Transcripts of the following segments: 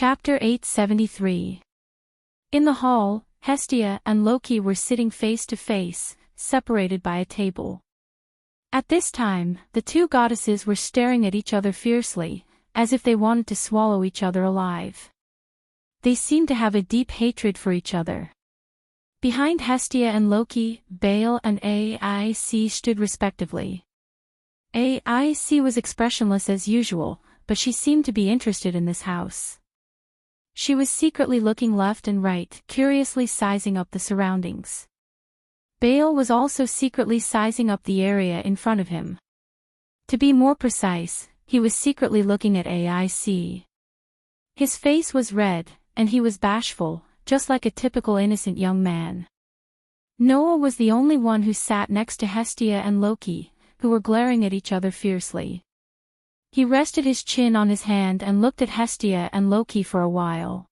Chapter 873. In the hall, Hestia and Loki were sitting face to face, separated by a table. At this time, the two goddesses were staring at each other fiercely, as if they wanted to swallow each other alive. They seemed to have a deep hatred for each other. Behind Hestia and Loki, Baal and AIC stood respectively. AIC was expressionless as usual, but she seemed to be interested in this house. She was secretly looking left and right, curiously sizing up the surroundings. Baal was also secretly sizing up the area in front of him. To be more precise, he was secretly looking at AIC. His face was red, and he was bashful, just like a typical innocent young man. Noah was the only one who sat next to Hestia and Loki, who were glaring at each other fiercely. He rested his chin on his hand and looked at Hestia and Loki for a while.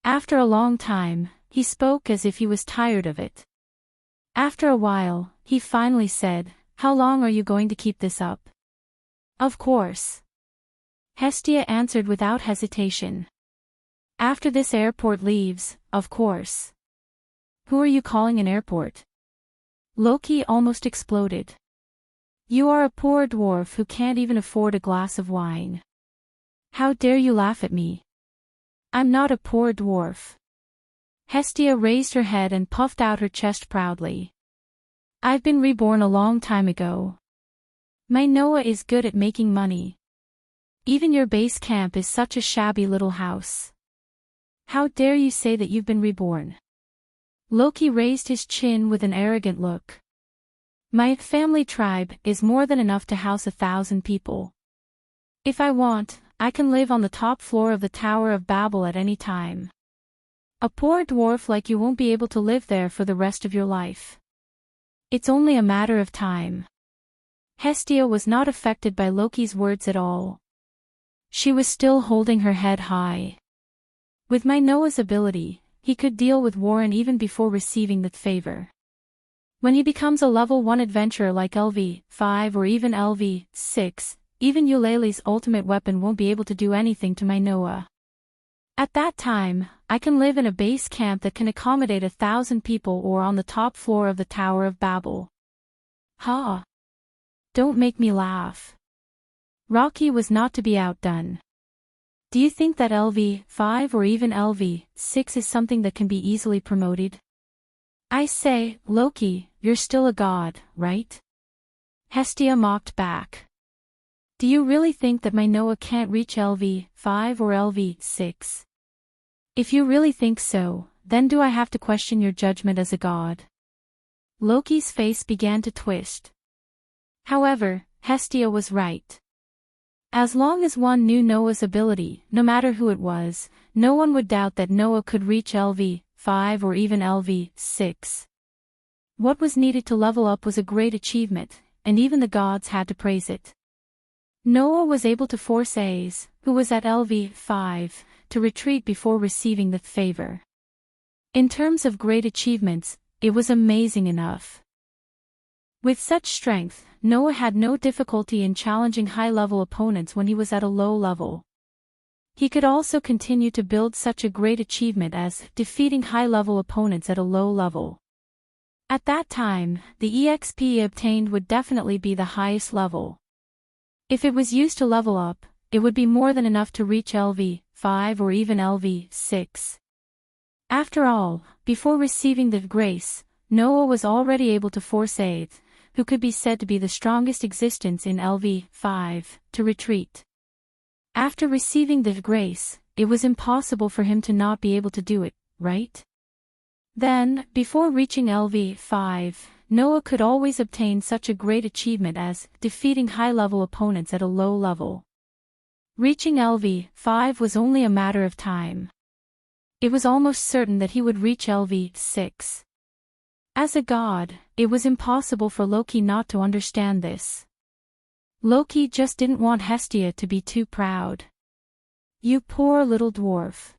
After a long time, he spoke as if he was tired of it. After a while, he finally said, "How long are you going to keep this up?" "Of course." Hestia answered without hesitation. "After this airport leaves, of course." "Who are you calling an airport?" Loki almost exploded. "You are a poor dwarf who can't even afford a glass of wine. How dare you laugh at me? I'm not a poor dwarf." Hestia raised her head and puffed out her chest proudly. "I've been reborn a long time ago. My Noah is good at making money. Even your base camp is such a shabby little house. How dare you say that you've been reborn?" Loki raised his chin with an arrogant look. "My family tribe is more than enough to house 1,000 people. If I want, I can live on the top floor of the Tower of Babel at any time. A poor dwarf like you won't be able to live there for the rest of your life. It's only a matter of time." Hestia was not affected by Loki's words at all. She was still holding her head high. With my Noah's ability, he could deal with Warren even before receiving that favor. When he becomes a level 1 adventurer like LV-5 or even LV-6, even Eulalie's ultimate weapon won't be able to do anything to my Noah. At that time, I can live in a base camp that can accommodate 1,000 people or on the top floor of the Tower of Babel. Ha! Don't make me laugh. Rocky was not to be outdone. "Do you think that LV-5 or even LV-6 is something that can be easily promoted? I say, Loki, you're still a god, right?" Hestia mocked back. "Do you really think that my Noah can't reach LV-5 or LV-6? If you really think so, then do I have to question your judgment as a god?" Loki's face began to twist. However, Hestia was right. As long as one knew Noah's ability, no matter who it was, no one would doubt that Noah could reach LV-5 or even LV-6. What was needed to level up was a great achievement, and even the gods had to praise it. Noah was able to force Ace, who was at LV-5, to retreat before receiving the favor. In terms of great achievements, it was amazing enough. With such strength, Noah had no difficulty in challenging high-level opponents when he was at a low level. He could also continue to build such a great achievement as defeating high-level opponents at a low level. At that time, the EXP he obtained would definitely be the highest level. If it was used to level up, it would be more than enough to reach LV-5 or even LV-6. After all, before receiving the grace, Noah was already able to force Ace, who could be said to be the strongest existence in LV-5, to retreat. After receiving the grace, it was impossible for him to not be able to do it, right? Then, before reaching LV-5, Noah could always obtain such a great achievement as defeating high-level opponents at a low level. Reaching LV-5 was only a matter of time. It was almost certain that he would reach LV-6. As a god, it was impossible for Loki not to understand this. Loki just didn't want Hestia to be too proud. "You poor little dwarf."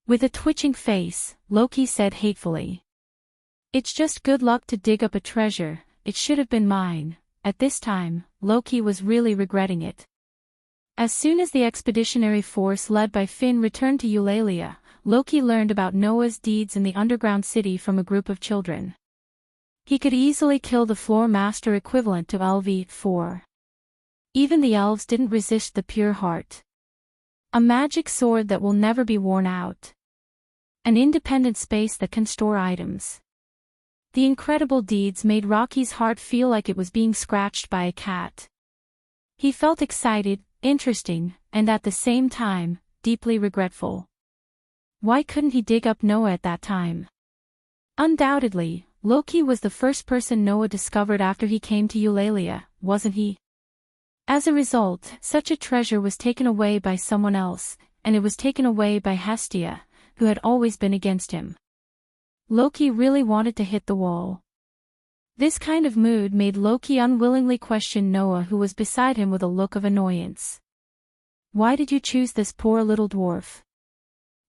With a twitching face, Loki said hatefully. "It's just good luck to dig up a treasure, it should have been mine." At this time, Loki was really regretting it. As soon as the expeditionary force led by Finn returned to Eulalia, Loki learned about Noah's deeds in the underground city from a group of children. He could easily kill the floor master equivalent to LV4. Even the elves didn't resist the pure heart. A magic sword that will never be worn out. An independent space that can store items. The incredible deeds made Rocky's heart feel like it was being scratched by a cat. He felt excited, interesting, and at the same time, deeply regretful. Why couldn't he dig up Noah at that time? Undoubtedly, Loki was the first person Noah discovered after he came to Eulalia, wasn't he? As a result, such a treasure was taken away by someone else, and it was taken away by Hestia, who had always been against him. Loki really wanted to hit the wall. This kind of mood made Loki unwillingly question Noah, who was beside him with a look of annoyance. Why did you choose this poor little dwarf?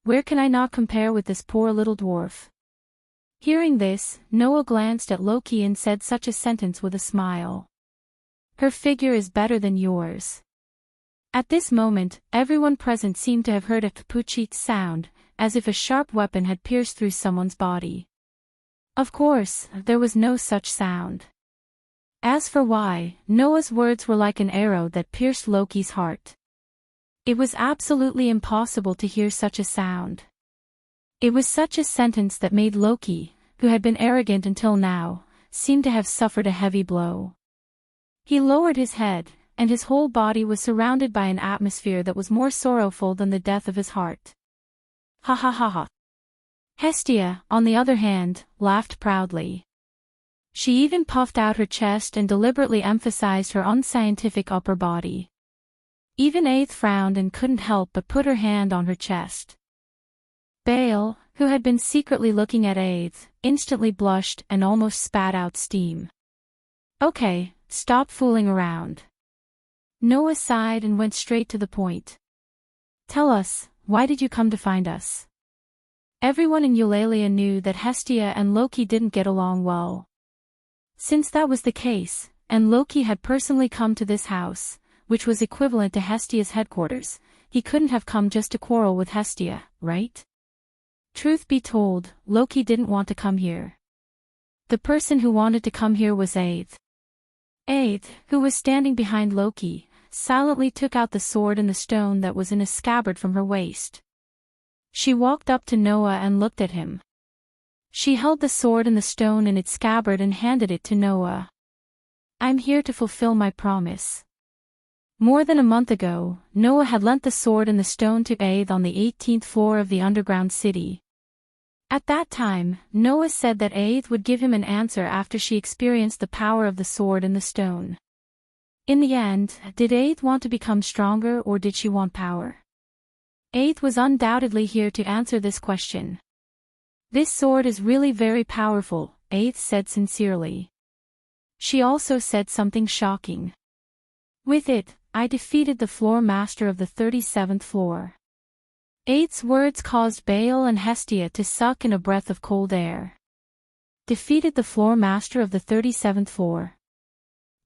Where can I not compare with this poor little dwarf? Hearing this, Noah glanced at Loki and said such a sentence with a smile. Her figure is better than yours. At this moment, everyone present seemed to have heard a kapuchit sound, as if a sharp weapon had pierced through someone's body. Of course, there was no such sound. As for why, Noah's words were like an arrow that pierced Loki's heart. It was absolutely impossible to hear such a sound. It was such a sentence that made Loki, who had been arrogant until now, seem to have suffered a heavy blow. He lowered his head, and his whole body was surrounded by an atmosphere that was more sorrowful than the death of his heart. Ha ha ha ha. Hestia, on the other hand, laughed proudly. She even puffed out her chest and deliberately emphasized her unscientific upper body. Even Aeth frowned and couldn't help but put her hand on her chest. Baal, who had been secretly looking at Aeth, instantly blushed and almost spat out steam. Okay, stop fooling around. Noah sighed and went straight to the point. Tell us, why did you come to find us? Everyone in Eulalia knew that Hestia and Loki didn't get along well. Since that was the case, and Loki had personally come to this house, which was equivalent to Hestia's headquarters, he couldn't have come just to quarrel with Hestia, right? Truth be told, Loki didn't want to come here. The person who wanted to come here was Aeth. Aeth, who was standing behind Loki, silently took out the sword and the stone that was in a scabbard from her waist. She walked up to Noah and looked at him. She held the sword and the stone in its scabbard and handed it to Noah. I'm here to fulfill my promise. More than a month ago, Noah had lent the sword and the stone to Aeth on the 18th floor of the underground city. At that time, Noah said that Aeth would give him an answer after she experienced the power of the sword and the stone. In the end, did Aeth want to become stronger or did she want power? Aeth was undoubtedly here to answer this question. This sword is really very powerful, Aeth said sincerely. She also said something shocking. With it, I defeated the floor master of the 37th floor. Aeth's words caused Baal and Hestia to suck in a breath of cold air. Defeated the floor master of the 37th floor.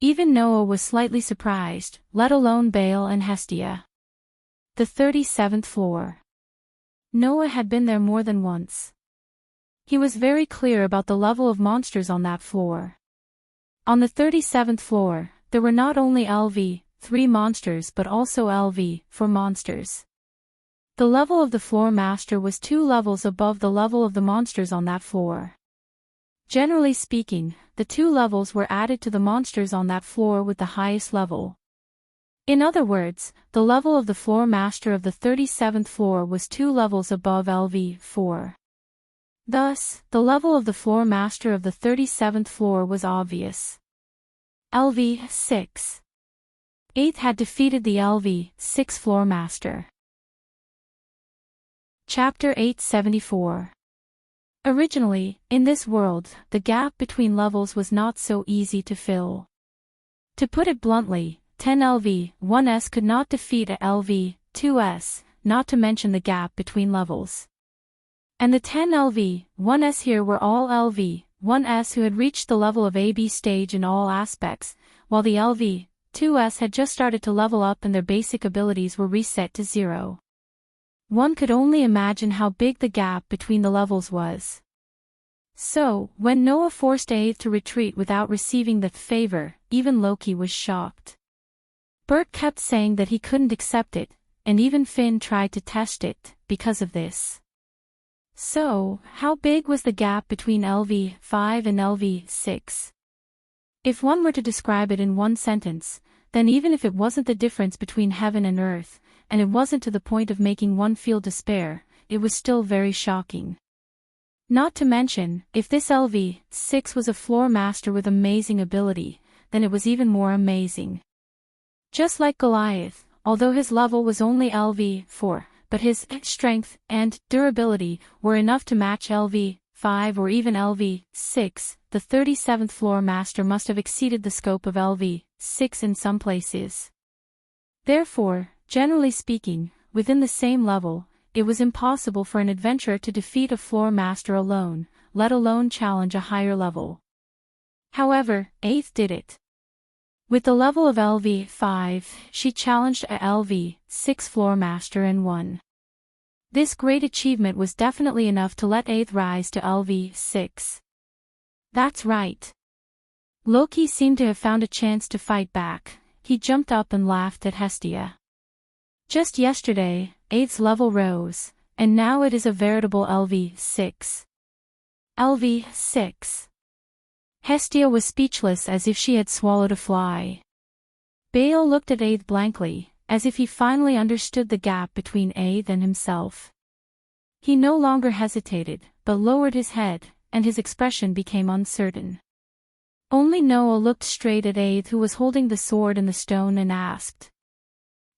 Even Noah was slightly surprised, let alone Baal and Hestia. The 37th floor. Noah had been there more than once. He was very clear about the level of monsters on that floor. On the 37th floor, there were not only LV3 monsters but also LV4 monsters. The level of the floor master was 2 levels above the level of the monsters on that floor. Generally speaking, the 2 levels were added to the monsters on that floor with the highest level. In other words, the level of the floor master of the 37th floor was 2 levels above LV4. Thus, the level of the floor master of the 37th floor was obvious. LV6. Aeth had defeated the LV6 floor master. Chapter 874. Originally, in this world, the gap between levels was not so easy to fill. To put it bluntly, 10 LV1s could not defeat a LV2s, not to mention the gap between levels. And the 10 LV1s here were all LV1s who had reached the level of AB stage in all aspects, while the LV2 2s had just started to level up and their basic abilities were reset to 0. One could only imagine how big the gap between the levels was. So, when Noah forced Aeth to retreat without receiving the favor, even Loki was shocked. Bert kept saying that he couldn't accept it, and even Finn tried to test it, because of this. So, how big was the gap between LV5 and LV6? If one were to describe it in one sentence, then even if it wasn't the difference between heaven and earth, and it wasn't to the point of making one feel despair, it was still very shocking. Not to mention, if this LV6 was a floor master with amazing ability, then it was even more amazing. Just like Goliath, although his level was only LV4, but his strength and durability were enough to match LV5 or even LV6, the 37th floor master must have exceeded the scope of LV6 in some places. Therefore, generally speaking, within the same level, it was impossible for an adventurer to defeat a floor master alone, let alone challenge a higher level. However, Aeth did it. With the level of LV5, she challenged a LV6 floor master and won. This great achievement was definitely enough to let Aeth rise to LV6. That's right. Loki seemed to have found a chance to fight back. He jumped up and laughed at Hestia. Just yesterday, Aeth's level rose, and now it is a veritable LV6. LV6. Hestia was speechless as if she had swallowed a fly. Baal looked at Aeth blankly, as if he finally understood the gap between Aeth and himself. He no longer hesitated, but lowered his head, and his expression became uncertain. Only Noah looked straight at Aeth, who was holding the sword and the stone, and asked,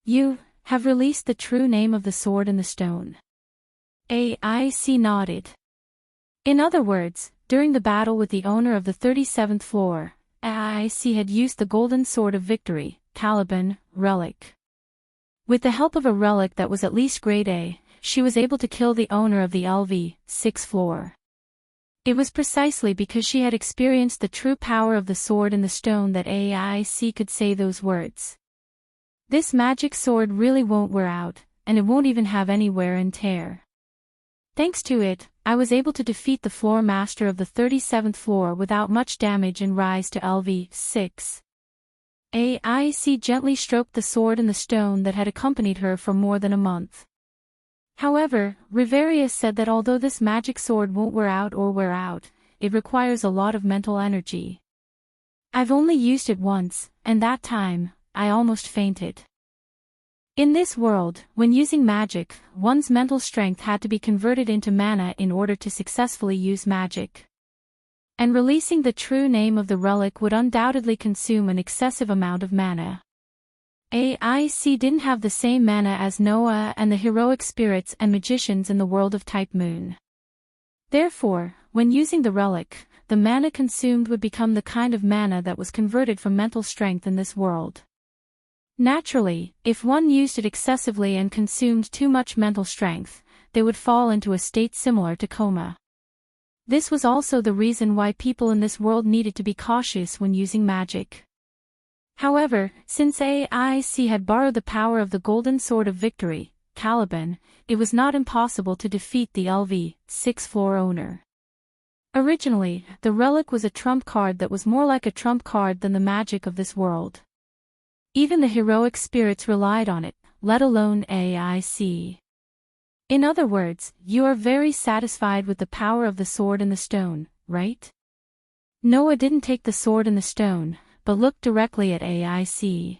"You have released the true name of the sword and the stone?" Aeth nodded. In other words, during the battle with the owner of the 37th floor, Aeth had used the golden sword of victory, Caliban, relic. With the help of a relic that was at least grade A, she was able to kill the owner of the LV6 floor. It was precisely because she had experienced the true power of the sword and the stone that Aeth could say those words. This magic sword really won't wear out, and it won't even have any wear and tear. Thanks to it, I was able to defeat the floor master of the 37th floor without much damage and rise to LV6. Aeth gently stroked the sword and the stone that had accompanied her for more than a month. However, Riverius said that although this magic sword won't wear out, it requires a lot of mental energy. I've only used it once, and that time, I almost fainted. In this world, when using magic, one's mental strength had to be converted into mana in order to successfully use magic. And releasing the true name of the relic would undoubtedly consume an excessive amount of mana. Aeth didn't have the same mana as Noah and the heroic spirits and magicians in the world of Type Moon. Therefore, when using the relic, the mana consumed would become the kind of mana that was converted from mental strength in this world. Naturally, if one used it excessively and consumed too much mental strength, they would fall into a state similar to coma. This was also the reason why people in this world needed to be cautious when using magic. However, since Aeth had borrowed the power of the golden sword of victory, Caliban, it was not impossible to defeat the LV6 floor owner. Originally, the relic was a trump card that was more like a trump card than the magic of this world. Even the heroic spirits relied on it, let alone Aeth. In other words, you are very satisfied with the power of the sword and the stone, right? Noah didn't take the sword and the stone, but looked directly at Aeth.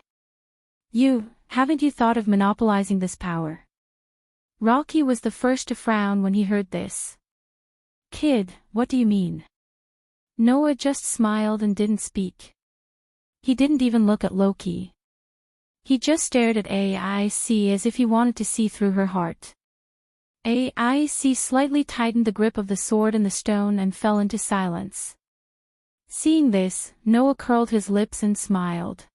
Haven't you thought of monopolizing this power? Rocky was the first to frown when he heard this. Kid, what do you mean? Noah just smiled and didn't speak. He didn't even look at Loki. He just stared at Aeth as if he wanted to see through her heart. Aeth slightly tightened the grip of the sword and the stone and fell into silence. Seeing this, Noah curled his lips and smiled.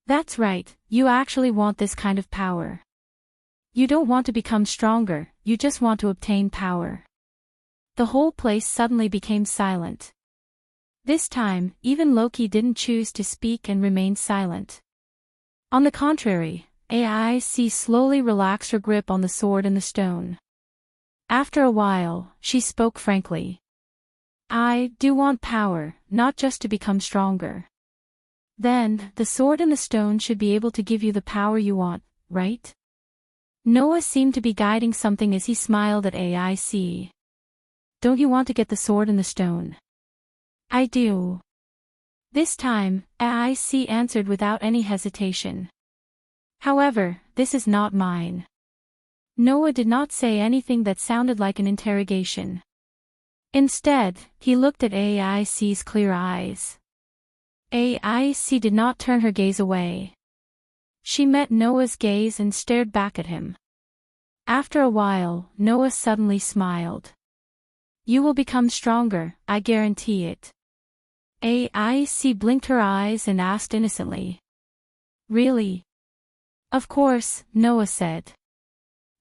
That's right, you actually want this kind of power. You don't want to become stronger, you just want to obtain power. The whole place suddenly became silent. This time, even Loki didn't choose to speak and remained silent. On the contrary, AIC slowly relaxed her grip on the sword and the stone. After a while, she spoke frankly. I do want power, not just to become stronger. Then, the sword and the stone should be able to give you the power you want, right? Noah seemed to be guiding something as he smiled at AIC. Don't you want to get the sword and the stone? I do. This time, AIC answered without any hesitation. However, this is not mine. Noah did not say anything that sounded like an interrogation. Instead, he looked at AIC's clear eyes. AIC did not turn her gaze away. She met Noah's gaze and stared back at him. After a while, Noah suddenly smiled. You will become stronger, I guarantee it. AIC blinked her eyes and asked innocently. Really? Of course, Noah said.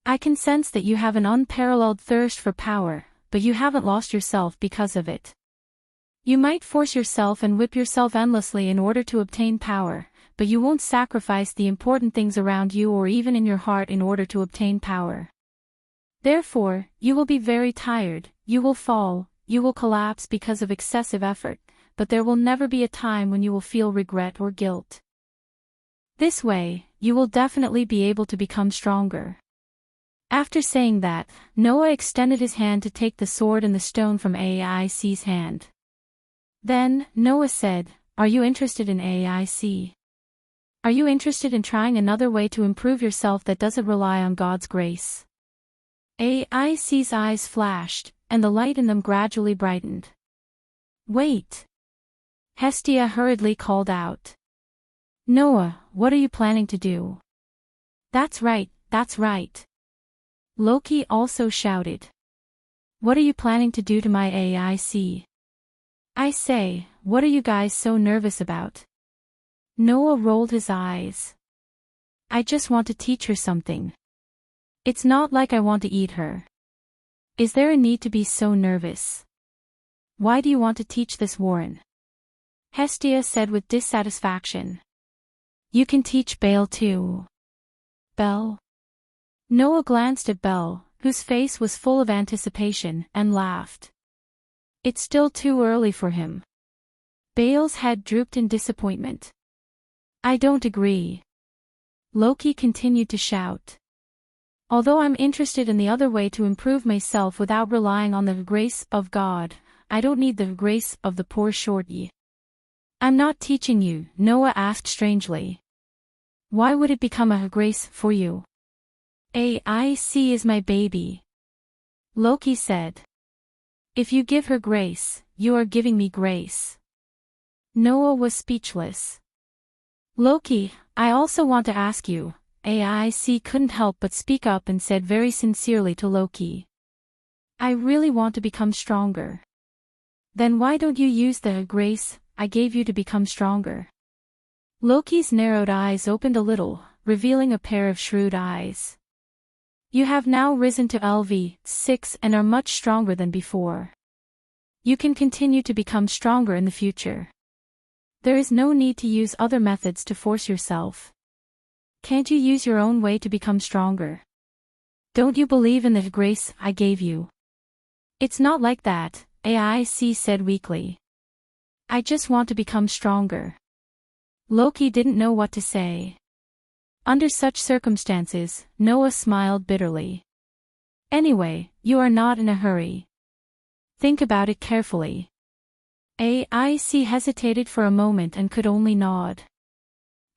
I can sense that you have an unparalleled thirst for power, but you haven't lost yourself because of it. You might force yourself and whip yourself endlessly in order to obtain power, but you won't sacrifice the important things around you or even in your heart in order to obtain power. Therefore, you will be very tired, you will fall, you will collapse because of excessive effort, but there will never be a time when you will feel regret or guilt. This way, you will definitely be able to become stronger. After saying that, Noah extended his hand to take the sword and the stone from AIC's hand. Then, Noah said, Are you interested in AIC? Are you interested in trying another way to improve yourself that doesn't rely on God's grace? AIC's eyes flashed, and the light in them gradually brightened. Wait! Hestia hurriedly called out. Noah, what are you planning to do? That's right, that's right. Loki also shouted. What are you planning to do to my AIC? I say, what are you guys so nervous about? Noah rolled his eyes. I just want to teach her something. It's not like I want to eat her. Is there a need to be so nervous? Why do you want to teach this, Warren? Hestia said with dissatisfaction. You can teach Baal too. Bel? Noah glanced at Bel, whose face was full of anticipation, and laughed. It's still too early for him. Baal's head drooped in disappointment. I don't agree. Loki continued to shout. Although I'm interested in the other way to improve myself without relying on the grace of God, I don't need the grace of the poor shorty. I'm not teaching you, Noah asked strangely. Why would it become a grace for you? AIC is my baby. Loki said. If you give her grace, you are giving me grace. Noah was speechless. Loki, I also want to ask you, AIC couldn't help but speak up and said very sincerely to Loki. I really want to become stronger. Then why don't you use the grace I gave you to become stronger? Loki's narrowed eyes opened a little, revealing a pair of shrewd eyes. You have now risen to LV6 and are much stronger than before. You can continue to become stronger in the future. There is no need to use other methods to force yourself. Can't you use your own way to become stronger? Don't you believe in the grace I gave you? It's not like that, AIC said weakly. I just want to become stronger. Loki didn't know what to say. Under such circumstances, Noah smiled bitterly. Anyway, you are not in a hurry. Think about it carefully. AIC hesitated for a moment and could only nod.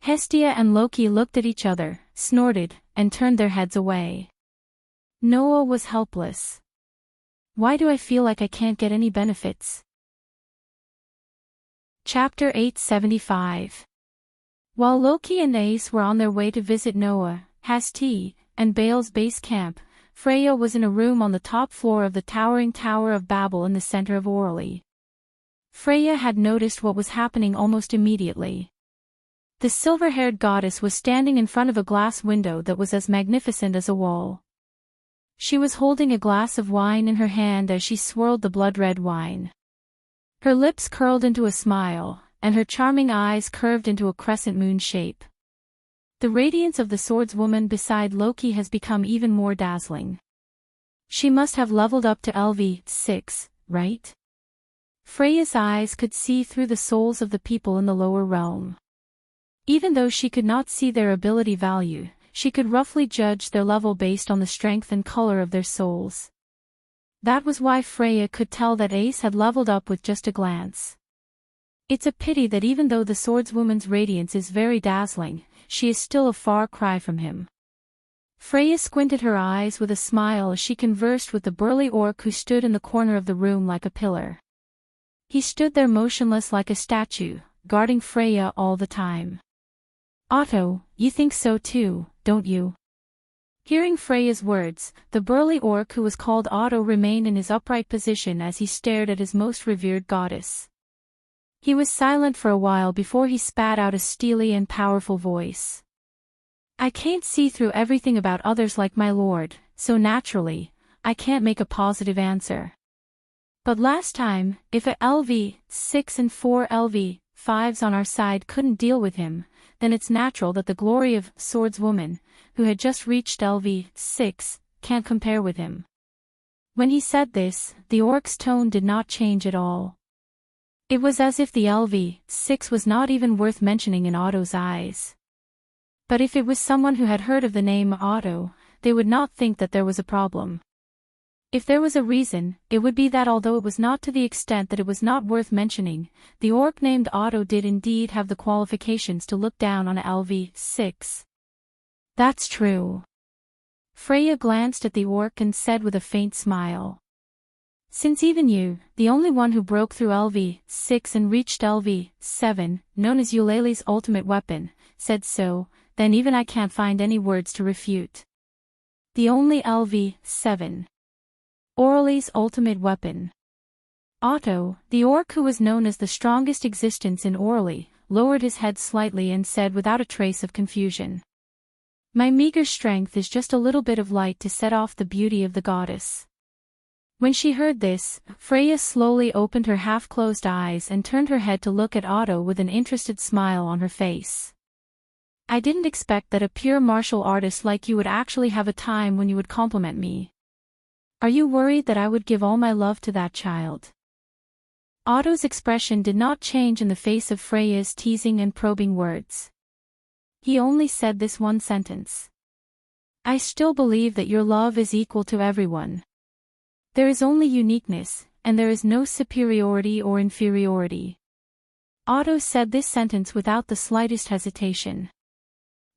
Hestia and Loki looked at each other, snorted, and turned their heads away. Noah was helpless. Why do I feel like I can't get any benefits? Chapter 875. While Loki and Ace were on their way to visit Noah, Hasti, and Baal's base camp, Freya was in a room on the top floor of the towering Tower of Babel in the center of Orly. Freya had noticed what was happening almost immediately. The silver-haired goddess was standing in front of a glass window that was as magnificent as a wall. She was holding a glass of wine in her hand as she swirled the blood-red wine. Her lips curled into a smile, and her charming eyes curved into a crescent moon shape. The radiance of the swordswoman beside Loki has become even more dazzling. She must have leveled up to LV6, right? Freya's eyes could see through the souls of the people in the lower realm. Even though she could not see their ability value, she could roughly judge their level based on the strength and color of their souls. That was why Freya could tell that Ace had leveled up with just a glance. It's a pity that even though the swordswoman's radiance is very dazzling, she is still a far cry from him. Freya squinted her eyes with a smile as she conversed with the burly orc who stood in the corner of the room like a pillar. He stood there motionless like a statue, guarding Freya all the time. Otto, you think so too, don't you? Hearing Freya's words, the burly orc who was called Otto remained in his upright position as he stared at his most revered goddess. He was silent for a while before he spat out a steely and powerful voice. I can't see through everything about others like my lord, so naturally, I can't make a positive answer. But last time, if a LV6 and 4 LV5s on our side couldn't deal with him, then it's natural that the glory of swordswoman, who had just reached LV6, can't compare with him. When he said this, the orc's tone did not change at all. It was as if the LV6 was not even worth mentioning in Otto's eyes. But if it was someone who had heard of the name Otto, they would not think that there was a problem. If there was a reason, it would be that although it was not to the extent that it was not worth mentioning, the orc named Otto did indeed have the qualifications to look down on a LV6. That's true. Freya glanced at the orc and said with a faint smile. Since even you, the only one who broke through LV6 and reached LV7, known as Eulalie's ultimate weapon, said so, then even I can't find any words to refute. The only LV7. Auralie's ultimate weapon. Otto, the orc who was known as the strongest existence in Auralie, lowered his head slightly and said without a trace of confusion. My meager strength is just a little bit of light to set off the beauty of the goddess. When she heard this, Freya slowly opened her half-closed eyes and turned her head to look at Otto with an interested smile on her face. I didn't expect that a pure martial artist like you would actually have a time when you would compliment me. Are you worried that I would give all my love to that child? Otto's expression did not change in the face of Freya's teasing and probing words. He only said this one sentence. I still believe that your love is equal to everyone. There is only uniqueness, and there is no superiority or inferiority. Otto said this sentence without the slightest hesitation.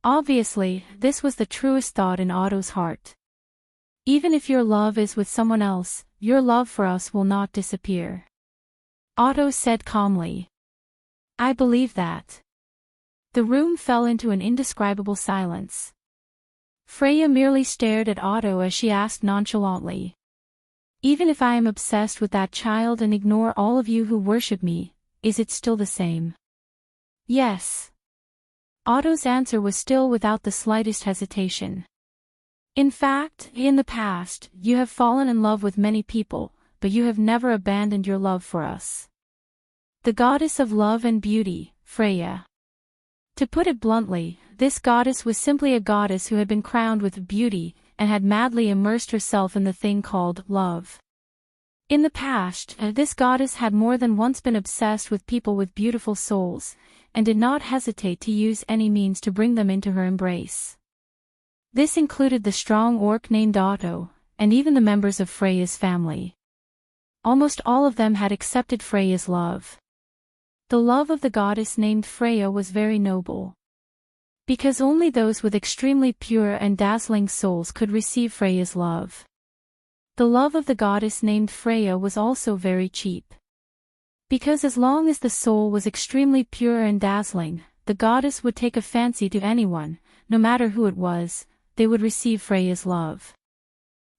Obviously, this was the truest thought in Otto's heart. Even if your love is with someone else, your love for us will not disappear. Otto said calmly. I believe that. The room fell into an indescribable silence. Freya merely stared at Otto as she asked nonchalantly. Even if I am obsessed with that child and ignore all of you who worship me, is it still the same? Yes. Otto's answer was still without the slightest hesitation. In fact, in the past, you have fallen in love with many people, but you have never abandoned your love for us. The goddess of love and beauty, Freya. To put it bluntly, this goddess was simply a goddess who had been crowned with beauty, and had madly immersed herself in the thing called love. In the past, this goddess had more than once been obsessed with people with beautiful souls, and did not hesitate to use any means to bring them into her embrace. This included the strong orc named Otto, and even the members of Freya's family. Almost all of them had accepted Freya's love. The love of the goddess named Freya was very noble. Because only those with extremely pure and dazzling souls could receive Freya's love. The love of the goddess named Freya was also very cheap. Because as long as the soul was extremely pure and dazzling, the goddess would take a fancy to anyone, no matter who it was, they would receive Freya's love.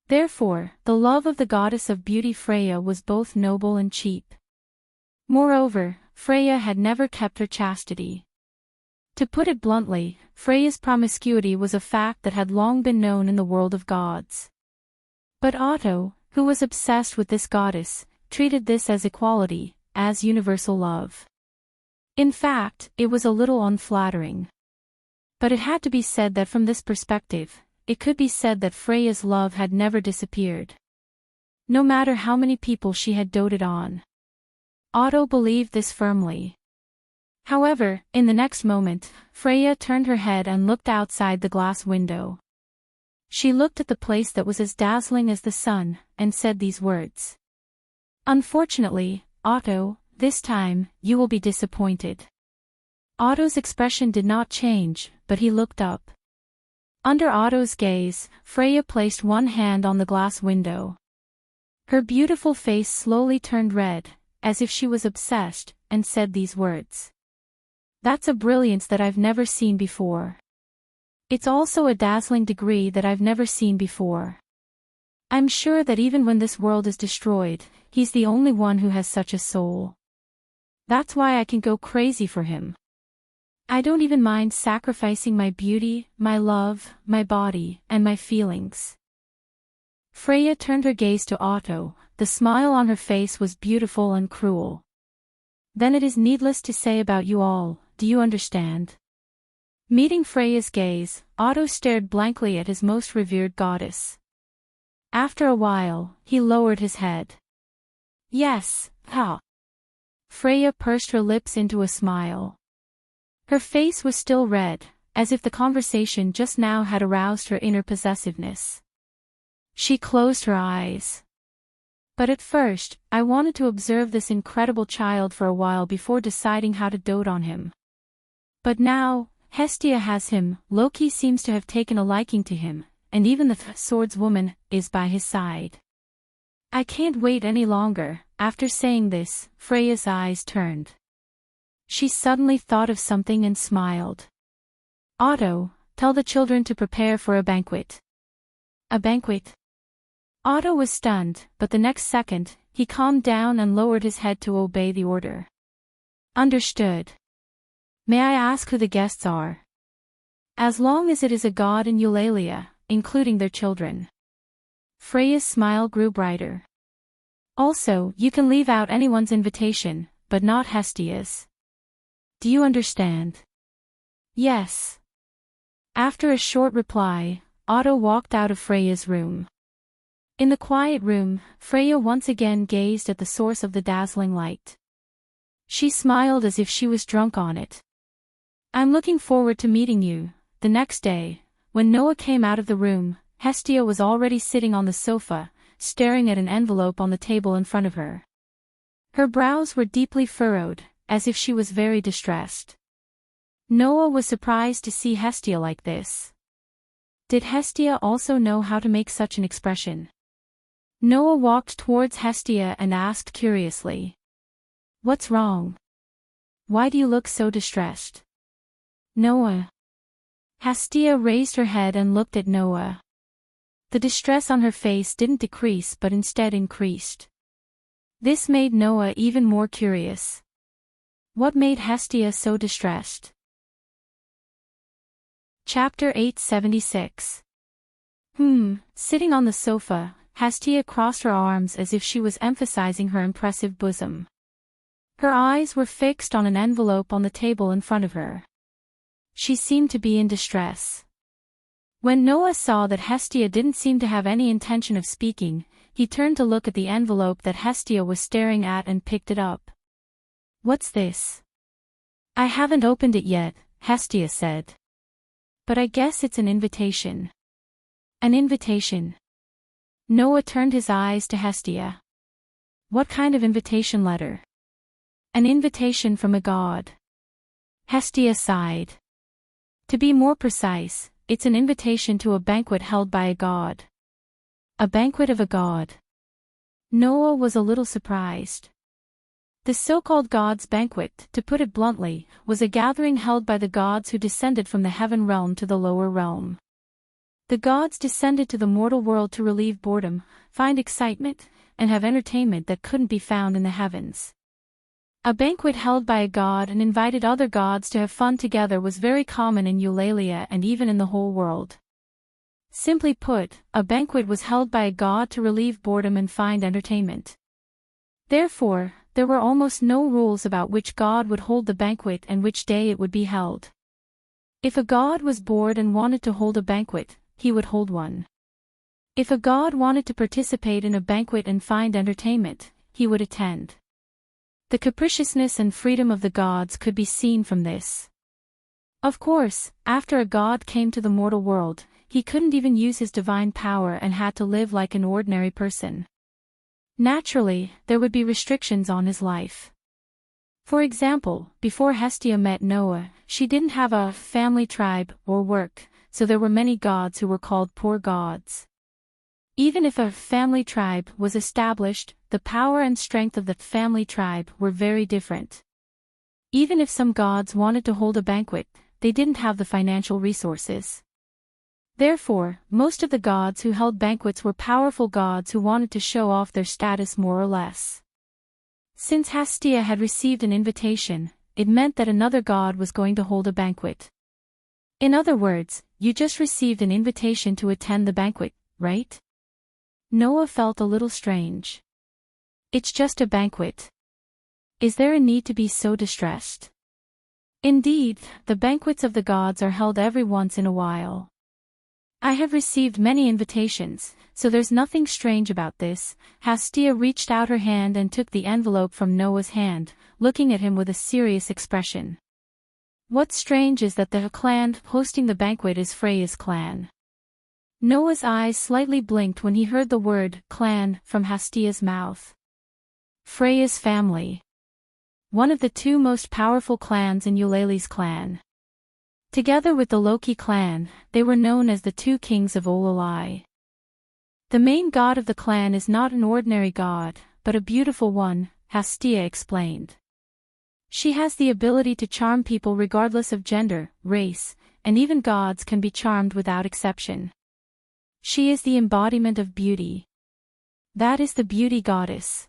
Therefore, the love of the goddess of beauty Freya was both noble and cheap. Moreover, Freya had never kept her chastity. To put it bluntly, Freya's promiscuity was a fact that had long been known in the world of gods. But Otto, who was obsessed with this goddess, treated this as equality, as universal love. In fact, it was a little unflattering. But it had to be said that from this perspective, it could be said that Freya's love had never disappeared. No matter how many people she had doted on. Otto believed this firmly. However, in the next moment, Freya turned her head and looked outside the glass window. She looked at the place that was as dazzling as the sun, and said these words. "Unfortunately, Otto, this time, you will be disappointed." Otto's expression did not change, but he looked up. Under Otto's gaze, Freya placed one hand on the glass window. Her beautiful face slowly turned red, as if she was obsessed, and said these words. "That's a brilliance that I've never seen before. It's also a dazzling degree that I've never seen before. I'm sure that even when this world is destroyed, he's the only one who has such a soul. That's why I can go crazy for him. I don't even mind sacrificing my beauty, my love, my body, and my feelings." Freya turned her gaze to Otto. The smile on her face was beautiful and cruel. "Then it is needless to say about you all, do you understand?" Meeting Freya's gaze, Otto stared blankly at his most revered goddess. After a while, he lowered his head. "Yes, ha." Freya pursed her lips into a smile. Her face was still red, as if the conversation just now had aroused her inner possessiveness. She closed her eyes. "But at first, I wanted to observe this incredible child for a while before deciding how to dote on him. But now, Hestia has him, Loki seems to have taken a liking to him, and even the swordswoman is by his side. I can't wait any longer." After saying this, Freya's eyes turned. She suddenly thought of something and smiled. "Otto, tell the children to prepare for a banquet." "A banquet?" Otto was stunned, but the next second, he calmed down and lowered his head to obey the order. "Understood. May I ask who the guests are?" "As long as it is a god in Eulalia, including their children." Freya's smile grew brighter. "Also, you can leave out anyone's invitation, but not Hestia's. Do you understand?" "Yes." After a short reply, Otto walked out of Freya's room. In the quiet room, Freya once again gazed at the source of the dazzling light. She smiled as if she was drunk on it. "I'm looking forward to meeting you." The next day, when Noah came out of the room, Hestia was already sitting on the sofa, staring at an envelope on the table in front of her. Her brows were deeply furrowed, as if she was very distressed. Noah was surprised to see Hestia like this. Did Hestia also know how to make such an expression? Noah walked towards Hestia and asked curiously. "What's wrong? Why do you look so distressed?" "Noah." Hestia raised her head and looked at Noah. The distress on her face didn't decrease but instead increased. This made Noah even more curious. What made Hestia so distressed? Chapter 876. Sitting on the sofa, Hestia crossed her arms as if she was emphasizing her impressive bosom. Her eyes were fixed on an envelope on the table in front of her. She seemed to be in distress. When Noah saw that Hestia didn't seem to have any intention of speaking, he turned to look at the envelope that Hestia was staring at and picked it up. "What's this?" "I haven't opened it yet," Hestia said. "But I guess it's an invitation." "An invitation?" Noah turned his eyes to Hestia. "What kind of invitation letter?" "An invitation from a god." Hestia sighed. "To be more precise, it's an invitation to a banquet held by a god." "A banquet of a god?" Noah was a little surprised. The so-called God's banquet, to put it bluntly, was a gathering held by the gods who descended from the heaven realm to the lower realm. The gods descended to the mortal world to relieve boredom, find excitement, and have entertainment that couldn't be found in the heavens. A banquet held by a god and invited other gods to have fun together was very common in Eulalia and even in the whole world. Simply put, a banquet was held by a god to relieve boredom and find entertainment. Therefore, there were almost no rules about which god would hold the banquet and which day it would be held. If a god was bored and wanted to hold a banquet, he would hold one. If a god wanted to participate in a banquet and find entertainment, he would attend. The capriciousness and freedom of the gods could be seen from this. Of course, after a god came to the mortal world, he couldn't even use his divine power and had to live like an ordinary person. Naturally, there would be restrictions on his life. For example, before Hestia met Noah, she didn't have a family tribe or work, so there were many gods who were called poor gods. Even if a family tribe was established, the power and strength of the family tribe were very different. Even if some gods wanted to hold a banquet, they didn't have the financial resources. Therefore, most of the gods who held banquets were powerful gods who wanted to show off their status more or less. Since Hestia had received an invitation, it meant that another god was going to hold a banquet. In other words, you just received an invitation to attend the banquet, right? Noah felt a little strange. It's just a banquet. Is there a need to be so distressed? Indeed, the banquets of the gods are held every once in a while. I have received many invitations, so there's nothing strange about this. Hestia reached out her hand and took the envelope from Noah's hand, looking at him with a serious expression. What's strange is that the clan hosting the banquet is Freya's clan. Noah's eyes slightly blinked when he heard the word clan from Hestia's mouth. Freya's family. One of the two most powerful clans in Eulalie's clan. Together with the Loki clan, they were known as the two kings of Ololai. The main god of the clan is not an ordinary god, but a beautiful one, Hestia explained. She has the ability to charm people regardless of gender, race, and even gods can be charmed without exception. She is the embodiment of beauty. That is the beauty goddess.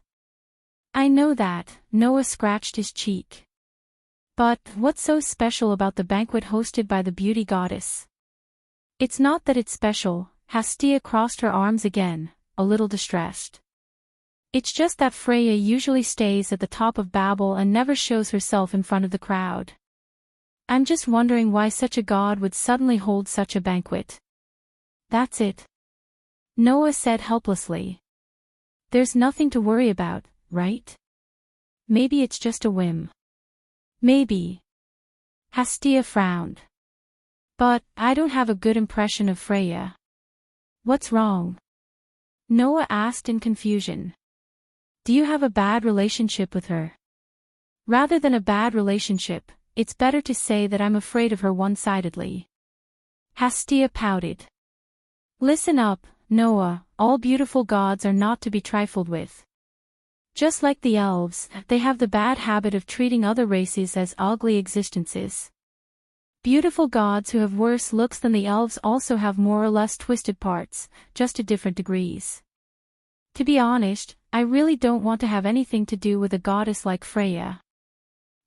I know that, Noah scratched his cheek. But, what's so special about the banquet hosted by the beauty goddess? It's not that it's special, Hestia crossed her arms again, a little distressed. It's just that Freya usually stays at the top of Babel and never shows herself in front of the crowd. I'm just wondering why such a god would suddenly hold such a banquet. That's it. Noah said helplessly. There's nothing to worry about, right? Maybe it's just a whim. Maybe. Hestia frowned. But, I don't have a good impression of Freya. What's wrong? Noah asked in confusion. Do you have a bad relationship with her? Rather than a bad relationship, it's better to say that I'm afraid of her one-sidedly. Hestia pouted. Listen up, Noah, all beautiful gods are not to be trifled with. Just like the elves, they have the bad habit of treating other races as ugly existences. Beautiful gods who have worse looks than the elves also have more or less twisted parts, just to different degrees. To be honest, I really don't want to have anything to do with a goddess like Freya.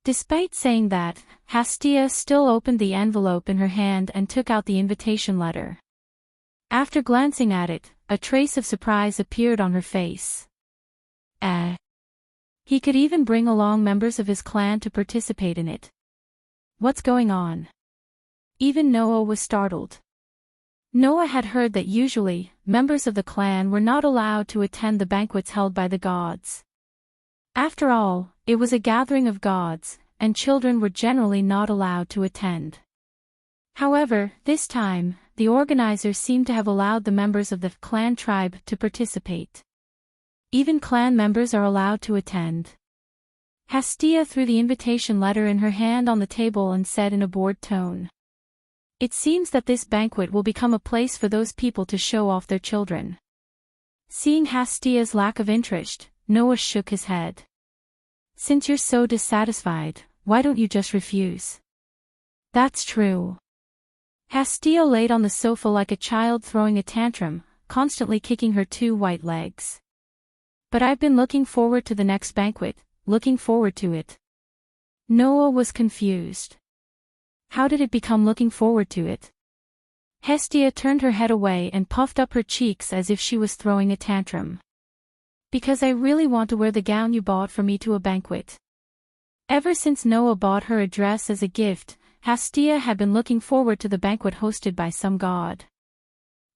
Despite saying that, Hestia still opened the envelope in her hand and took out the invitation letter. After glancing at it, a trace of surprise appeared on her face. He could even bring along members of his clan to participate in it. What's going on? Even Noah was startled. Noah had heard that usually, members of the clan were not allowed to attend the banquets held by the gods. After all, it was a gathering of gods, and children were generally not allowed to attend. However, this time, the organizers seemed to have allowed the members of the clan tribe to participate. Even clan members are allowed to attend. Hestia threw the invitation letter in her hand on the table and said in a bored tone. It seems that this banquet will become a place for those people to show off their children. Seeing Hestia's lack of interest, Noah shook his head. Since you're so dissatisfied, why don't you just refuse? That's true. Hestia laid on the sofa like a child throwing a tantrum, constantly kicking her two white legs. But I've been looking forward to the next banquet, looking forward to it. Noah was confused. How did it become looking forward to it? Hestia turned her head away and puffed up her cheeks as if she was throwing a tantrum. Because I really want to wear the gown you bought for me to a banquet. Ever since Noah bought her a dress as a gift, Hestia had been looking forward to the banquet hosted by some god.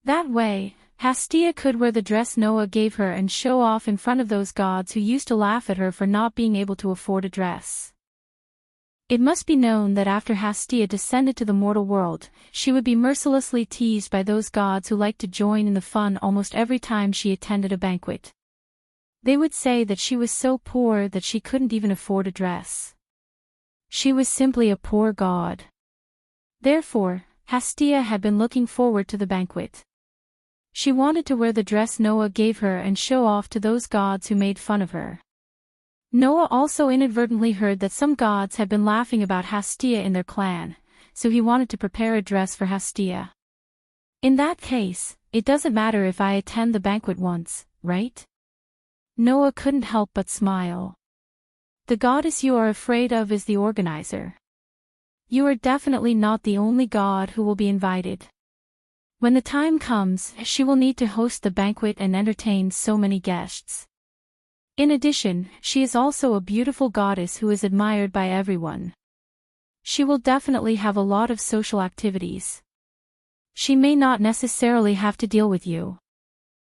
That way, Hestia could wear the dress Noah gave her and show off in front of those gods who used to laugh at her for not being able to afford a dress. It must be known that after Hestia descended to the mortal world, she would be mercilessly teased by those gods who liked to join in the fun almost every time she attended a banquet. They would say that she was so poor that she couldn't even afford a dress. She was simply a poor god. Therefore, Hestia had been looking forward to the banquet. She wanted to wear the dress Noah gave her and show off to those gods who made fun of her. Noah also inadvertently heard that some gods had been laughing about Hestia in their clan, so he wanted to prepare a dress for Hestia. In that case, it doesn't matter if I attend the banquet once, right? Noah couldn't help but smile. The goddess you are afraid of is the organizer. You are definitely not the only god who will be invited. When the time comes, she will need to host the banquet and entertain so many guests. In addition, she is also a beautiful goddess who is admired by everyone. She will definitely have a lot of social activities. She may not necessarily have to deal with you.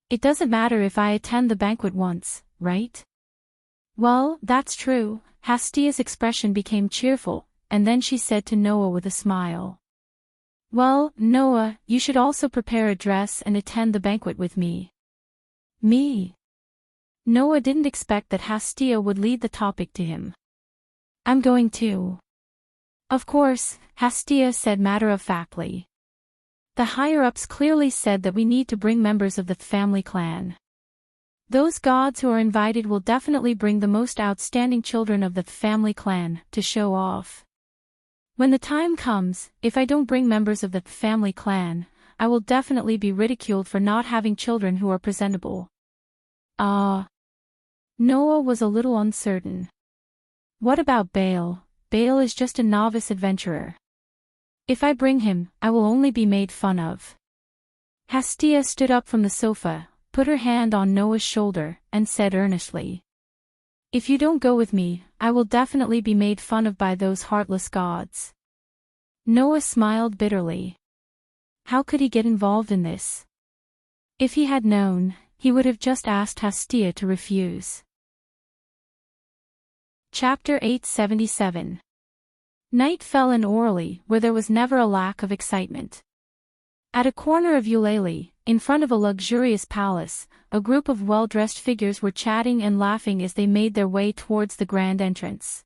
It doesn't matter if I attend the banquet once, right? Well, that's true. Hestia's expression became cheerful, and then she said to Noah with a smile. Well, Noah, you should also prepare a dress and attend the banquet with me. Me? Noah didn't expect that Hestia would lead the topic to him. I'm going too. Of course, Hestia said matter-of-factly. The higher-ups clearly said that we need to bring members of the family clan. Those gods who are invited will definitely bring the most outstanding children of the family clan to show off. When the time comes, if I don't bring members of the family clan, I will definitely be ridiculed for not having children who are presentable. Noah was a little uncertain. What about Baal? Baal is just a novice adventurer. If I bring him, I will only be made fun of. Hestia stood up from the sofa, put her hand on Noah's shoulder, and said earnestly, If you don't go with me, I will definitely be made fun of by those heartless gods. Noah smiled bitterly. How could he get involved in this? If he had known, he would have just asked Hestia to refuse. Chapter 877. Night fell in Orly, where there was never a lack of excitement. At a corner of Eulalie, in front of a luxurious palace, a group of well-dressed figures were chatting and laughing as they made their way towards the grand entrance.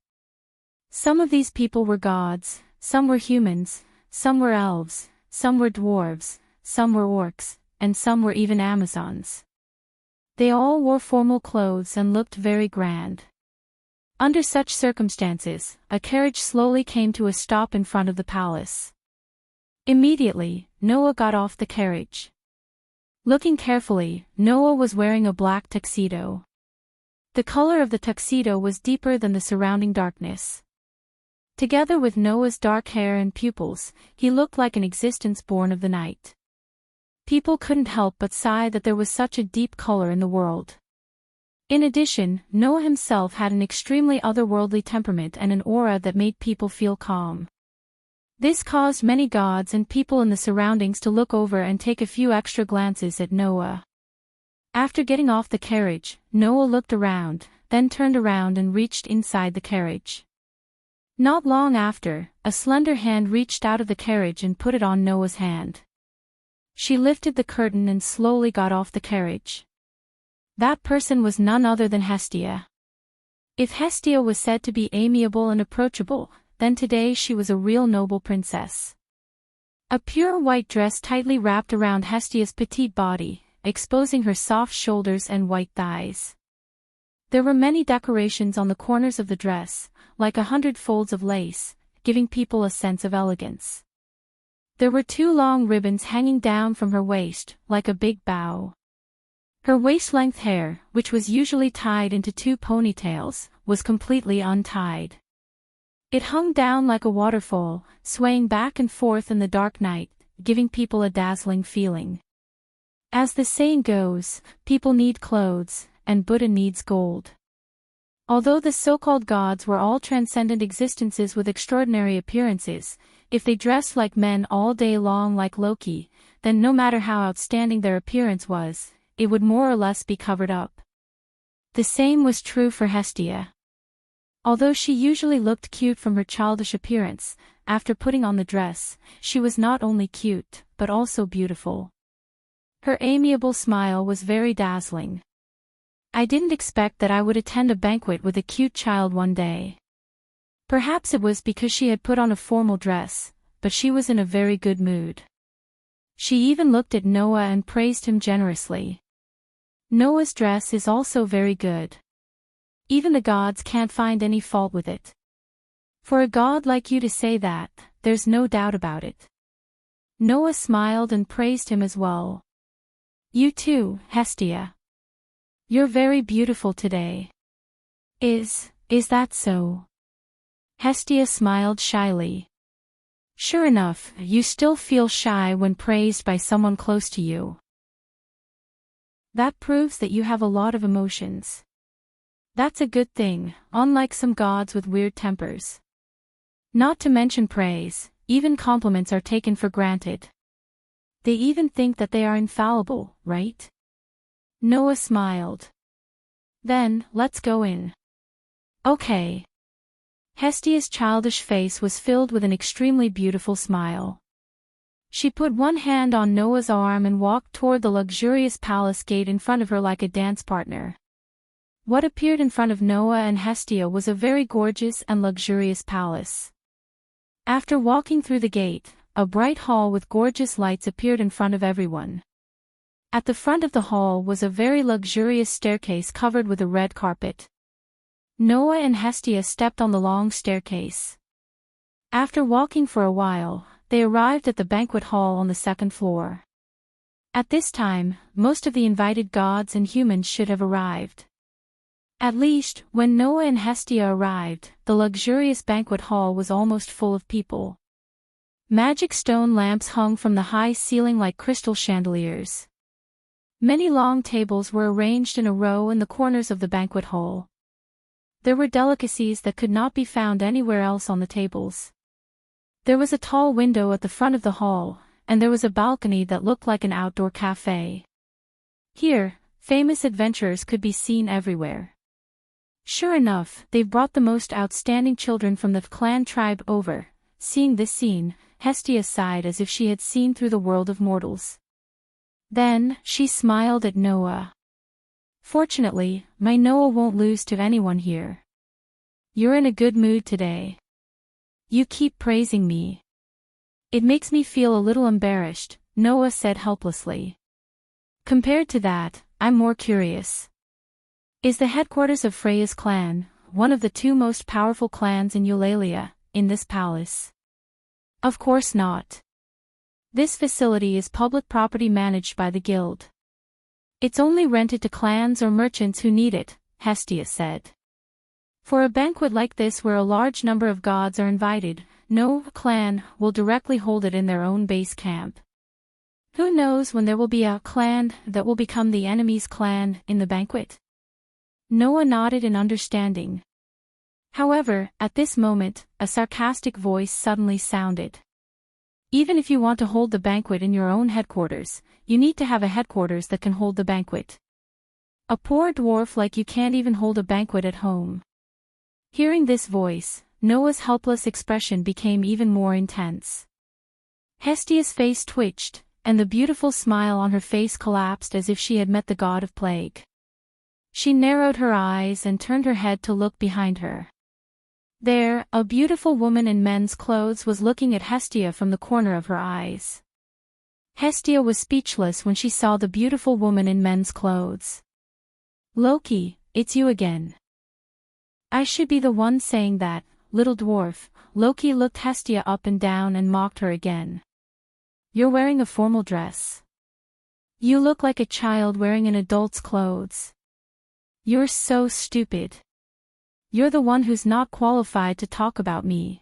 Some of these people were gods, some were humans, some were elves, some were dwarves, some were orcs, and some were even Amazons. They all wore formal clothes and looked very grand. Under such circumstances, a carriage slowly came to a stop in front of the palace. Immediately, Noah got off the carriage. Looking carefully, Noah was wearing a black tuxedo. The color of the tuxedo was deeper than the surrounding darkness. Together with Noah's dark hair and pupils, he looked like an existence born of the night. People couldn't help but sigh that there was such a deep color in the world. In addition, Noah himself had an extremely otherworldly temperament and an aura that made people feel calm. This caused many gods and people in the surroundings to look over and take a few extra glances at Noah. After getting off the carriage, Noah looked around, then turned around and reached inside the carriage. Not long after, a slender hand reached out of the carriage and put it on Noah's hand. She lifted the curtain and slowly got off the carriage. That person was none other than Hestia. If Hestia was said to be amiable and approachable, then today she was a real noble princess. A pure white dress tightly wrapped around Hestia's petite body, exposing her soft shoulders and white thighs. There were many decorations on the corners of the dress, like 100 folds of lace, giving people a sense of elegance. There were 2 long ribbons hanging down from her waist, like a big bow. Her waist-length hair, which was usually tied into 2 ponytails, was completely untied. It hung down like a waterfall, swaying back and forth in the dark night, giving people a dazzling feeling. As the saying goes, people need clothes, and Buddha needs gold. Although the so-called gods were all transcendent existences with extraordinary appearances, if they dressed like men all day long like Loki, then no matter how outstanding their appearance was, it would more or less be covered up. The same was true for Hestia. Although she usually looked cute from her childish appearance, after putting on the dress, she was not only cute, but also beautiful. Her amiable smile was very dazzling. I didn't expect that I would attend a banquet with a cute child one day. Perhaps it was because she had put on a formal dress, but she was in a very good mood. She even looked at Noah and praised him generously. Noah's dress is also very good. Even the gods can't find any fault with it. For a god like you to say that, there's no doubt about it. Noah smiled and praised him as well. You too, Hestia. You're very beautiful today. Is that so? Hestia smiled shyly. Sure enough, you still feel shy when praised by someone close to you. That proves that you have a lot of emotions. That's a good thing, unlike some gods with weird tempers. Not to mention praise, even compliments are taken for granted. They even think that they are infallible, right? Noah smiled. Then, let's go in. Okay. Hestia's childish face was filled with an extremely beautiful smile. She put one hand on Noah's arm and walked toward the luxurious palace gate in front of her like a dance partner. What appeared in front of Noah and Hestia was a very gorgeous and luxurious palace. After walking through the gate, a bright hall with gorgeous lights appeared in front of everyone. At the front of the hall was a very luxurious staircase covered with a red carpet. Noah and Hestia stepped on the long staircase. After walking for a while, they arrived at the banquet hall on the second floor. At this time, most of the invited gods and humans should have arrived. At least, when Noah and Hestia arrived, the luxurious banquet hall was almost full of people. Magic stone lamps hung from the high ceiling like crystal chandeliers. Many long tables were arranged in a row in the corners of the banquet hall. There were delicacies that could not be found anywhere else on the tables. There was a tall window at the front of the hall, and there was a balcony that looked like an outdoor cafe. Here, famous adventurers could be seen everywhere. Sure enough, they've brought the most outstanding children from the clan tribe over. Seeing this scene, Hestia sighed as if she had seen through the world of mortals. Then, she smiled at Noah. Fortunately, my Noah won't lose to anyone here. You're in a good mood today. You keep praising me. It makes me feel a little embarrassed, Noah said helplessly. Compared to that, I'm more curious. Is the headquarters of Freya's clan, one of the two most powerful clans in Eulalia, in this palace? Of course not. This facility is public property managed by the guild. It's only rented to clans or merchants who need it, Hestia said. For a banquet like this where a large number of gods are invited, no clan will directly hold it in their own base camp. Who knows when there will be a clan that will become the enemy's clan in the banquet? Noah nodded in understanding. However, at this moment, a sarcastic voice suddenly sounded. Even if you want to hold the banquet in your own headquarters, you need to have a headquarters that can hold the banquet. A poor dwarf like you can't even hold a banquet at home. Hearing this voice, Noah's helpless expression became even more intense. Hestia's face twitched, and the beautiful smile on her face collapsed as if she had met the god of plague. She narrowed her eyes and turned her head to look behind her. There, a beautiful woman in men's clothes was looking at Hestia from the corner of her eyes. Hestia was speechless when she saw the beautiful woman in men's clothes. Loki, it's you again. I should be the one saying that, little dwarf. Loki looked Hestia up and down and mocked her again. You're wearing a formal dress. You look like a child wearing an adult's clothes. You're so stupid. You're the one who's not qualified to talk about me.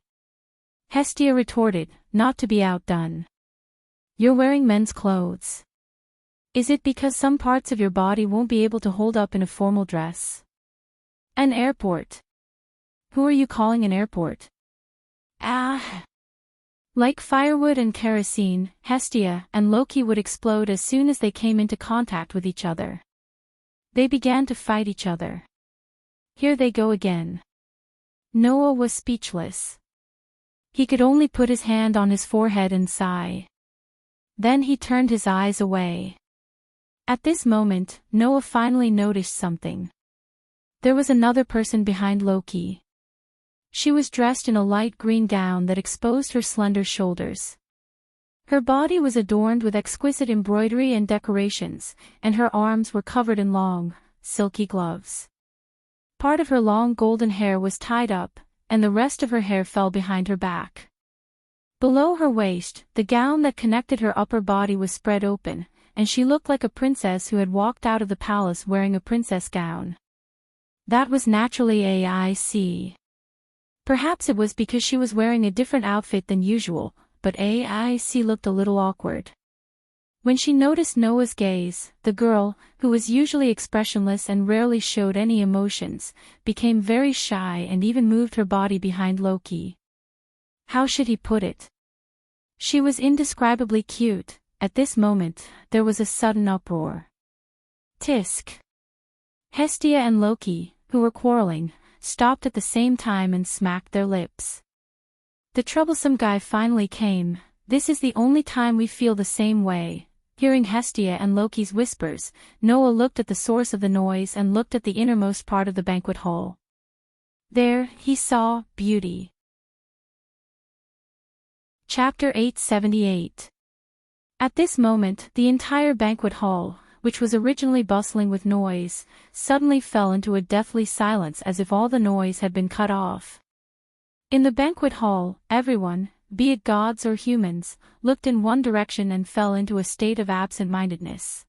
Hestia retorted, not to be outdone. You're wearing men's clothes. Is it because some parts of your body won't be able to hold up in a formal dress? An airport. Who are you calling an airport? Ah. Like firewood and kerosene, Hestia and Loki would explode as soon as they came into contact with each other. They began to fight each other. Here they go again. Noah was speechless. He could only put his hand on his forehead and sigh. Then he turned his eyes away. At this moment, Noah finally noticed something. There was another person behind Loki. She was dressed in a light green gown that exposed her slender shoulders. Her body was adorned with exquisite embroidery and decorations, and her arms were covered in long, silky gloves. Part of her long golden hair was tied up, and the rest of her hair fell behind her back. Below her waist, the gown that connected her upper body was spread open, and she looked like a princess who had walked out of the palace wearing a princess gown. That was naturally AIC. Perhaps it was because she was wearing a different outfit than usual, but AIC looked a little awkward. When she noticed Noah's gaze, the girl, who was usually expressionless and rarely showed any emotions, became very shy and even moved her body behind Loki. How should he put it? She was indescribably cute. At this moment, there was a sudden uproar. Tisk. Hestia and Loki, who were quarreling, stopped at the same time and smacked their lips. The troublesome guy finally came. This is the only time we feel the same way. Hearing Hestia and Loki's whispers, Noah looked at the source of the noise and looked at the innermost part of the banquet hall. There, he saw beauty. Chapter 878. At this moment, the entire banquet hall, which was originally bustling with noise, suddenly fell into a deathly silence as if all the noise had been cut off. In the banquet hall, everyone, be it gods or humans, looked in one direction and fell into a state of absent-mindedness.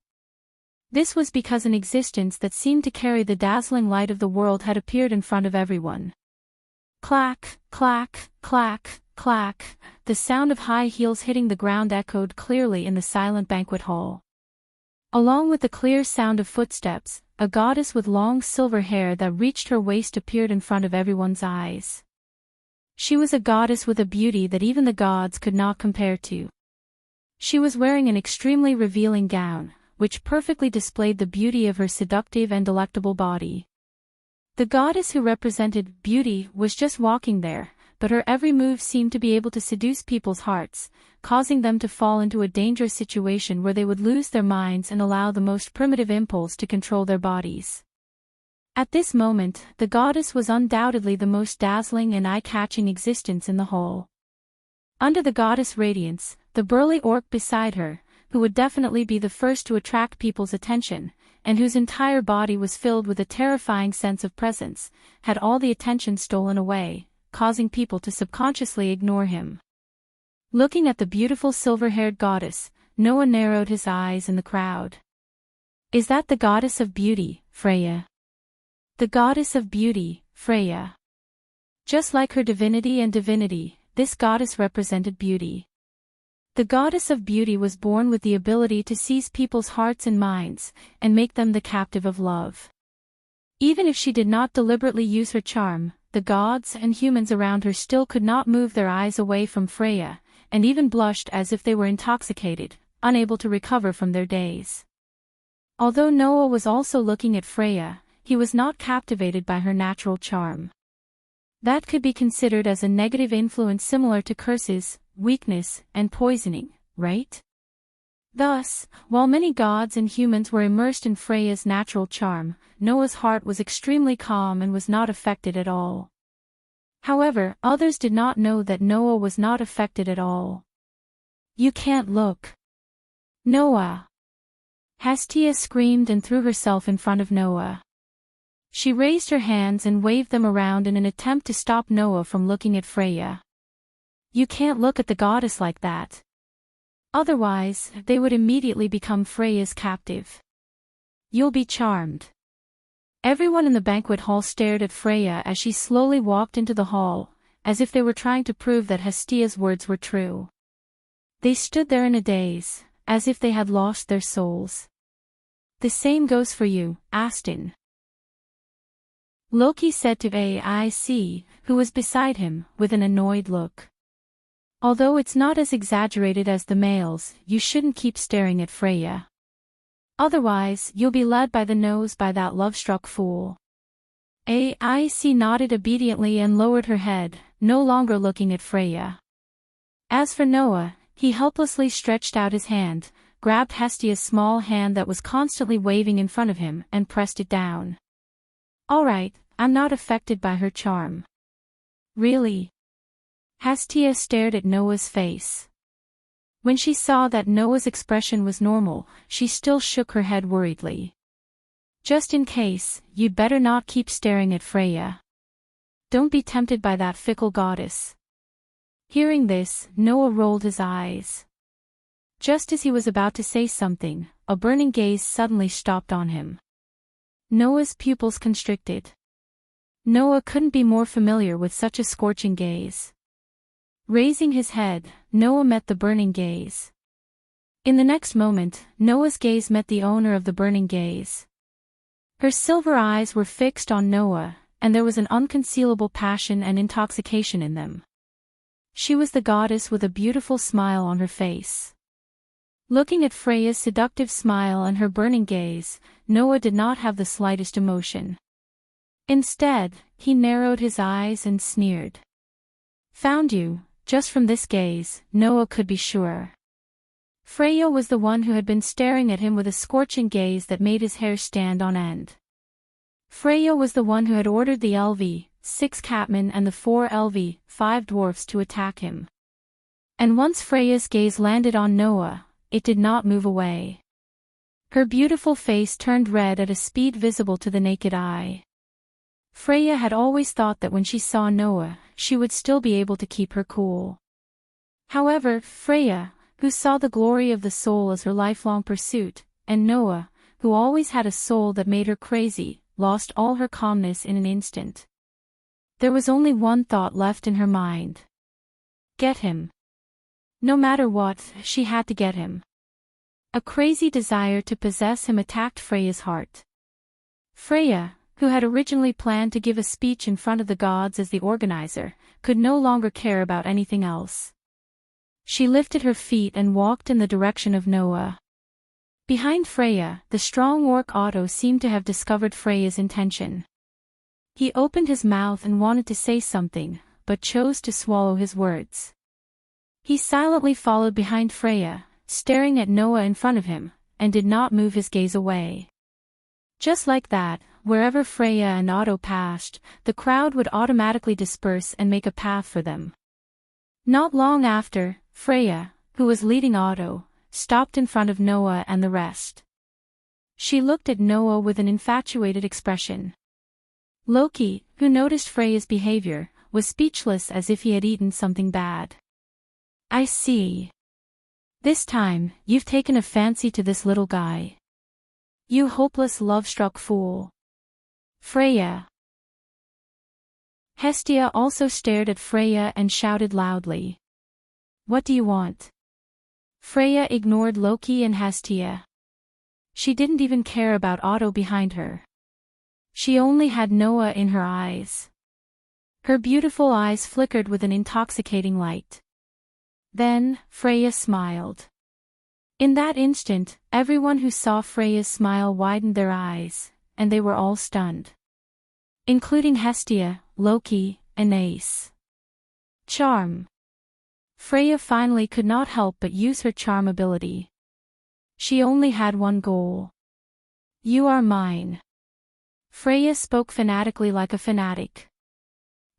This was because an existence that seemed to carry the dazzling light of the world had appeared in front of everyone. Clack, clack, clack, clack, the sound of high heels hitting the ground echoed clearly in the silent banquet hall. Along with the clear sound of footsteps, a goddess with long silver hair that reached her waist appeared in front of everyone's eyes. She was a goddess with a beauty that even the gods could not compare to. She was wearing an extremely revealing gown, which perfectly displayed the beauty of her seductive and delectable body. The goddess who represented beauty was just walking there, but her every move seemed to be able to seduce people's hearts, causing them to fall into a dangerous situation where they would lose their minds and allow the most primitive impulse to control their bodies. At this moment, the goddess was undoubtedly the most dazzling and eye-catching existence in the hall. Under the goddess' radiance, the burly orc beside her, who would definitely be the first to attract people's attention, and whose entire body was filled with a terrifying sense of presence, had all the attention stolen away, causing people to subconsciously ignore him. Looking at the beautiful silver-haired goddess, Noah narrowed his eyes in the crowd. Is that the goddess of beauty, Freya? The goddess of beauty, Freya. Just like her divinity, this goddess represented beauty. The goddess of beauty was born with the ability to seize people's hearts and minds, and make them the captive of love. Even if she did not deliberately use her charm, the gods and humans around her still could not move their eyes away from Freya, and even blushed as if they were intoxicated, unable to recover from their daze. Although Noah was also looking at Freya, he was not captivated by her natural charm. That could be considered as a negative influence similar to curses, weakness, and poisoning, right? Thus, while many gods and humans were immersed in Freya's natural charm, Noah's heart was extremely calm and was not affected at all. However, others did not know that Noah was not affected at all. You can't look. Noah! Hestia screamed and threw herself in front of Noah. She raised her hands and waved them around in an attempt to stop Noah from looking at Freya. You can't look at the goddess like that. Otherwise, they would immediately become Freya's captive. You'll be charmed. Everyone in the banquet hall stared at Freya as she slowly walked into the hall, as if they were trying to prove that Hestia's words were true. They stood there in a daze, as if they had lost their souls. The same goes for you, Aston. Loki said to Aic, who was beside him, with an annoyed look. Although it's not as exaggerated as the males, you shouldn't keep staring at Freya. Otherwise, you'll be led by the nose by that love-struck fool. Aic nodded obediently and lowered her head, no longer looking at Freya. As for Noah, he helplessly stretched out his hand, grabbed Hestia's small hand that was constantly waving in front of him and pressed it down. Alright, I'm not affected by her charm. Really? Hestia stared at Noah's face. When she saw that Noah's expression was normal, she still shook her head worriedly. Just in case, you'd better not keep staring at Freya. Don't be tempted by that fickle goddess. Hearing this, Noah rolled his eyes. Just as he was about to say something, a burning gaze suddenly stopped on him. Noah's pupils constricted. Noah couldn't be more familiar with such a scorching gaze. Raising his head, Noah met the burning gaze. In the next moment, Noah's gaze met the owner of the burning gaze. Her silver eyes were fixed on Noah, and there was an unconcealable passion and intoxication in them. She was the goddess with a beautiful smile on her face. Looking at Freya's seductive smile and her burning gaze, Noah did not have the slightest emotion. Instead, he narrowed his eyes and sneered. Found you, just from this gaze, Noah could be sure. Freya was the one who had been staring at him with a scorching gaze that made his hair stand on end. Freya was the one who had ordered the Elvi, 6 catmen and the 4 Elvi, 5 dwarfs to attack him. And once Freya's gaze landed on Noah, it did not move away. Her beautiful face turned red at a speed visible to the naked eye. Freya had always thought that when she saw Noah, she would still be able to keep her cool. However, Freya, who saw the glory of the soul as her lifelong pursuit, and Noah, who always had a soul that made her crazy, lost all her calmness in an instant. There was only one thought left in her mind. Get him. No matter what, she had to get him. A crazy desire to possess him attacked Freya's heart. Freya, who had originally planned to give a speech in front of the gods as the organizer, could no longer care about anything else. She lifted her feet and walked in the direction of Noah. Behind Freya, the strong orc Otto seemed to have discovered Freya's intention. He opened his mouth and wanted to say something, but chose to swallow his words. He silently followed behind Freya, staring at Noah in front of him, and did not move his gaze away. Just like that, wherever Freya and Otto passed, the crowd would automatically disperse and make a path for them. Not long after, Freya, who was leading Otto, stopped in front of Noah and the rest. She looked at Noah with an infatuated expression. Loki, who noticed Freya's behavior, was speechless as if he had eaten something bad. I see. This time, you've taken a fancy to this little guy. You hopeless love-struck fool. Freya. Hestia also stared at Freya and shouted loudly. What do you want? Freya ignored Loki and Hestia. She didn't even care about Otto behind her. She only had Noah in her eyes. Her beautiful eyes flickered with an intoxicating light. Then, Freya smiled. In that instant, everyone who saw Freya's smile widened their eyes, and they were all stunned. Including Hestia, Loki, and Ace. Charm. Freya finally could not help but use her charm ability. She only had one goal. You are mine. Freya spoke fanatically like a fanatic.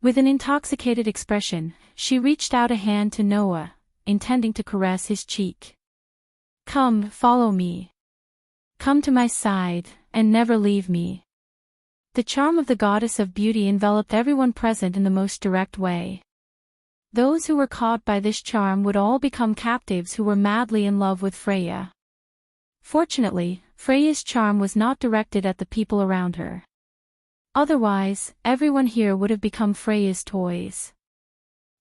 With an intoxicated expression, she reached out a hand to Noah, intending to caress his cheek. Come, follow me. Come to my side, and never leave me. The charm of the goddess of beauty enveloped everyone present in the most direct way. Those who were caught by this charm would all become captives who were madly in love with Freya. Fortunately, Freya's charm was not directed at the people around her. Otherwise, everyone here would have become Freya's toys.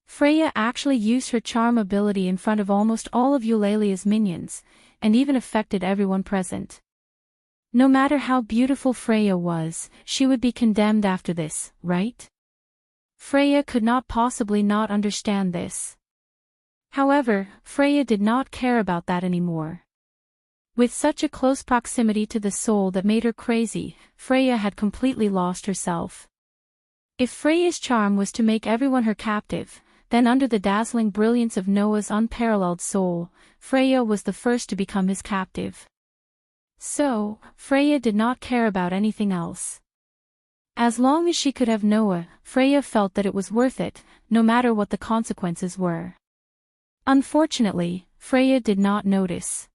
Freya actually used her charm ability in front of almost all of Eulalia's minions, and even affected everyone present. No matter how beautiful Freya was, she would be condemned after this, right? Freya could not possibly not understand this. However, Freya did not care about that anymore. With such a close proximity to the soul that made her crazy, Freya had completely lost herself. If Freya's charm was to make everyone her captive, then under the dazzling brilliance of Noah's unparalleled soul, Freya was the first to become his captive. So, Freya did not care about anything else. As long as she could have Noah, Freya felt that it was worth it, no matter what the consequences were. Unfortunately, Freya did not notice.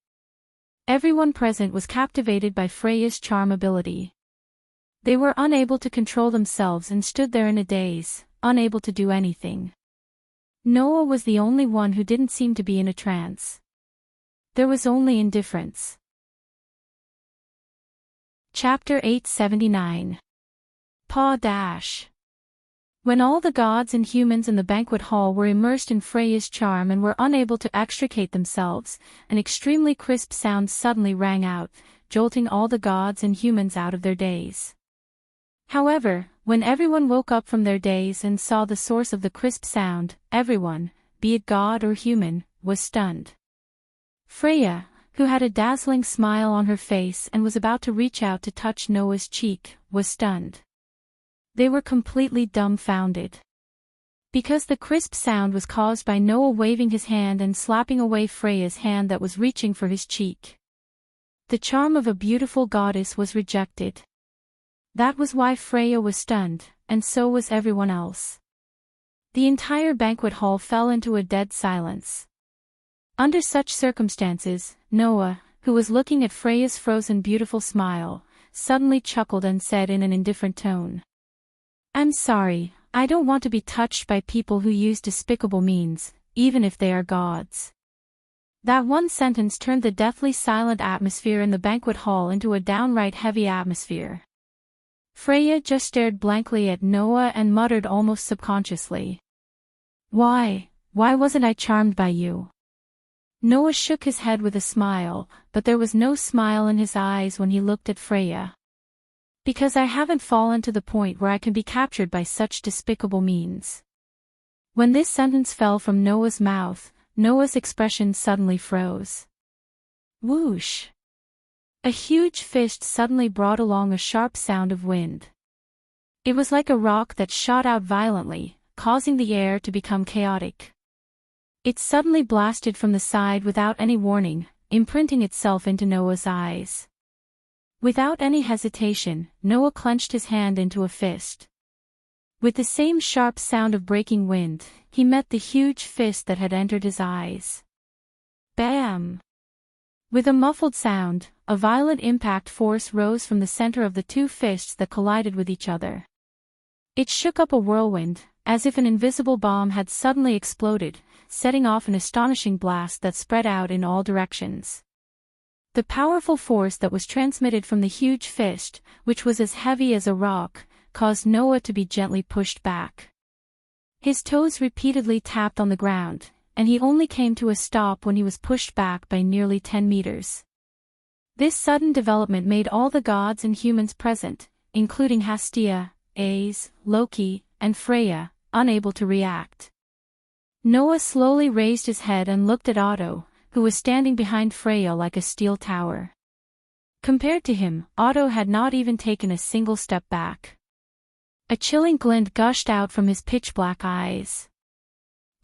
Everyone present was captivated by Freya's charm ability. They were unable to control themselves and stood there in a daze, unable to do anything. Noah was the only one who didn't seem to be in a trance. There was only indifference. Chapter 879. When all the gods and humans in the banquet hall were immersed in Freya's charm and were unable to extricate themselves, an extremely crisp sound suddenly rang out, jolting all the gods and humans out of their daze. However, when everyone woke up from their daze and saw the source of the crisp sound, everyone, be it god or human, was stunned. Freya, who had a dazzling smile on her face and was about to reach out to touch Noah's cheek, was stunned. They were completely dumbfounded. Because the crisp sound was caused by Noah waving his hand and slapping away Freya's hand that was reaching for his cheek. The charm of a beautiful goddess was rejected. That was why Freya was stunned, and so was everyone else. The entire banquet hall fell into a dead silence. Under such circumstances, Noah, who was looking at Freya's frozen beautiful smile, suddenly chuckled and said in an indifferent tone, "I'm sorry, I don't want to be touched by people who use despicable means, even if they are gods." That one sentence turned the deathly silent atmosphere in the banquet hall into a downright heavy atmosphere. Freya just stared blankly at Noah and muttered almost subconsciously, Why wasn't I charmed by you?" Noah shook his head with a smile, but there was no smile in his eyes when he looked at Freya. "Because I haven't fallen to the point where I can be captured by such despicable means." When this sentence fell from Noah's mouth, Noah's expression suddenly froze. Whoosh! A huge fist suddenly brought along a sharp sound of wind. It was like a rock that shot out violently, causing the air to become chaotic. It suddenly blasted from the side without any warning, imprinting itself into Noah's eyes. Without any hesitation, Noah clenched his hand into a fist. With the same sharp sound of breaking wind, he met the huge fist that had entered his eyes. Bam! With a muffled sound, a violent impact force rose from the center of the two fists that collided with each other. It shook up a whirlwind, as if an invisible bomb had suddenly exploded, setting off an astonishing blast that spread out in all directions. The powerful force that was transmitted from the huge fist, which was as heavy as a rock, caused Noah to be gently pushed back. His toes repeatedly tapped on the ground, and he only came to a stop when he was pushed back by nearly 10 meters. This sudden development made all the gods and humans present, including Hestia, Aes, Loki, and Freya, unable to react. Noah slowly raised his head and looked at Otto, who was standing behind Freya like a steel tower. Compared to him, Otto had not even taken a single step back. A chilling glint gushed out from his pitch-black eyes.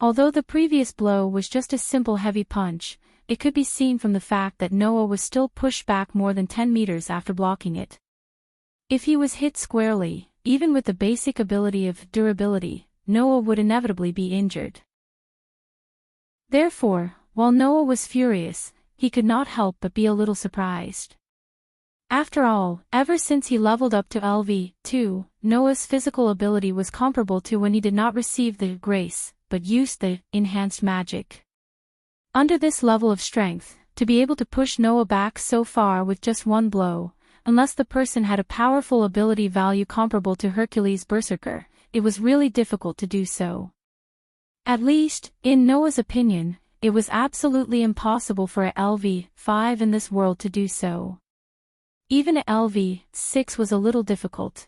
Although the previous blow was just a simple heavy punch, it could be seen from the fact that Noah was still pushed back more than 10 meters after blocking it. If he was hit squarely, even with the basic ability of durability, Noah would inevitably be injured. Therefore, while Noah was furious, he could not help but be a little surprised. After all, ever since he leveled up to LV2, Noah's physical ability was comparable to when he did not receive the grace, but used the enhanced magic. Under this level of strength, to be able to push Noah back so far with just one blow, unless the person had a powerful ability value comparable to Hercules' Berserker, it was really difficult to do so. At least, in Noah's opinion, it was absolutely impossible for a LV5 in this world to do so. Even a LV6 was a little difficult.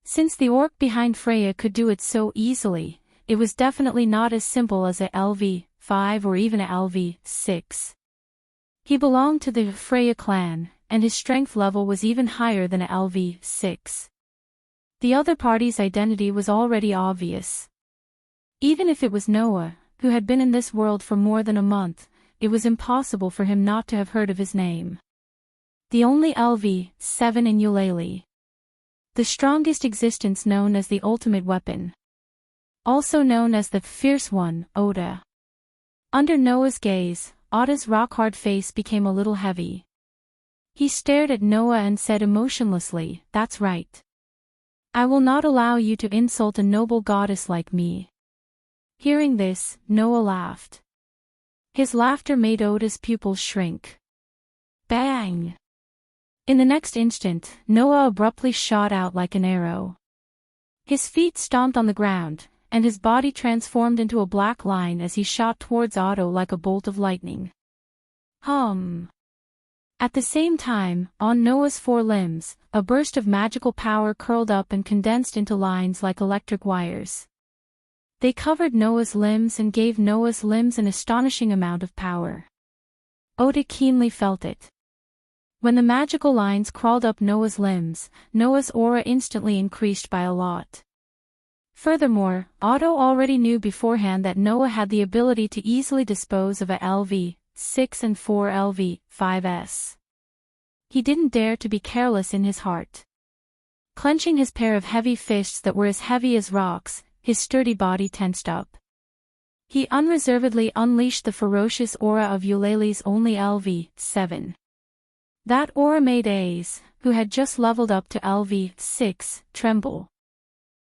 Since the orc behind Freya could do it so easily, it was definitely not as simple as a LV5 or even a LV6. He belonged to the Freya clan, and his strength level was even higher than a LV6. The other party's identity was already obvious. Even if it was Noah, who had been in this world for more than a month, it was impossible for him not to have heard of his name. The only LV7 in Eulalie. The strongest existence known as the ultimate weapon. Also known as the fierce one, Oda. Under Noah's gaze, Oda's rock-hard face became a little heavy. He stared at Noah and said emotionlessly, "That's right. I will not allow you to insult a noble goddess like me." Hearing this, Noah laughed. His laughter made Oda's pupils shrink. Bang! In the next instant, Noah abruptly shot out like an arrow. His feet stomped on the ground, and his body transformed into a black line as he shot towards Otto like a bolt of lightning. At the same time, on Noah's four limbs, a burst of magical power curled up and condensed into lines like electric wires. They covered Noah's limbs and gave Noah's limbs an astonishing amount of power. Oda keenly felt it. When the magical lines crawled up Noah's limbs, Noah's aura instantly increased by a lot. Furthermore, Otto already knew beforehand that Noah had the ability to easily dispose of a LV6 and 4 LV5s. He didn't dare to be careless in his heart. Clenching his pair of heavy fists that were as heavy as rocks, his sturdy body tensed up. He unreservedly unleashed the ferocious aura of Eulalie's only LV7. That aura made Ace, who had just leveled up to LV6, tremble.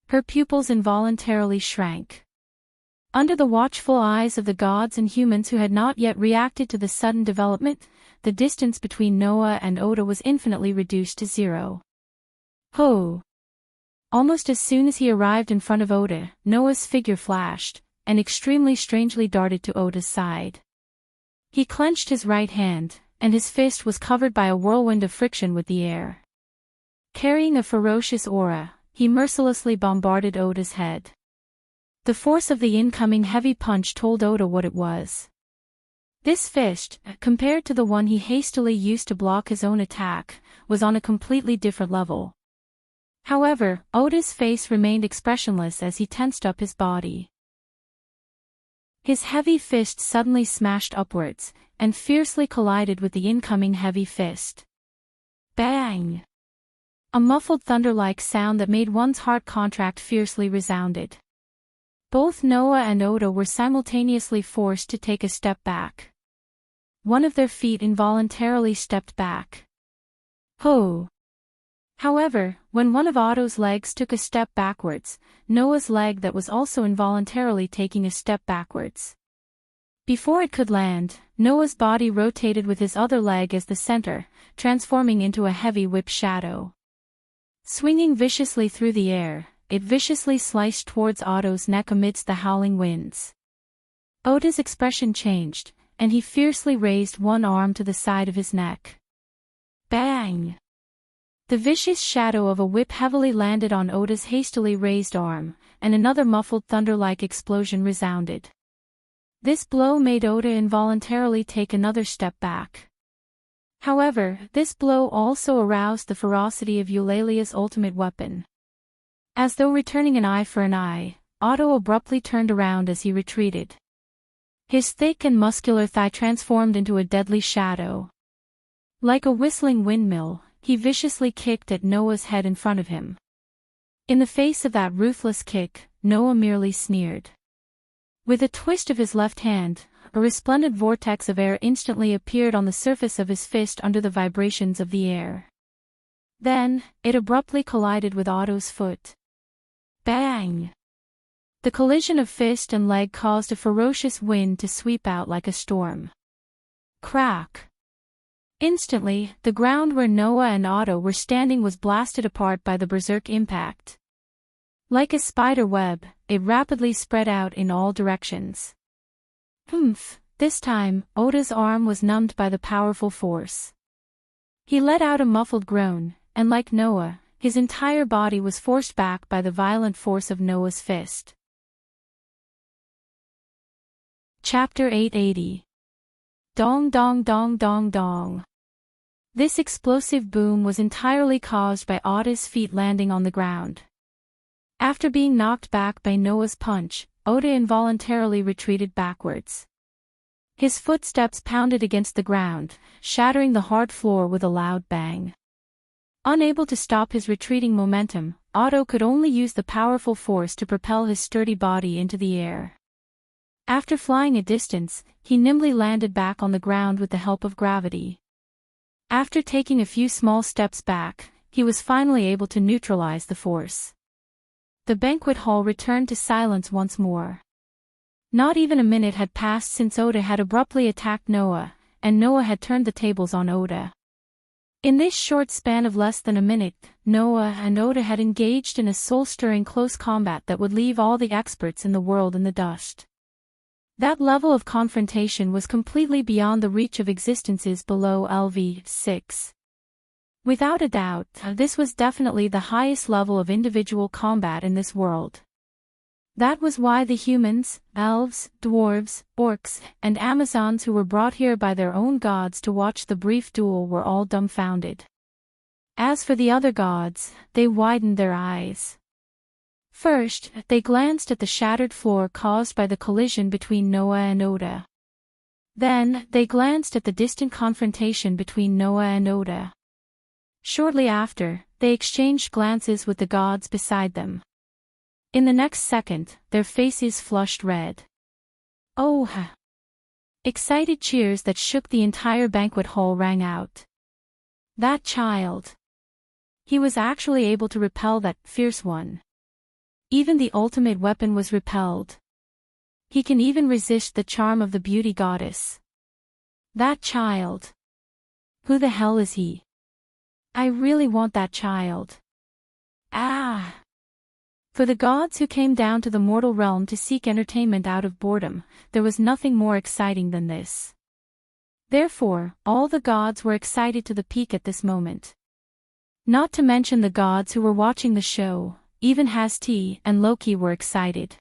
Her pupils involuntarily shrank. Under the watchful eyes of the gods and humans who had not yet reacted to the sudden development, the distance between Noah and Oda was infinitely reduced to 0. Almost as soon as he arrived in front of Oda, Noah's figure flashed, and extremely strangely darted to Oda's side. He clenched his right hand, and his fist was covered by a whirlwind of friction with the air. Carrying a ferocious aura, he mercilessly bombarded Oda's head. The force of the incoming heavy punch told Oda what it was. This fist, compared to the one he hastily used to block his own attack, was on a completely different level. However, Oda's face remained expressionless as he tensed up his body. His heavy fist suddenly smashed upwards, and fiercely collided with the incoming heavy fist. Bang! A muffled thunder-like sound that made one's heart contract fiercely resounded. Both Noah and Oda were simultaneously forced to take a step back. One of their feet involuntarily stepped back. However, when one of Otto's legs took a step backwards, Noah's leg that was also involuntarily taking a step backwards. Before it could land, Noah's body rotated with his other leg as the center, transforming into a heavy whip shadow. Swinging viciously through the air, it viciously sliced towards Otto's neck amidst the howling winds. Oda's expression changed, and he fiercely raised one arm to the side of his neck. Bang! The vicious shadow of a whip heavily landed on Oda's hastily raised arm, and another muffled thunder-like explosion resounded. This blow made Oda involuntarily take another step back. However, this blow also aroused the ferocity of Eulalie's ultimate weapon. As though returning an eye for an eye, Otto abruptly turned around as he retreated. His thick and muscular thigh transformed into a deadly shadow. Like a whistling windmill, he viciously kicked at Noah's head in front of him. In the face of that ruthless kick, Noah merely sneered. With a twist of his left hand, a resplendent vortex of air instantly appeared on the surface of his fist under the vibrations of the air. Then, it abruptly collided with Otto's foot. Bang! The collision of fist and leg caused a ferocious wind to sweep out like a storm. Crack! Instantly, the ground where Noah and Otto were standing was blasted apart by the berserk impact. Like a spider web, it rapidly spread out in all directions. This time, Oda's arm was numbed by the powerful force. He let out a muffled groan, and like Noah, his entire body was forced back by the violent force of Noah's fist. Chapter 880. Dong dong dong dong dong. This explosive boom was entirely caused by Oda's feet landing on the ground. After being knocked back by Noah's punch, Oda involuntarily retreated backwards. His footsteps pounded against the ground, shattering the hard floor with a loud bang. Unable to stop his retreating momentum, Oda could only use the powerful force to propel his sturdy body into the air. After flying a distance, he nimbly landed back on the ground with the help of gravity. After taking a few small steps back, he was finally able to neutralize the force. The banquet hall returned to silence once more. Not even a minute had passed since Oda had abruptly attacked Noah, and Noah had turned the tables on Oda. In this short span of less than a minute, Noah and Oda had engaged in a soul-stirring close combat that would leave all the experts in the world in the dust. That level of confrontation was completely beyond the reach of existences below LV6. Without a doubt, this was definitely the highest level of individual combat in this world. That was why the humans, elves, dwarves, orcs, and Amazons who were brought here by their own gods to watch the brief duel were all dumbfounded. As for the other gods, they widened their eyes. First, they glanced at the shattered floor caused by the collision between Noah and Oda. Then, they glanced at the distant confrontation between Noah and Oda. Shortly after, they exchanged glances with the gods beside them. In the next second, their faces flushed red. Oh! Excited cheers that shook the entire banquet hall rang out. That child! He was actually able to repel that fierce one. Even the ultimate weapon was repelled. He can even resist the charm of the beauty goddess. That child! Who the hell is he? I really want that child. Ah! For the gods who came down to the mortal realm to seek entertainment out of boredom, there was nothing more exciting than this. Therefore, all the gods were excited to the peak at this moment. Not to mention the gods who were watching the show, even Hasti and Loki were excited.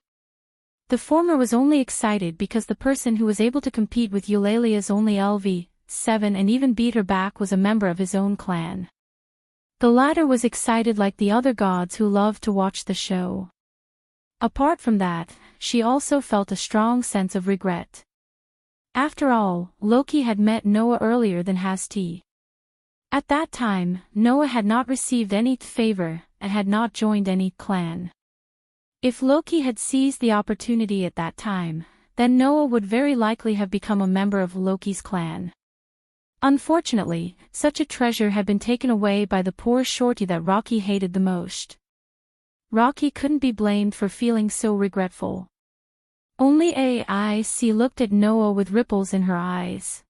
The former was only excited because the person who was able to compete with Eulalia's only LV7 and even beat her back was a member of his own clan. The latter was excited like the other gods who loved to watch the show. Apart from that, she also felt a strong sense of regret. After all, Loki had met Noah earlier than Hasti. At that time, Noah had not received any favor and had not joined any clan. If Loki had seized the opportunity at that time, then Noah would very likely have become a member of Loki's clan. Unfortunately, such a treasure had been taken away by the poor shorty that Rocky hated the most. Rocky couldn't be blamed for feeling so regretful. Only AIC looked at Noah with ripples in her eyes.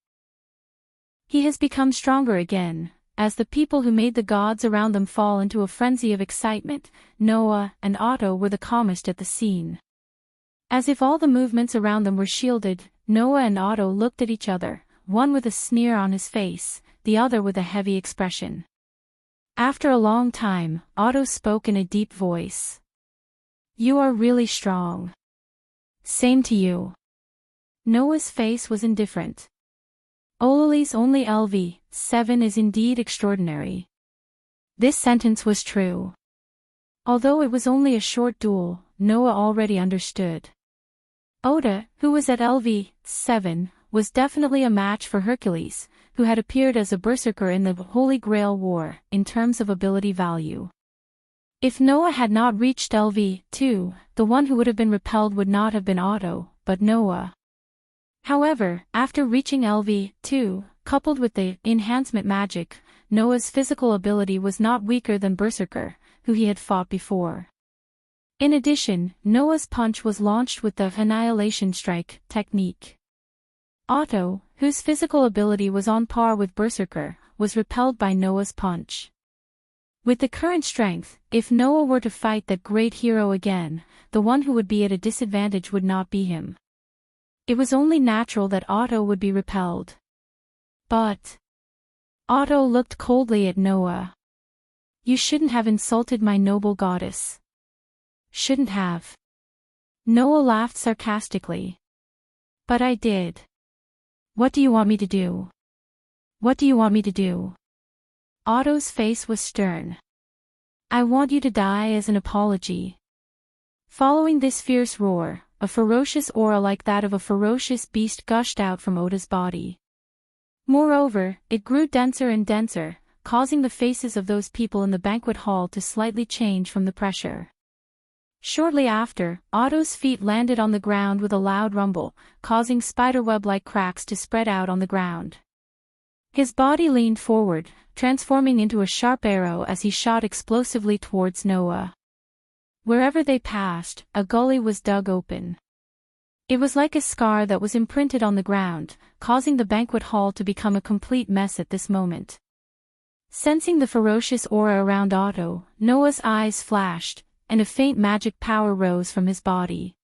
He has become stronger again, as the people who made the gods around them fall into a frenzy of excitement. Noah and Otto were the calmest at the scene. As if all the movements around them were shielded, Noah and Otto looked at each other, one with a sneer on his face, the other with a heavy expression. After a long time, Otto spoke in a deep voice. You are really strong. Same to you. Noah's face was indifferent. Olali's only LV7 is indeed extraordinary. This sentence was true. Although it was only a short duel, Noah already understood. Oda, who was at LV7, was definitely a match for Hercules, who had appeared as a berserker in the Holy Grail War, in terms of ability value. If Noah had not reached LV2, the one who would have been repelled would not have been Otto, but Noah. However, after reaching LV2, coupled with the enhancement magic, Noah's physical ability was not weaker than Berserker, who he had fought before. In addition, Noah's punch was launched with the Annihilation Strike technique. Otto, whose physical ability was on par with Berserker, was repelled by Noah's punch. With the current strength, if Noah were to fight that great hero again, the one who would be at a disadvantage would not be him. It was only natural that Otto would be repelled. But Otto looked coldly at Noah. You shouldn't have insulted my noble goddess. Shouldn't have. Noah laughed sarcastically. But I did. What do you want me to do? What do you want me to do? Otto's face was stern. I want you to die as an apology. Following this fierce roar, a ferocious aura like that of a ferocious beast gushed out from Otto's body. Moreover, it grew denser and denser, causing the faces of those people in the banquet hall to slightly change from the pressure. Shortly after, Otto's feet landed on the ground with a loud rumble, causing spiderweb-like cracks to spread out on the ground. His body leaned forward, transforming into a sharp arrow as he shot explosively towards Noah. Wherever they passed, a gully was dug open. It was like a scar that was imprinted on the ground, causing the banquet hall to become a complete mess at this moment. Sensing the ferocious aura around Otto, Noah's eyes flashed, and a faint magic power rose from his body.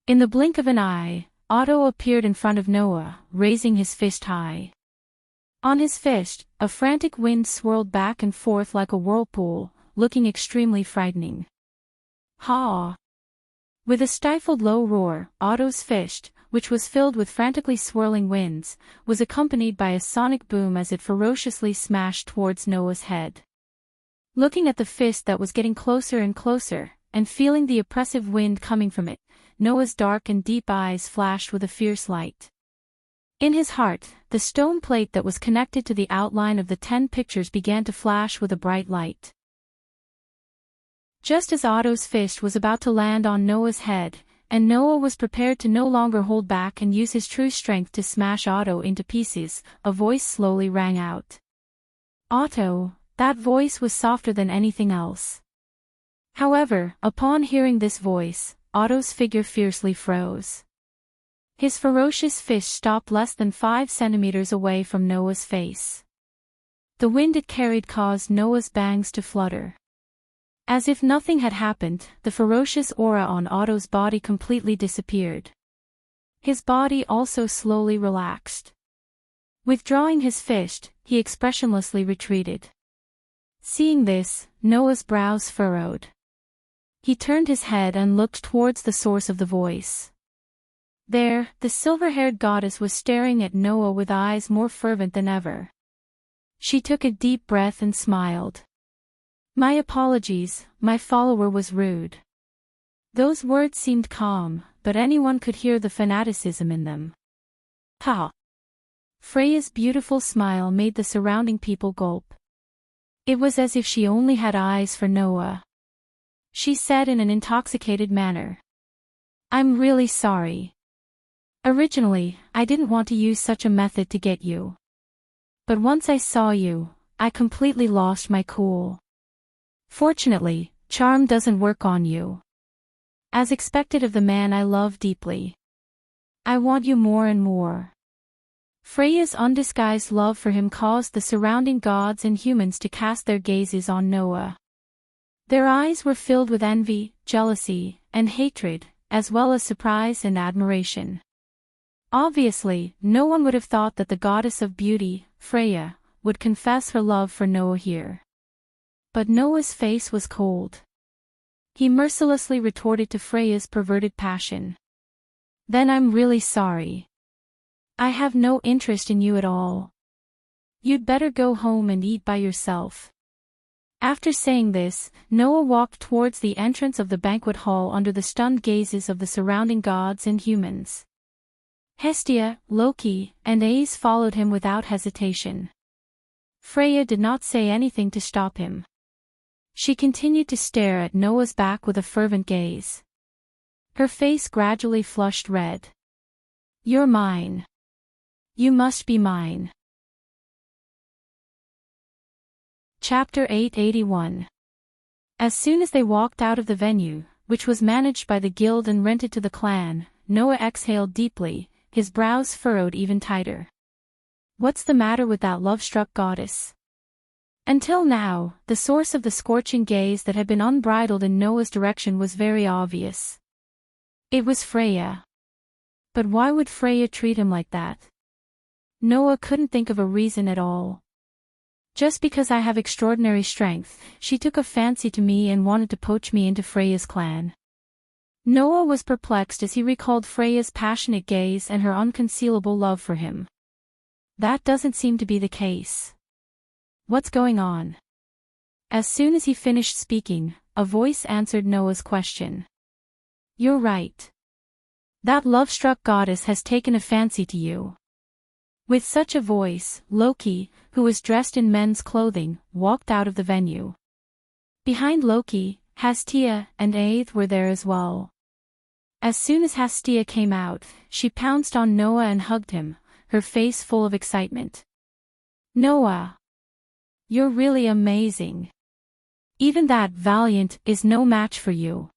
In the blink of an eye, Otto appeared in front of Noah, raising his fist high. On his fist, a frantic wind swirled back and forth like a whirlpool, looking extremely frightening. Ha! With a stifled low roar, Otto's fist, which was filled with frantically swirling winds, was accompanied by a sonic boom as it ferociously smashed towards Noah's head. Looking at the fist that was getting closer and closer, and feeling the oppressive wind coming from it, Noah's dark and deep eyes flashed with a fierce light. In his heart, the stone plate that was connected to the outline of the 10 pictures began to flash with a bright light. Just as Otto's fist was about to land on Noah's head, and Noah was prepared to no longer hold back and use his true strength to smash Otto into pieces, a voice slowly rang out. Otto, that voice was softer than anything else. However, upon hearing this voice, Otto's figure fiercely froze. His ferocious fist stopped less than 5 centimeters away from Noah's face. The wind it carried caused Noah's bangs to flutter. As if nothing had happened, the ferocious aura on Otto's body completely disappeared. His body also slowly relaxed. Withdrawing his fist, he expressionlessly retreated. Seeing this, Noah's brows furrowed. He turned his head and looked towards the source of the voice. There, the silver-haired goddess was staring at Noah with eyes more fervent than ever. She took a deep breath and smiled. My apologies, my follower was rude. Those words seemed calm, but anyone could hear the fanaticism in them. Ha! Freya's beautiful smile made the surrounding people gulp. It was as if she only had eyes for Noah. She said in an intoxicated manner. I'm really sorry. Originally, I didn't want to use such a method to get you. But once I saw you, I completely lost my cool. Fortunately, charm doesn't work on you. As expected of the man I love deeply. I want you more and more. Freya's undisguised love for him caused the surrounding gods and humans to cast their gazes on Noah. Their eyes were filled with envy, jealousy, and hatred, as well as surprise and admiration. Obviously, no one would have thought that the goddess of beauty, Freya, would confess her love for Noah here. But Noah's face was cold. He mercilessly retorted to Freya's perverted passion. Then I'm really sorry. I have no interest in you at all. You'd better go home and eat by yourself. After saying this, Noah walked towards the entrance of the banquet hall under the stunned gazes of the surrounding gods and humans. Hestia, Loki, and Aes followed him without hesitation. Freya did not say anything to stop him. She continued to stare at Noah's back with a fervent gaze. Her face gradually flushed red. You're mine. You must be mine. Chapter 881. As soon as they walked out of the venue, which was managed by the guild and rented to the clan, Noah exhaled deeply, his brows furrowed even tighter. What's the matter with that love-struck goddess? Until now, the source of the scorching gaze that had been unbridled in Noah's direction was very obvious. It was Freya. But why would Freya treat him like that? Noah couldn't think of a reason at all. Just because I have extraordinary strength, she took a fancy to me and wanted to poach me into Freya's clan. Noah was perplexed as he recalled Freya's passionate gaze and her unconcealable love for him. That doesn't seem to be the case. What's going on? As soon as he finished speaking, a voice answered Noah's question. You're right. That love-struck goddess has taken a fancy to you. With such a voice, Loki, who was dressed in men's clothing, walked out of the venue. Behind Loki, Hastia and Aeth were there as well. As soon as Hastia came out, she pounced on Noah and hugged him, her face full of excitement. Noah! You're really amazing. Even that Valiant is no match for you.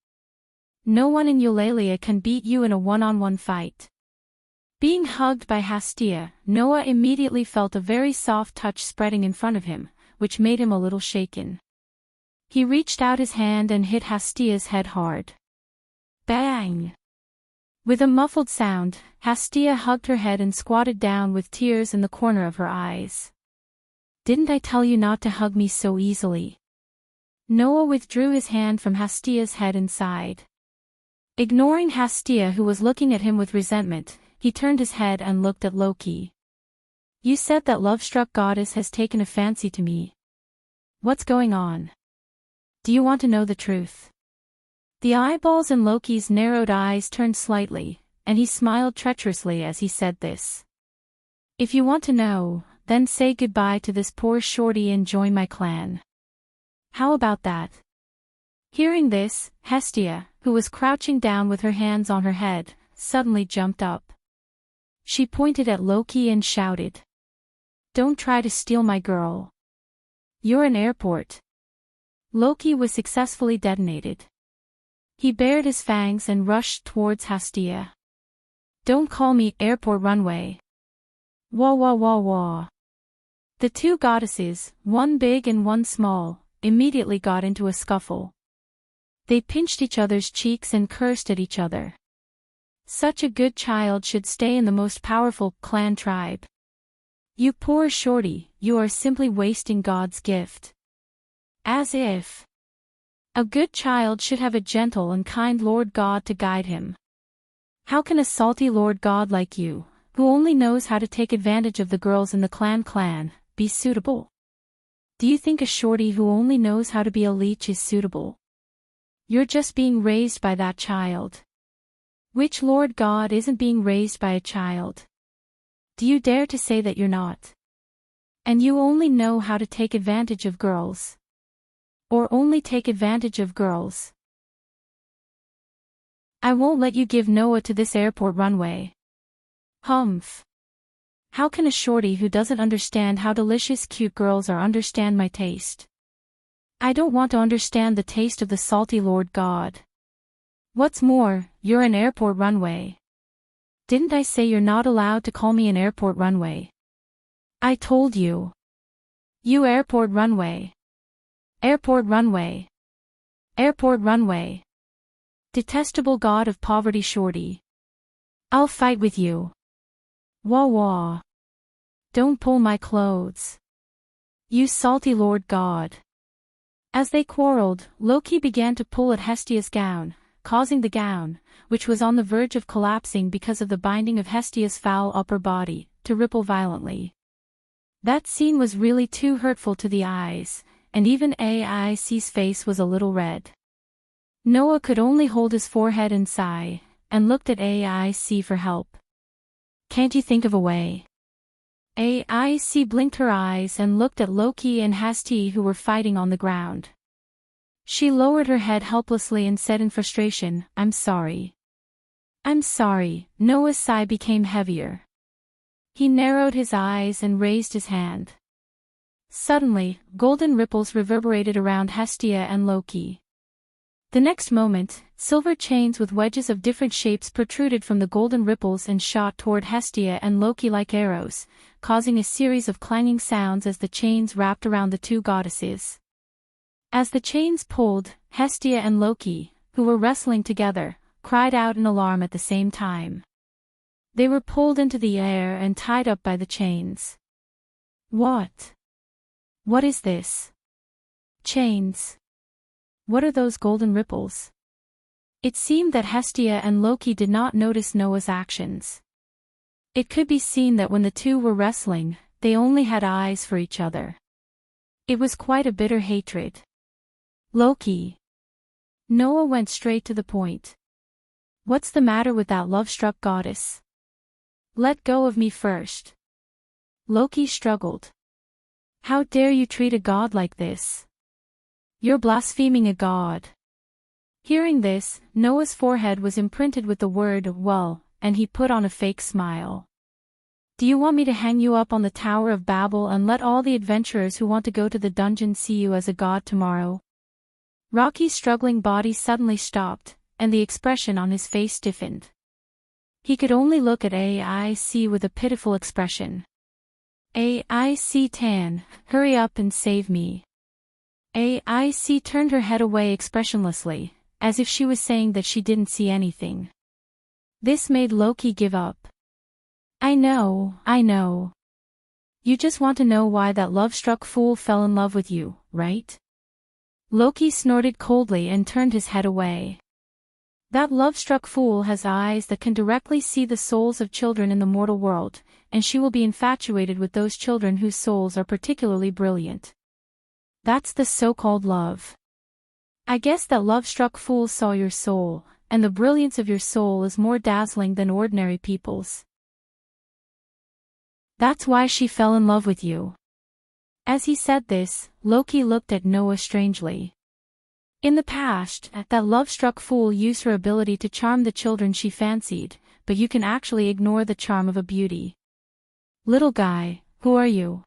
No one in Eulalia can beat you in a one-on-one fight. Being hugged by Hastia, Noah immediately felt a very soft touch spreading in front of him, which made him a little shaken. He reached out his hand and hit Hastia's head hard. Bang! With a muffled sound, Hastia hugged her head and squatted down with tears in the corner of her eyes. Didn't I tell you not to hug me so easily? Noah withdrew his hand from Hastia's head and sighed. Ignoring Hastia, who was looking at him with resentment, he turned his head and looked at Loki. You said that love-struck goddess has taken a fancy to me. What's going on? Do you want to know the truth? The eyeballs in Loki's narrowed eyes turned slightly, and he smiled treacherously as he said this. If you want to know, then say goodbye to this poor shorty and join my clan. How about that? Hearing this, Hestia, who was crouching down with her hands on her head, suddenly jumped up. She pointed at Loki and shouted. Don't try to steal my girl. You're an airport. Loki was successfully detonated. He bared his fangs and rushed towards Hastia. Don't call me airport runway. Wah wah wah wah. The two goddesses, one big and one small, immediately got into a scuffle. They pinched each other's cheeks and cursed at each other. Such a good child should stay in the most powerful clan tribe. You poor shorty, you are simply wasting God's gift. As if. A good child should have a gentle and kind Lord God to guide him. How can a salty Lord God like you, who only knows how to take advantage of the girls in the clan, be suitable? Do you think a shorty who only knows how to be a leech is suitable? You're just being raised by that child. Which Lord God isn't being raised by a child? Do you dare to say that you're not? And you only know how to take advantage of girls? Or only take advantage of girls? I won't let you give Noah to this airport runway. Humph. How can a shorty who doesn't understand how delicious cute girls are understand my taste? I don't want to understand the taste of the salty Lord God. What's more, you're an airport runway. Didn't I say you're not allowed to call me an airport runway? I told you. You airport runway. Airport runway. Airport runway. Detestable god of poverty shorty. I'll fight with you. Wah wah. Don't pull my clothes. You salty Lord God. As they quarreled, Loki began to pull at Hestia's gown, causing the gown, which was on the verge of collapsing because of the binding of Hestia's foul upper body, to ripple violently. That scene was really too hurtful to the eyes, and even Aic's face was a little red. Noah could only hold his forehead and sigh, and looked at Aic for help. Can't you think of a way? Aic blinked her eyes and looked at Loki and Hasti, who were fighting on the ground. She lowered her head helplessly and said in frustration, I'm sorry. I'm sorry. Noah's sigh became heavier. He narrowed his eyes and raised his hand. Suddenly, golden ripples reverberated around Hestia and Loki. The next moment, silver chains with wedges of different shapes protruded from the golden ripples and shot toward Hestia and Loki like arrows, causing a series of clanging sounds as the chains wrapped around the two goddesses. As the chains pulled, Hestia and Loki, who were wrestling together, cried out in alarm at the same time. They were pulled into the air and tied up by the chains. What? What is this? Chains. What are those golden ripples? It seemed that Hestia and Loki did not notice Noah's actions. It could be seen that when the two were wrestling, they only had eyes for each other. It was quite a bitter hatred. Loki. Noah went straight to the point. What's the matter with that love-struck goddess? Let go of me first. Loki struggled. How dare you treat a god like this? You're blaspheming a god. Hearing this, Noah's forehead was imprinted with the word well, and he put on a fake smile. Do you want me to hang you up on the Tower of Babel and let all the adventurers who want to go to the dungeon see you as a god tomorrow? Rocky's struggling body suddenly stopped, and the expression on his face stiffened. He could only look at AIC with a pitiful expression. AIC Tan, hurry up and save me. AIC turned her head away expressionlessly, as if she was saying that she didn't see anything. This made Loki give up. I know. You just want to know why that love-struck fool fell in love with you, right? Loki snorted coldly and turned his head away. That love-struck fool has eyes that can directly see the souls of children in the mortal world, and she will be infatuated with those children whose souls are particularly brilliant. That's the so-called love. I guess that love-struck fool saw your soul, and the brilliance of your soul is more dazzling than ordinary people's. That's why she fell in love with you. As he said this, Loki looked at Noah strangely. In the past, that love-struck fool used her ability to charm the children she fancied, but you can actually ignore the charm of a beauty. Little guy, who are you?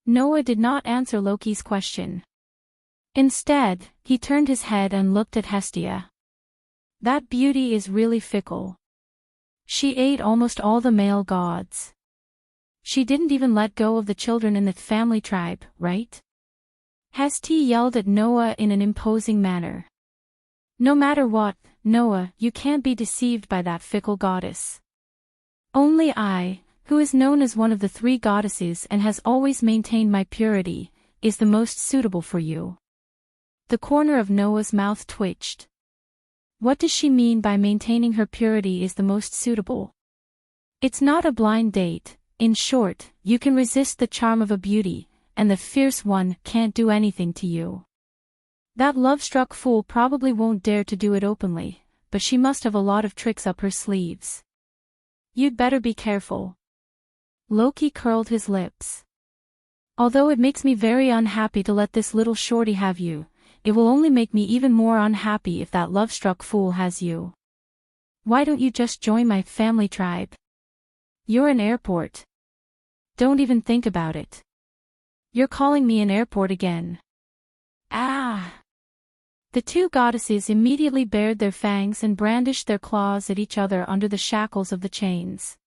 Noah did not answer Loki's question. Instead, he turned his head and looked at Hestia. That beauty is really fickle. She ate almost all the male gods. She didn't even let go of the children in the family tribe, right? Hestia yelled at Noah in an imposing manner. No matter what, Noah, you can't be deceived by that fickle goddess. Only I, who is known as one of the three goddesses and has always maintained my purity, is the most suitable for you. The corner of Noah's mouth twitched. What does she mean by maintaining her purity is the most suitable? It's not a blind date. In short, you can resist the charm of a beauty, and the fierce one can't do anything to you. That love-struck fool probably won't dare to do it openly, but she must have a lot of tricks up her sleeves. You'd better be careful. Loki curled his lips. Although it makes me very unhappy to let this little shorty have you, it will only make me even more unhappy if that love-struck fool has you. Why don't you just join my family tribe? You're an airport. Don't even think about it. You're calling me an airport again. Ah! The two goddesses immediately bared their fangs and brandished their claws at each other under the shackles of the chains.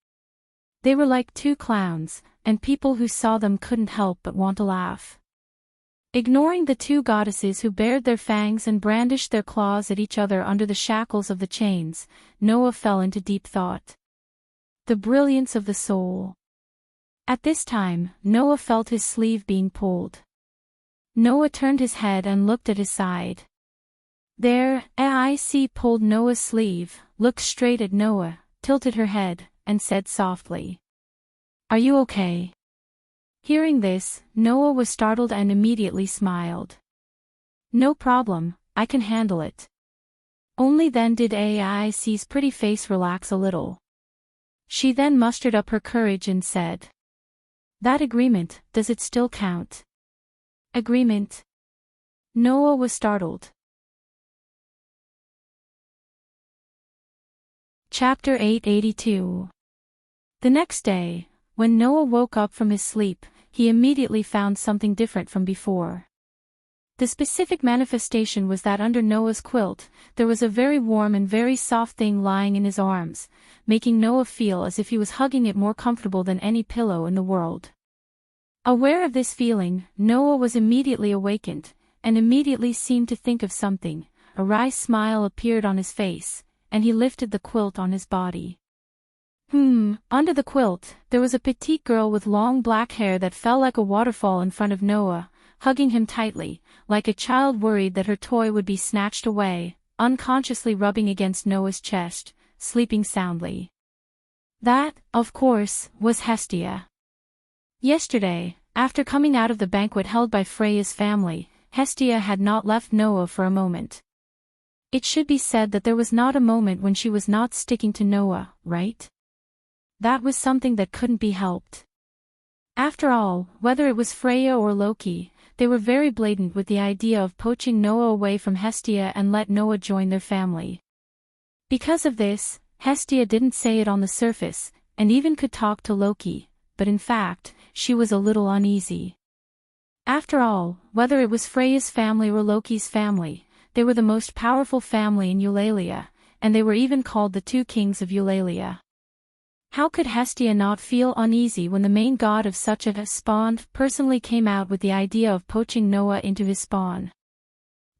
They were like two clowns, and people who saw them couldn't help but want to laugh. Ignoring the two goddesses who bared their fangs and brandished their claws at each other under the shackles of the chains, Noah fell into deep thought. The brilliance of the soul. At this time, Noah felt his sleeve being pulled. Noah turned his head and looked at his side. There, AIC pulled Noah's sleeve, looked straight at Noah, tilted her head, and said softly, "Are you okay?" Hearing this, Noah was startled and immediately smiled. "No problem, I can handle it." Only then did AIC's pretty face relax a little. She then mustered up her courage and said, "That agreement, does it still count?" Agreement? Noah was startled. Chapter 882. The next day, when Noah woke up from his sleep, he immediately found something different from before. The specific manifestation was that under Noah's quilt, there was a very warm and very soft thing lying in his arms, making Noah feel as if he was hugging it more comfortable than any pillow in the world. Aware of this feeling, Noah was immediately awakened, and immediately seemed to think of something. A wry smile appeared on his face, and he lifted the quilt on his body. Under the quilt, there was a petite girl with long black hair that fell like a waterfall in front of Noah, hugging him tightly, like a child worried that her toy would be snatched away, unconsciously rubbing against Noah's chest, sleeping soundly. That, of course, was Hestia. Yesterday, after coming out of the banquet held by Freya's family, Hestia had not left Noah for a moment. It should be said that there was not a moment when she was not sticking to Noah, right? That was something that couldn't be helped. After all, whether it was Freya or Loki, they were very blatant with the idea of poaching Noah away from Hestia and let Noah join their family. Because of this, Hestia didn't say it on the surface, and even could talk to Loki, but in fact, she was a little uneasy. After all, whether it was Freya's family or Loki's family, they were the most powerful family in Eulalia, and they were even called the two kings of Eulalia. How could Hestia not feel uneasy when the main god of such a spawn personally came out with the idea of poaching Noah into his spawn?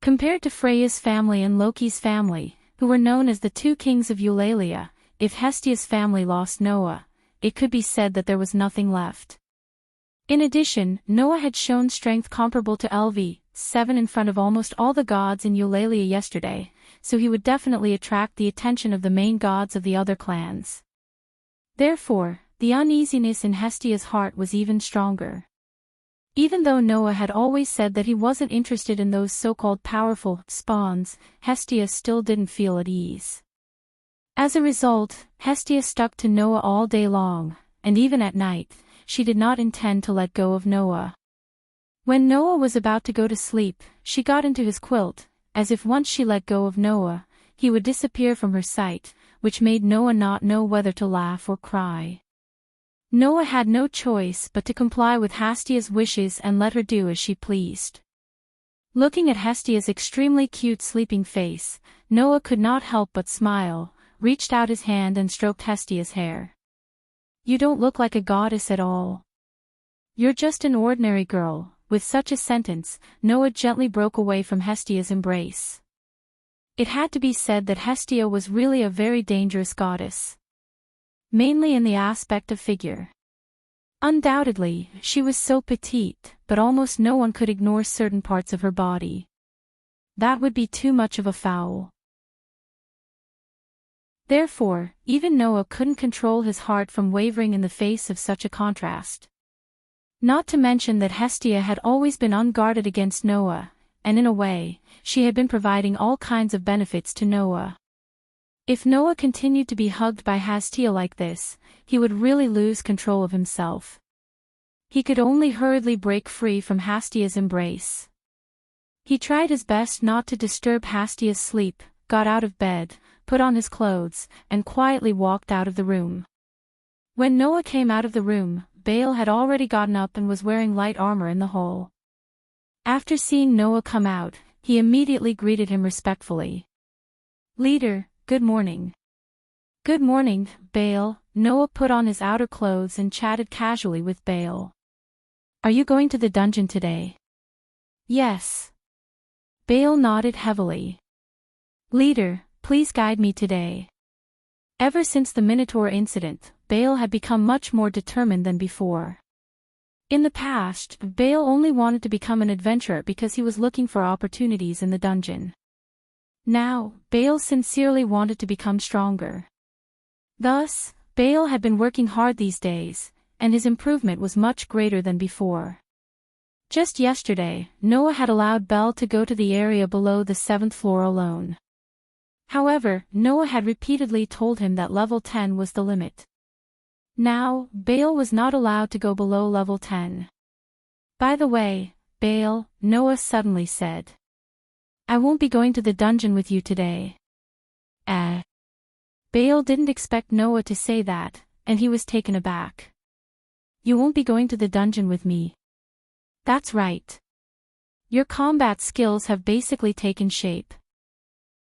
Compared to Freya's family and Loki's family, who were known as the two kings of Eulalia, if Hestia's family lost Noah, it could be said that there was nothing left. In addition, Noah had shown strength comparable to LV7 in front of almost all the gods in Eulalia yesterday, so he would definitely attract the attention of the main gods of the other clans. Therefore, the uneasiness in Hestia's heart was even stronger. Even though Noah had always said that he wasn't interested in those so-called powerful spawns, Hestia still didn't feel at ease. As a result, Hestia stuck to Noah all day long, and even at night, she did not intend to let go of Noah. When Noah was about to go to sleep, she got into his quilt, as if once she let go of Noah, he would disappear from her sight, which made Noah not know whether to laugh or cry. Noah had no choice but to comply with Hestia's wishes and let her do as she pleased. Looking at Hestia's extremely cute sleeping face, Noah could not help but smile, reached out his hand and stroked Hestia's hair. "You don't look like a goddess at all. You're just an ordinary girl." With such a sentence, Noah gently broke away from Hestia's embrace. It had to be said that Hestia was really a very dangerous goddess. Mainly in the aspect of figure. Undoubtedly, she was so petite, but almost no one could ignore certain parts of her body. That would be too much of a foul. Therefore, even Noah couldn't control his heart from wavering in the face of such a contrast. Not to mention that Hestia had always been unguarded against Noah, and in a way, she had been providing all kinds of benefits to Noah. If Noah continued to be hugged by Hestia like this, he would really lose control of himself. He could only hurriedly break free from Hestia's embrace. He tried his best not to disturb Hestia's sleep, got out of bed, put on his clothes, and quietly walked out of the room. When Noah came out of the room, Baal had already gotten up and was wearing light armor in the hall. After seeing Noah come out, he immediately greeted him respectfully. "Leader, good morning." "Good morning, Baal." Noah put on his outer clothes and chatted casually with Baal. "Are you going to the dungeon today?" "Yes." Baal nodded heavily. "Leader, please guide me today." Ever since the Minotaur incident, Baal had become much more determined than before. In the past, Baal only wanted to become an adventurer because he was looking for opportunities in the dungeon. Now, Baal sincerely wanted to become stronger. Thus, Baal had been working hard these days, and his improvement was much greater than before. Just yesterday, Noah had allowed Bel to go to the area below the 7th floor alone. However, Noah had repeatedly told him that level 10 was the limit. Now, Baal was not allowed to go below level 10. "By the way, Baal," Noah suddenly said. "I won't be going to the dungeon with you today." Baal didn't expect Noah to say that, and he was taken aback. "You won't be going to the dungeon with me?" "That's right. Your combat skills have basically taken shape.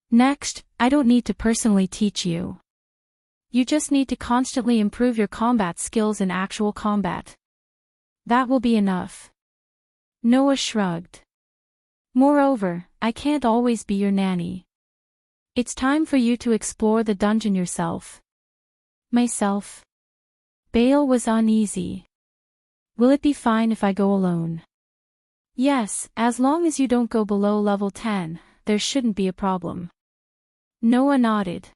Next, I don't need to personally teach you. You just need to constantly improve your combat skills in actual combat. That will be enough." Noah shrugged. "Moreover, I can't always be your nanny. It's time for you to explore the dungeon yourself." Myself. Baal was uneasy. Will it be fine if I go alone? Yes, as long as you don't go below level 10, there shouldn't be a problem. Noah nodded.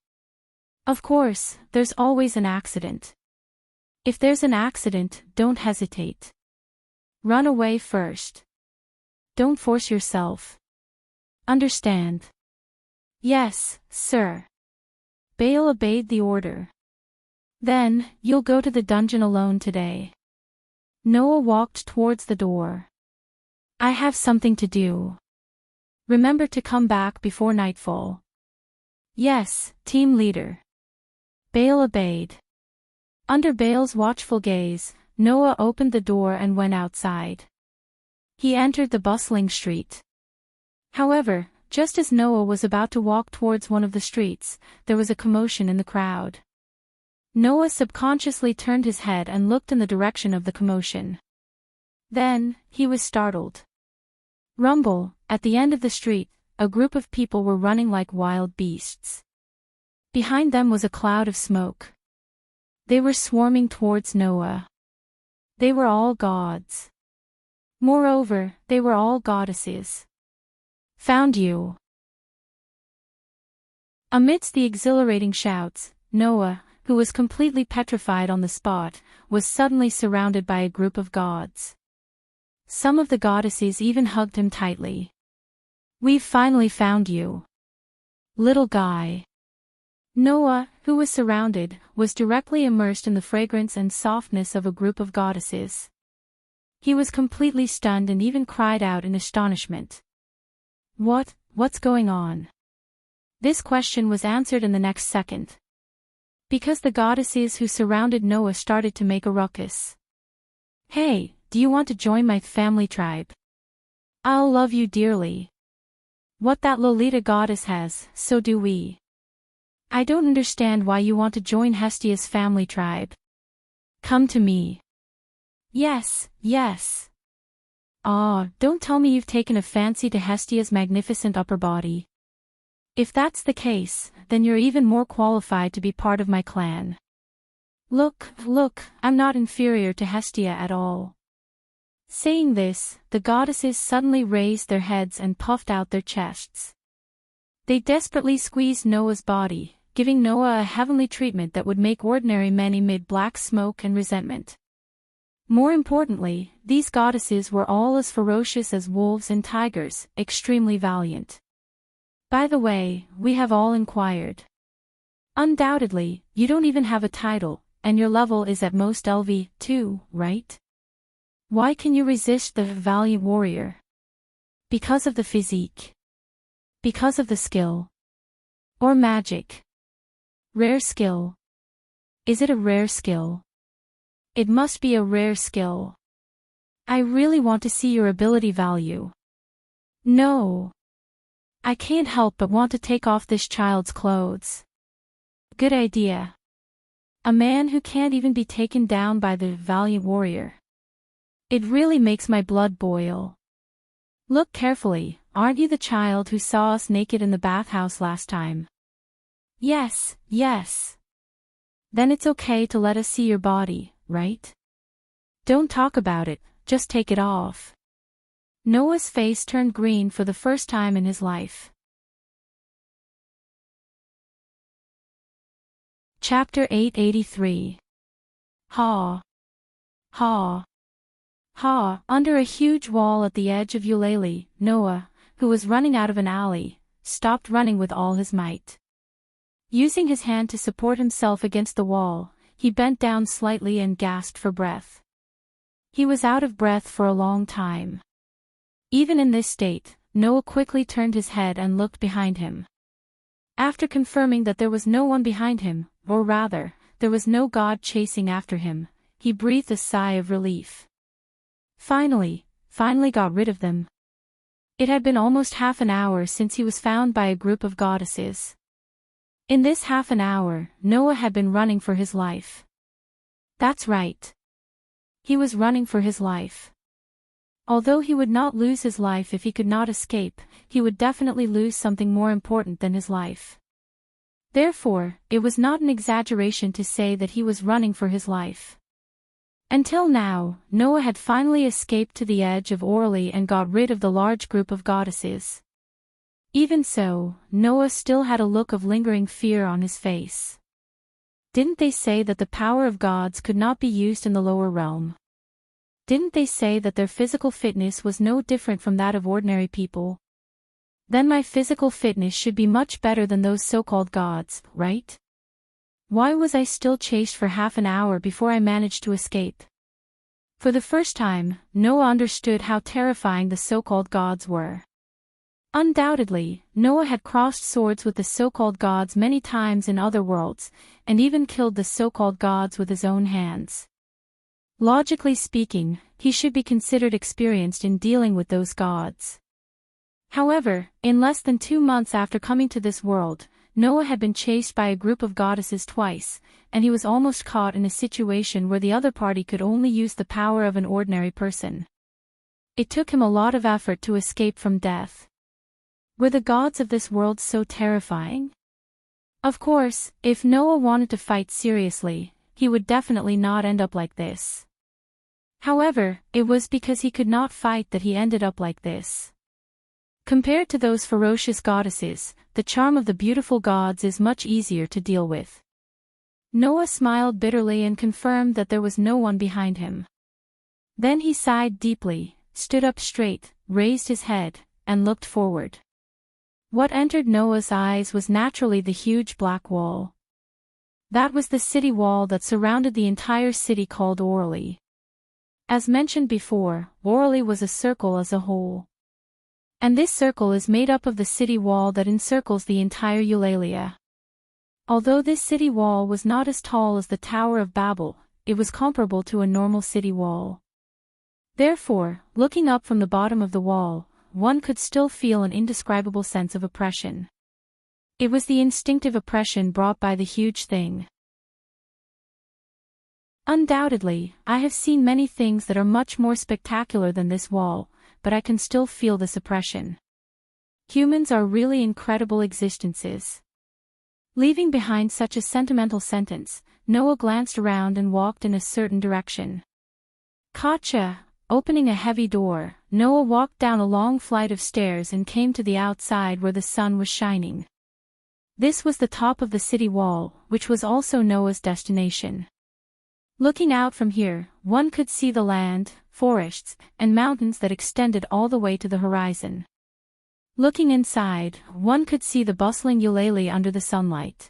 Of course, there's always an accident. If there's an accident, don't hesitate. Run away first. Don't force yourself. Understand? Yes, sir. Baal obeyed the order. Then, you'll go to the dungeon alone today. Noah walked towards the door. I have something to do. Remember to come back before nightfall. Yes, team leader. Baal obeyed. Under Baal's watchful gaze, Noah opened the door and went outside. He entered the bustling street. However, just as Noah was about to walk towards one of the streets, there was a commotion in the crowd. Noah subconsciously turned his head and looked in the direction of the commotion. Then, he was startled. Rumble, at the end of the street, a group of people were running like wild beasts. Behind them was a cloud of smoke. They were swarming towards Noah. They were all gods. Moreover, they were all goddesses. Found you. Amidst the exhilarating shouts, Noah, who was completely petrified on the spot, was suddenly surrounded by a group of gods. Some of the goddesses even hugged him tightly. We've finally found you. Little guy. Noah, who was surrounded, was directly immersed in the fragrance and softness of a group of goddesses. He was completely stunned and even cried out in astonishment. What's going on? This question was answered in the next second. Because the goddesses who surrounded Noah started to make a ruckus. Hey, do you want to join my family tribe? I'll love you dearly. What that Lolita goddess has, so do we. I don't understand why you want to join Hestia's family tribe. Come to me. Yes, yes. Ah, don't tell me you've taken a fancy to Hestia's magnificent upper body. If that's the case, then you're even more qualified to be part of my clan. Look, I'm not inferior to Hestia at all. Saying this, the goddesses suddenly raised their heads and puffed out their chests. They desperately squeezed Noah's body, giving Noah a heavenly treatment that would make ordinary men emit black smoke and resentment. More importantly, these goddesses were all as ferocious as wolves and tigers, extremely valiant. By the way, we have all inquired. Undoubtedly, you don't even have a title, and your level is at most LV2, right? Why can you resist the valiant warrior? Because of the physique. Because of the skill. Or magic. Rare skill. Is it a rare skill? It must be a rare skill. I really want to see your ability value. No. I can't help but want to take off this child's clothes. Good idea. A man who can't even be taken down by the valiant warrior. It really makes my blood boil. Look carefully, aren't you the child who saw us naked in the bathhouse last time? Yes. Then it's okay to let us see your body, right? Don't talk about it, just take it off. Noah's face turned green for the first time in his life. Chapter 883. Ha. Under a huge wall at the edge of Eulalie, Noah, who was running out of an alley, stopped running with all his might. Using his hand to support himself against the wall, he bent down slightly and gasped for breath. He was out of breath for a long time. Even in this state, Noah quickly turned his head and looked behind him. After confirming that there was no one behind him, or rather, there was no god chasing after him, he breathed a sigh of relief. Finally got rid of them. It had been almost half an hour since he was found by a group of goddesses. In this half an hour, Noah had been running for his life. That's right. He was running for his life. Although he would not lose his life if he could not escape, he would definitely lose something more important than his life. Therefore, it was not an exaggeration to say that he was running for his life. Until now, Noah had finally escaped to the edge of Orly and got rid of the large group of goddesses. Even so, Noah still had a look of lingering fear on his face. Didn't they say that the power of gods could not be used in the lower realm? Didn't they say that their physical fitness was no different from that of ordinary people? Then my physical fitness should be much better than those so-called gods, right? Why was I still chased for half an hour before I managed to escape? For the first time, Noah understood how terrifying the so-called gods were. Undoubtedly, Noah had crossed swords with the so-called gods many times in other worlds, and even killed the so-called gods with his own hands. Logically speaking, he should be considered experienced in dealing with those gods. However, in less than 2 months after coming to this world, Noah had been chased by a group of goddesses twice, and he was almost caught in a situation where the other party could only use the power of an ordinary person. It took him a lot of effort to escape from death. Were the gods of this world so terrifying? Of course, if Noah wanted to fight seriously, he would definitely not end up like this. However, it was because he could not fight that he ended up like this. Compared to those ferocious goddesses, the charm of the beautiful gods is much easier to deal with. Noah smiled bitterly and confirmed that there was no one behind him. Then he sighed deeply, stood up straight, raised his head, and looked forward. What entered Noah's eyes was naturally the huge black wall. That was the city wall that surrounded the entire city called Orly. As mentioned before, Orly was a circle as a whole. And this circle is made up of the city wall that encircles the entire Eulalia. Although this city wall was not as tall as the Tower of Babel, it was comparable to a normal city wall. Therefore, looking up from the bottom of the wall, one could still feel an indescribable sense of oppression. It was the instinctive oppression brought by the huge thing. Undoubtedly, I have seen many things that are much more spectacular than this wall, but I can still feel this oppression. Humans are really incredible existences. Leaving behind such a sentimental sentence, Noah glanced around and walked in a certain direction. Gotcha! Opening a heavy door, Noah walked down a long flight of stairs and came to the outside where the sun was shining. This was the top of the city wall, which was also Noah's destination. Looking out from here, one could see the land, forests, and mountains that extended all the way to the horizon. Looking inside, one could see the bustling Eulalia under the sunlight.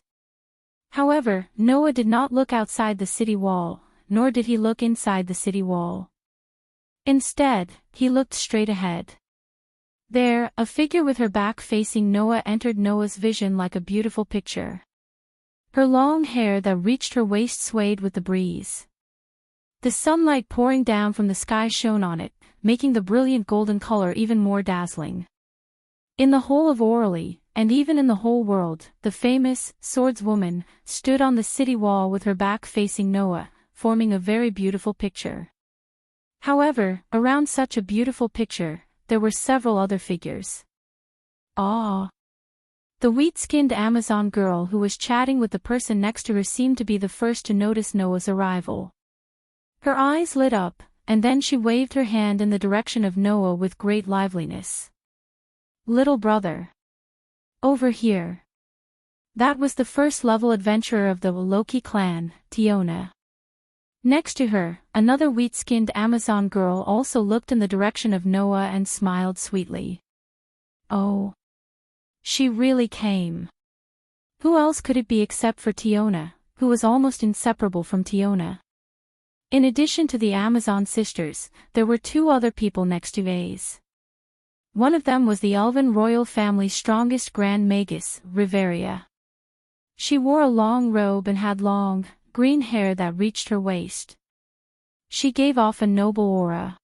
However, Noah did not look outside the city wall, nor did he look inside the city wall. Instead, he looked straight ahead. There, a figure with her back facing Noah entered Noah's vision like a beautiful picture. Her long hair that reached her waist swayed with the breeze. The sunlight pouring down from the sky shone on it, making the brilliant golden color even more dazzling. In the whole of Orly, and even in the whole world, the famous swordswoman stood on the city wall with her back facing Noah, forming a very beautiful picture. However, around such a beautiful picture, there were several other figures. Ah! The wheat-skinned Amazon girl who was chatting with the person next to her seemed to be the first to notice Noah's arrival. Her eyes lit up, and then she waved her hand in the direction of Noah with great liveliness. "Little brother. Over here." That was the first-level adventurer of the Loki clan, Tiona. Next to her, another wheat-skinned Amazon girl also looked in the direction of Noah and smiled sweetly. Oh. She really came. Who else could it be except for Tiona, who was almost inseparable from Tiona? In addition to the Amazon sisters, there were 2 other people next to A's. One of them was the Elven royal family's strongest Grand Magus, Riveria. She wore a long robe and had long, green hair that reached her waist. She gave off a noble aura.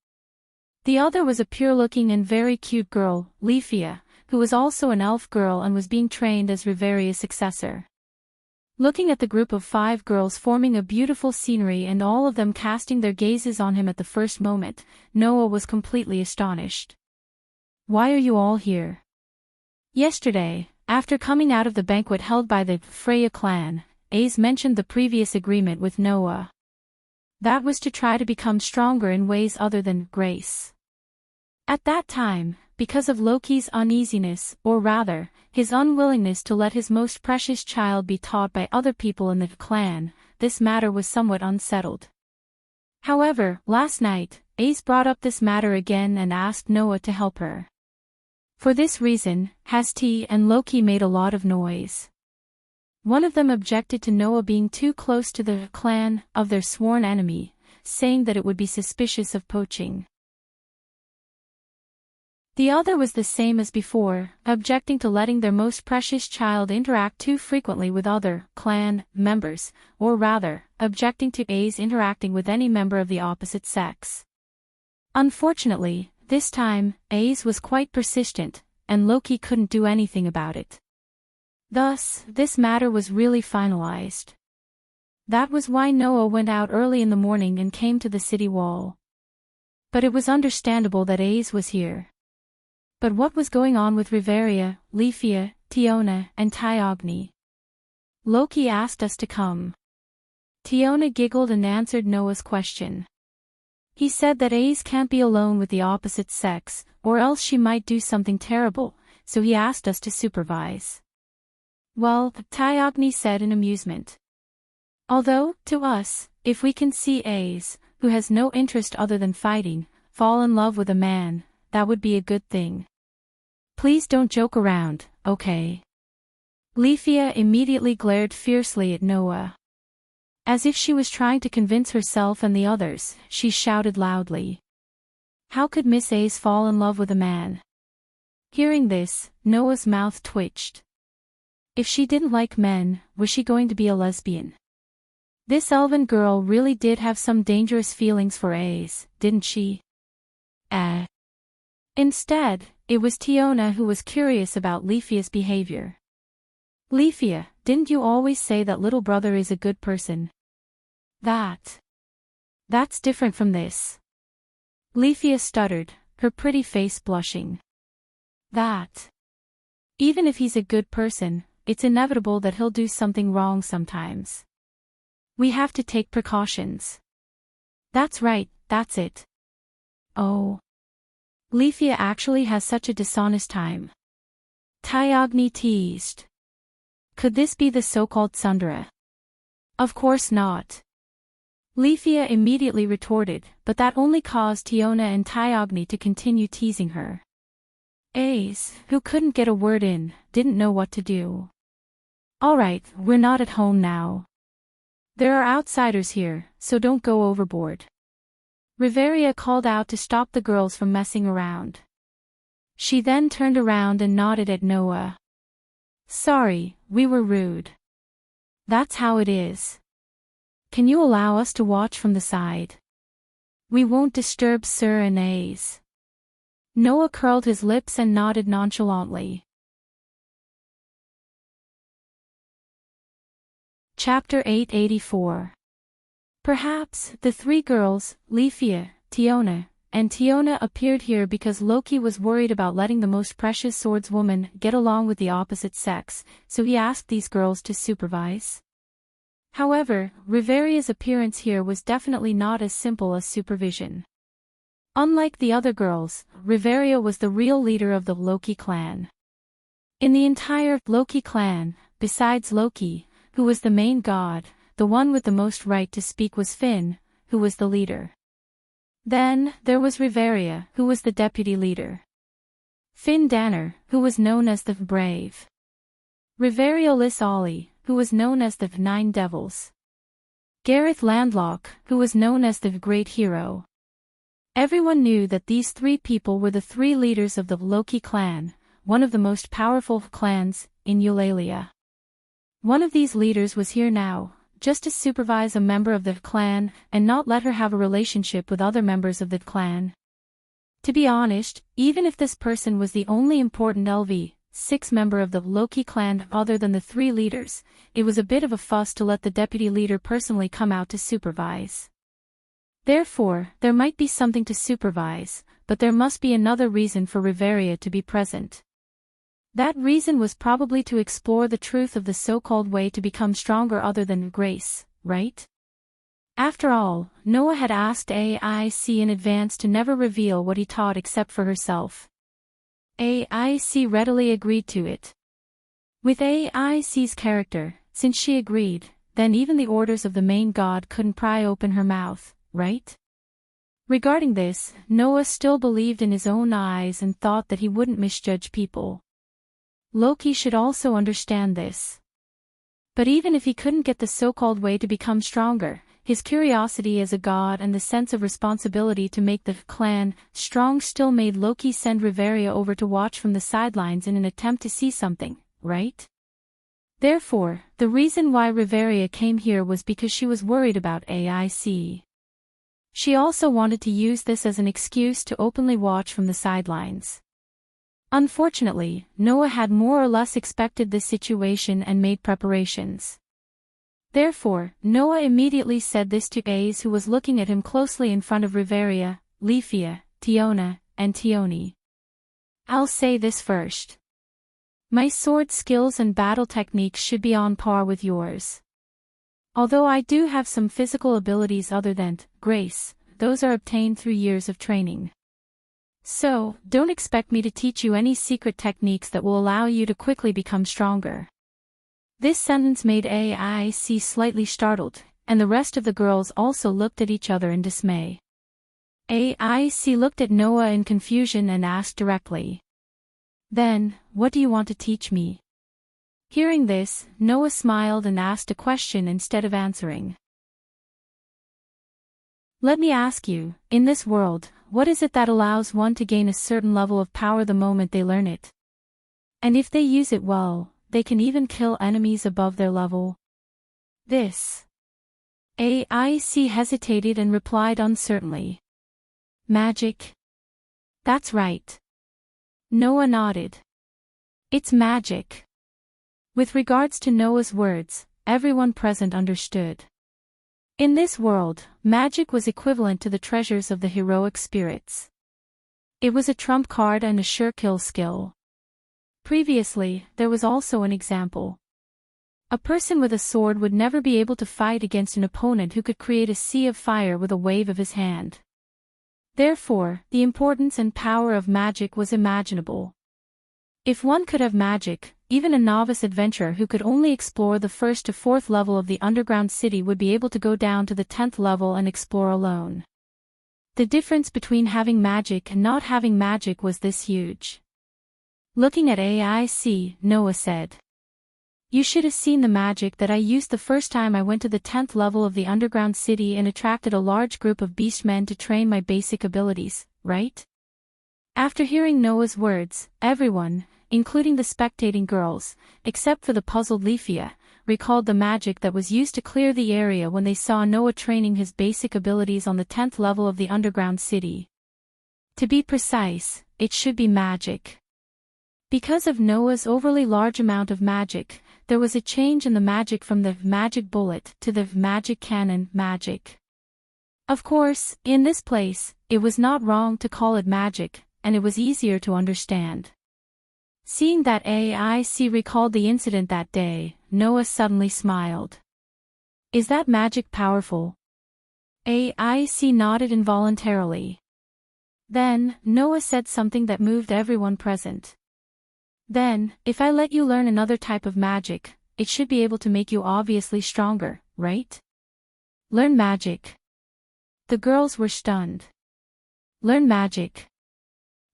The other was a pure-looking and very cute girl, Leafia, who was also an elf girl and was being trained as Riveria's successor. Looking at the group of 5 girls forming a beautiful scenery and all of them casting their gazes on him at the first moment, Noah was completely astonished. "Why are you all here?" Yesterday, After coming out of the banquet held by the Freya clan, Ace mentioned the previous agreement with Noah. That was to try to become stronger in ways other than grace. At that time, because of Loki's uneasiness, or rather, his unwillingness to let his most precious child be taught by other people in the clan, this matter was somewhat unsettled. However, last night, Ace brought up this matter again and asked Noah to help her. For this reason, Hasti and Loki made a lot of noise. One of them objected to Noah being too close to the clan of their sworn enemy, saying that it would be suspicious of poaching. The other was the same as before, objecting to letting their most precious child interact too frequently with other clan members, or rather, objecting to Ace interacting with any member of the opposite sex. Unfortunately, this time, Ace was quite persistent, and Loki couldn't do anything about it. Thus, this matter was really finalized. That was why Noah went out early in the morning and came to the city wall. But it was understandable that Ace was here. But what was going on with Riveria, Leafia, Tiona, and Tyogni? Loki asked us to come. Tiona giggled and answered Noah's question. He said that Ace can't be alone with the opposite sex, or else she might do something terrible, so he asked us to supervise. Well, Tyogni said in amusement. Although, to us, if we can see Ace, who has no interest other than fighting, fall in love with a man, that would be a good thing. Please don't joke around, okay? Leafia immediately glared fiercely at Noah. As if she was trying to convince herself and the others, she shouted loudly. How could Miss Ace fall in love with a man? Hearing this, Noah's mouth twitched. If she didn't like men, was she going to be a lesbian? This elven girl really did have some dangerous feelings for Ace, didn't she? Instead, it was Tiona who was curious about Leafia's behavior. Leafia, didn't you always say that little brother is a good person? That's different from this. Leafia stuttered, her pretty face blushing. Even if he's a good person, it's inevitable that he'll do something wrong sometimes. We have to take precautions. That's right, that's it. Oh. Leafia actually has such a dishonest time. Tyogni teased. Could this be the so-called Sundara? Of course not. Leafia immediately retorted, but that only caused Tiona and Tyogni to continue teasing her. Ace, who couldn't get a word in, didn't know what to do. Alright, we're not at home now. There are outsiders here, so don't go overboard. Riveria called out to stop the girls from messing around. She then turned around and nodded at Noah. Sorry, we were rude. That's how it is. Can you allow us to watch from the side? We won't disturb Sir and Ace. Noah curled his lips and nodded nonchalantly. Chapter 884. Perhaps, the three girls, Leafia, Tiona, and Tiona appeared here because Loki was worried about letting the most precious swordswoman get along with the opposite sex, so he asked these girls to supervise. However, Riveria's appearance here was definitely not as simple as supervision. Unlike the other girls, Riveria was the real leader of the Loki clan. In the entire Loki clan, besides Loki, who was the main god, the one with the most right to speak was Finn, who was the leader. Then, there was Riveria, who was the deputy leader. Finn Danner, who was known as the Brave. Riveria Ollie, who was known as the Nine Devils. Gareth Landlock, who was known as the Great Hero. Everyone knew that these three people were the three leaders of the Loki clan, one of the most powerful clans in Eulalia. One of these leaders was here now, just to supervise a member of the clan and not let her have a relationship with other members of the clan. To be honest, even if this person was the only important LV6 member of the Loki clan other than the three leaders, it was a bit of a fuss to let the deputy leader personally come out to supervise. Therefore, there might be something to supervise, but there must be another reason for Riveria to be present. That reason was probably to explore the truth of the so-called way to become stronger other than grace, right? After all, Noah had asked AIC in advance to never reveal what he taught except for herself. AIC readily agreed to it. With AIC's character, since she agreed, then even the orders of the main god couldn't pry open her mouth, right? Regarding this, Noah still believed in his own eyes and thought that he wouldn't misjudge people. Loki should also understand this. But even if he couldn't get the so-called way to become stronger, his curiosity as a god and the sense of responsibility to make the clan strong still made Loki send Riveria over to watch from the sidelines in an attempt to see something, right? Therefore, the reason why Riveria came here was because she was worried about AIC. She also wanted to use this as an excuse to openly watch from the sidelines. Unfortunately, Noah had more or less expected this situation and made preparations. Therefore, Noah immediately said this to Ace, who was looking at him closely in front of Riveria, Leafia, Tiona, and Tioni. I'll say this first. My sword skills and battle techniques should be on par with yours. Although I do have some physical abilities other than grace, those are obtained through years of training. So, don't expect me to teach you any secret techniques that will allow you to quickly become stronger. This sentence made AIC slightly startled, and the rest of the girls also looked at each other in dismay. AIC looked at Noah in confusion and asked directly. Then, what do you want to teach me? Hearing this, Noah smiled and asked a question instead of answering. Let me ask you, in this world, what is it that allows one to gain a certain level of power the moment they learn it? And if they use it well, they can even kill enemies above their level. This. AIC hesitated and replied uncertainly. Magic. That's right. Noah nodded. It's magic. With regards to Noah's words, everyone present understood. In this world, magic was equivalent to the treasures of the heroic spirits. It was a trump card and a sure kill skill. Previously, there was also an example. A person with a sword would never be able to fight against an opponent who could create a sea of fire with a wave of his hand. Therefore, the importance and power of magic was imaginable. If one could have magic, even a novice adventurer who could only explore the 1st to 4th level of the underground city would be able to go down to the 10th level and explore alone. The difference between having magic and not having magic was this huge. Looking at AIC, Noah said. You should have seen the magic that I used the first time I went to the 10th level of the underground city and attracted a large group of beastmen to train my basic abilities, right? After hearing Noah's words, everyone, including the spectating girls, except for the puzzled Leafia, recalled the magic that was used to clear the area when they saw Noah training his basic abilities on the 10th level of the underground city. To be precise, it should be magic. Because of Noah's overly large amount of magic, there was a change in the magic from the magic bullet to the magic cannon magic. Of course, in this place, it was not wrong to call it magic, and it was easier to understand. Seeing that AIC recalled the incident that day, Noah suddenly smiled. Is that magic powerful? AIC nodded involuntarily. Then, Noah said something that moved everyone present. Then, if I let you learn another type of magic, it should be able to make you obviously stronger, right? Learn magic. The girls were stunned. Learn magic.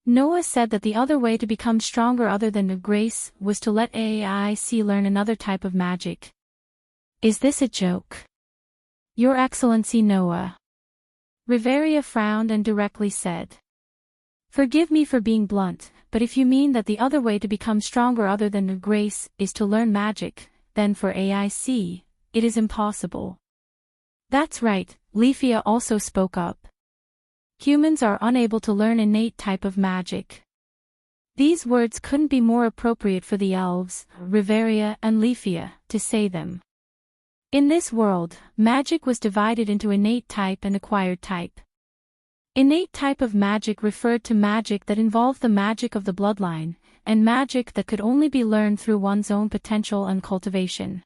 Noah said that the other way to become stronger other than the grace was to let AIC learn another type of magic. Is this a joke? Your Excellency Noah. Riveria frowned and directly said. Forgive me for being blunt, but if you mean that the other way to become stronger other than the grace is to learn magic, then for AIC, it is impossible. That's right, Leafia also spoke up. Humans are unable to learn innate type of magic. These words couldn't be more appropriate for the elves, Riveria and Leafia, to say them. In this world, magic was divided into innate type and acquired type. Innate type of magic referred to magic that involved the magic of the bloodline, and magic that could only be learned through one's own potential and cultivation.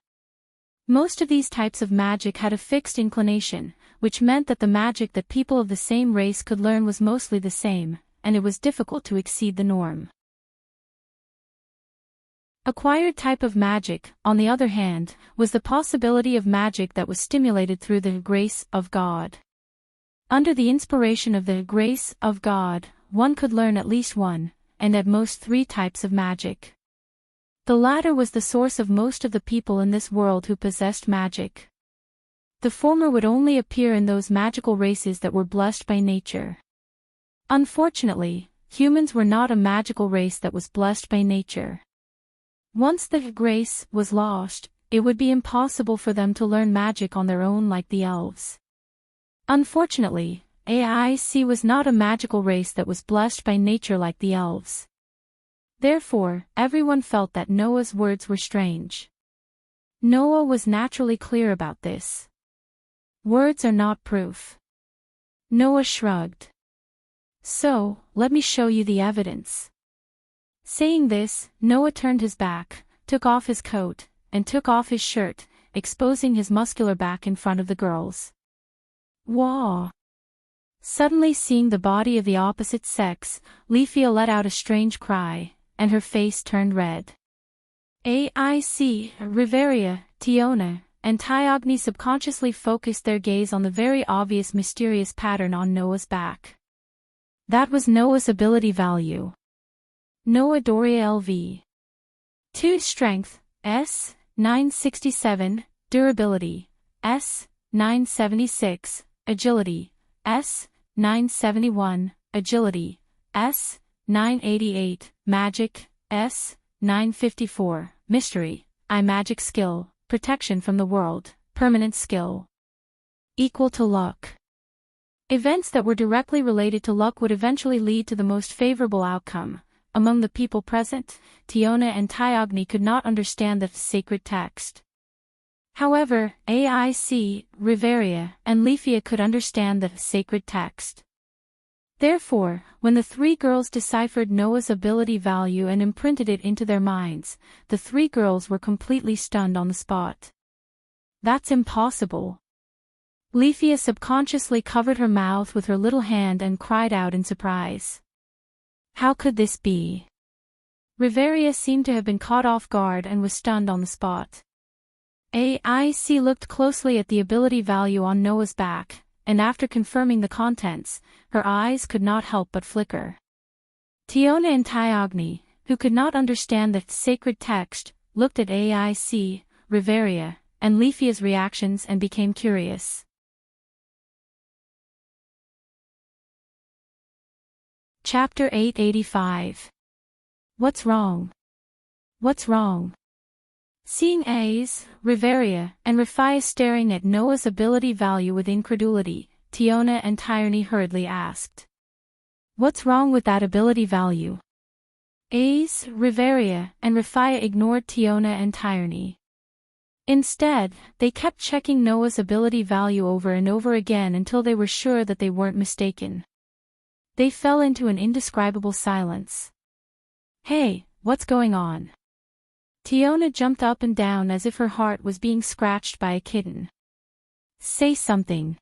Most of these types of magic had a fixed inclination, which meant that the magic that people of the same race could learn was mostly the same, and it was difficult to exceed the norm. Acquired type of magic, on the other hand, was the possibility of magic that was stimulated through the grace of God. Under the inspiration of the grace of God, one could learn at least one, and at most 3 types of magic. The latter was the source of most of the people in this world who possessed magic. The former would only appear in those magical races that were blessed by nature. Unfortunately, humans were not a magical race that was blessed by nature. Once the grace was lost, it would be impossible for them to learn magic on their own like the elves. Unfortunately, AIC was not a magical race that was blessed by nature like the elves. Therefore, everyone felt that Noah's words were strange. Noah was naturally clear about this. Words are not proof. Noah shrugged. So, let me show you the evidence. Saying this, Noah turned his back, took off his coat, and took off his shirt, exposing his muscular back in front of the girls. Wah! Suddenly seeing the body of the opposite sex, Leafia let out a strange cry, and her face turned red. AIC, Riveria, Tiona, and Tyogni subconsciously focused their gaze on the very obvious mysterious pattern on Noah's back. That was Noah's ability value. Noah Doria LV. 2 Strength, S, 967, Durability, S, 976, Agility, S, 971, Agility, S, 988, Magic, S, 954, Mystery, Magic Skill, Protection from the World, Permanent Skill. Equal to Luck. Events that were directly related to luck would eventually lead to the most favorable outcome. Among the people present, Tiona and Tyogni could not understand the sacred text. However, AIC, Riveria, and Leafia could understand the sacred text. Therefore, when the 3 girls deciphered Noah's ability value and imprinted it into their minds, the 3 girls were completely stunned on the spot. That's impossible. Leafia subconsciously covered her mouth with her little hand and cried out in surprise. How could this be? Riveria seemed to have been caught off guard and was stunned on the spot. AIC looked closely at the ability value on Noah's back, and after confirming the contents, her eyes could not help but flicker. Tiona and Tyogni, who could not understand the sacred text, looked at AIC, Riveria, and Leafia's reactions and became curious. Chapter 885. What's wrong? What's wrong? Seeing A's, Riveria, and Rafia staring at Noah's ability value with incredulity, Tiona and Tyogni hurriedly asked. What's wrong with that ability value? A's, Riveria, and Rafia ignored Tiona and Tyogni. Instead, they kept checking Noah's ability value over and over again until they were sure that they weren't mistaken. They fell into an indescribable silence. Hey, what's going on? Tiona jumped up and down as if her heart was being scratched by a kitten. Say something.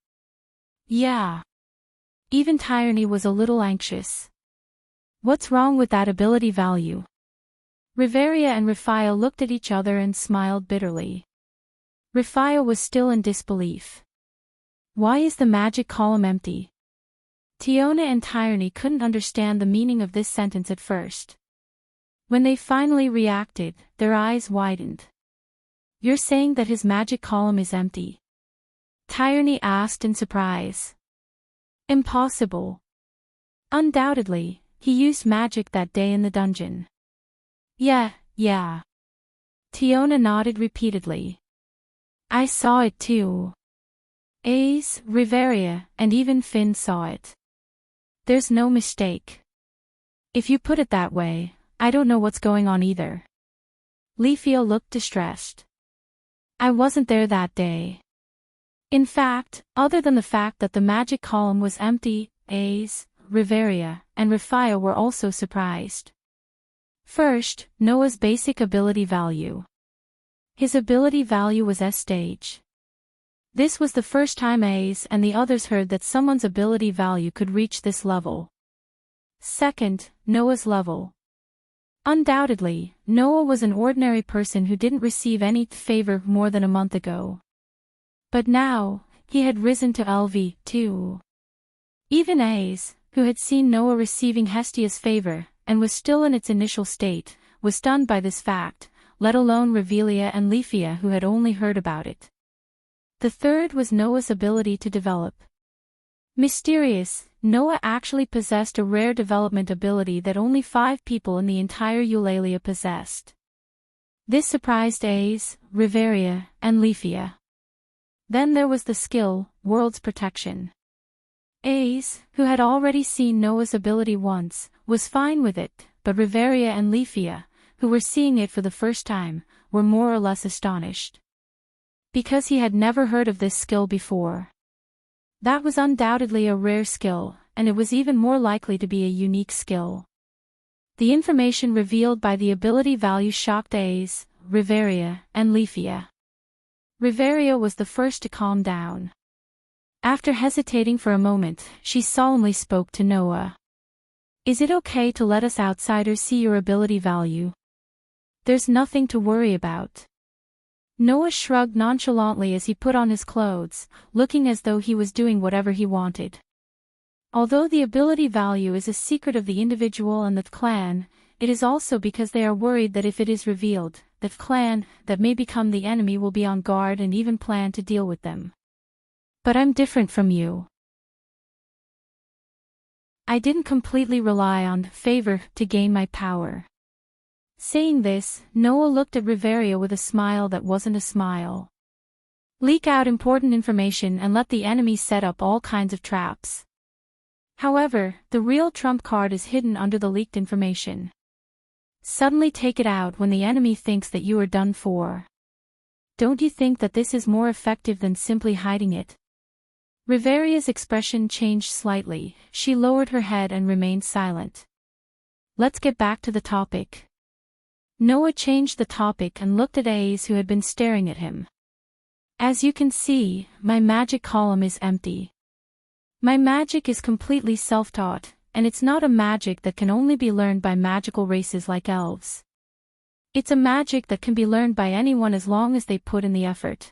Yeah. Even Tyogni was a little anxious. What's wrong with that ability value? Riveria and Rafia looked at each other and smiled bitterly. Rafia was still in disbelief. Why is the magic column empty? Tiona and Tyogni couldn't understand the meaning of this sentence at first. When they finally reacted, their eyes widened. You're saying that his magic column is empty? Tyogni asked in surprise. Impossible. Undoubtedly, he used magic that day in the dungeon. Yeah. Tiona nodded repeatedly. I saw it too. Ace, Riveria, and even Finn saw it. There's no mistake. If you put it that way, I don't know what's going on either. Leafia looked distressed. I wasn't there that day. In fact, other than the fact that the magic column was empty, Ace, Riveria, and Rafia were also surprised. First, Noah's basic ability value. His ability value was S stage. This was the first time A's and the others heard that someone's ability value could reach this level. Second, Noah's level. Undoubtedly, Noah was an ordinary person who didn't receive any favor more than a month ago. But now, he had risen to LV2. Even A's, who had seen Noah receiving Hestia's favor, and was still in its initial state, was stunned by this fact, let alone Revelia and Leafia who had only heard about it. The third was Noah's ability to develop. Mysterious, Noah actually possessed a rare development ability that only 5 people in the entire Eulalia possessed. This surprised A's, Reveria, and Leafia. Then there was the skill, World's Protection. A's, who had already seen Noah's ability once, was fine with it, but Reveria and Leafia, who were seeing it for the first time, were more or less astonished. Because he had never heard of this skill before. That was undoubtedly a rare skill, and it was even more likely to be a unique skill. The information revealed by the ability value shocked A's, Reveria, and Leafia. Reveria was the first to calm down. After hesitating for a moment, she solemnly spoke to Noah. "Is it okay to let us outsiders see your ability value? There's nothing to worry about." Noah shrugged nonchalantly as he put on his clothes, looking as though he was doing whatever he wanted. Although the ability value is a secret of the individual and the clan, it is also because they are worried that if it is revealed, the clan that may become the enemy will be on guard and even plan to deal with them. But I'm different from you. I didn't completely rely on favor to gain my power. Saying this, Noah looked at Reveria with a smile that wasn't a smile. Leak out important information and let the enemy set up all kinds of traps. However, the real trump card is hidden under the leaked information. Suddenly take it out when the enemy thinks that you are done for. Don't you think that this is more effective than simply hiding it? Reveria's expression changed slightly, she lowered her head and remained silent. Let's get back to the topic. Noah changed the topic and looked at A's who had been staring at him. As you can see, my magic column is empty. My magic is completely self-taught, and it's not a magic that can only be learned by magical races like elves. It's a magic that can be learned by anyone as long as they put in the effort.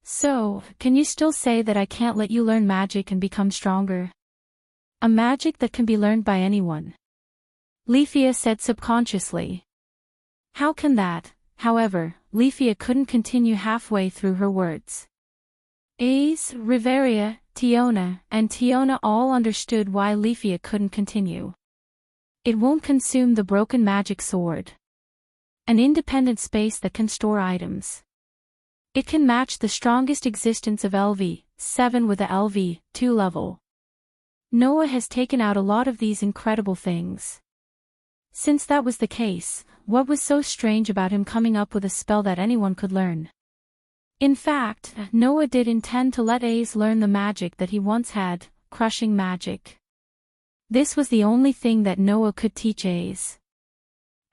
So, can you still say that I can't let you learn magic and become stronger? A magic that can be learned by anyone. Leafia said subconsciously. How can that? However, Leafia couldn't continue halfway through her words. A's, Reveria, Tiona all understood why Leafia couldn't continue. It won't consume the broken magic sword. An independent space that can store items. It can match the strongest existence of LV7 with a LV2 level. Noah has taken out a lot of these incredible things. Since that was the case, what was so strange about him coming up with a spell that anyone could learn? In fact, Noah did intend to let A's learn the magic that he once had, crushing magic. This was the only thing that Noah could teach A's.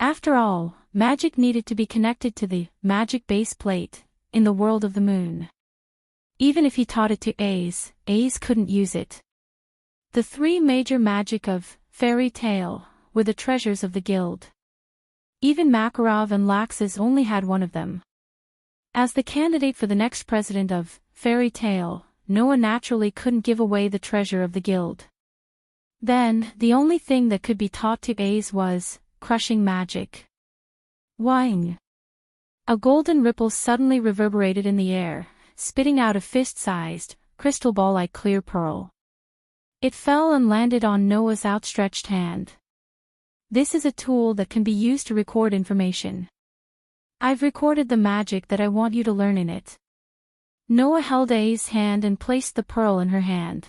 After all, magic needed to be connected to the magic base plate in the world of the moon. Even if he taught it to A's couldn't use it. The 3 major magic of fairy tale were the treasures of the guild. Even Makarov and Laxus only had one of them. As the candidate for the next president of Fairy Tale, Noah naturally couldn't give away the treasure of the guild. Then, the only thing that could be taught to A's was crushing magic. Whang! A golden ripple suddenly reverberated in the air, spitting out a fist-sized, crystal ball-like clear pearl. It fell and landed on Noah's outstretched hand. This is a tool that can be used to record information. I've recorded the magic that I want you to learn in it. Noah held A's hand and placed the pearl in her hand.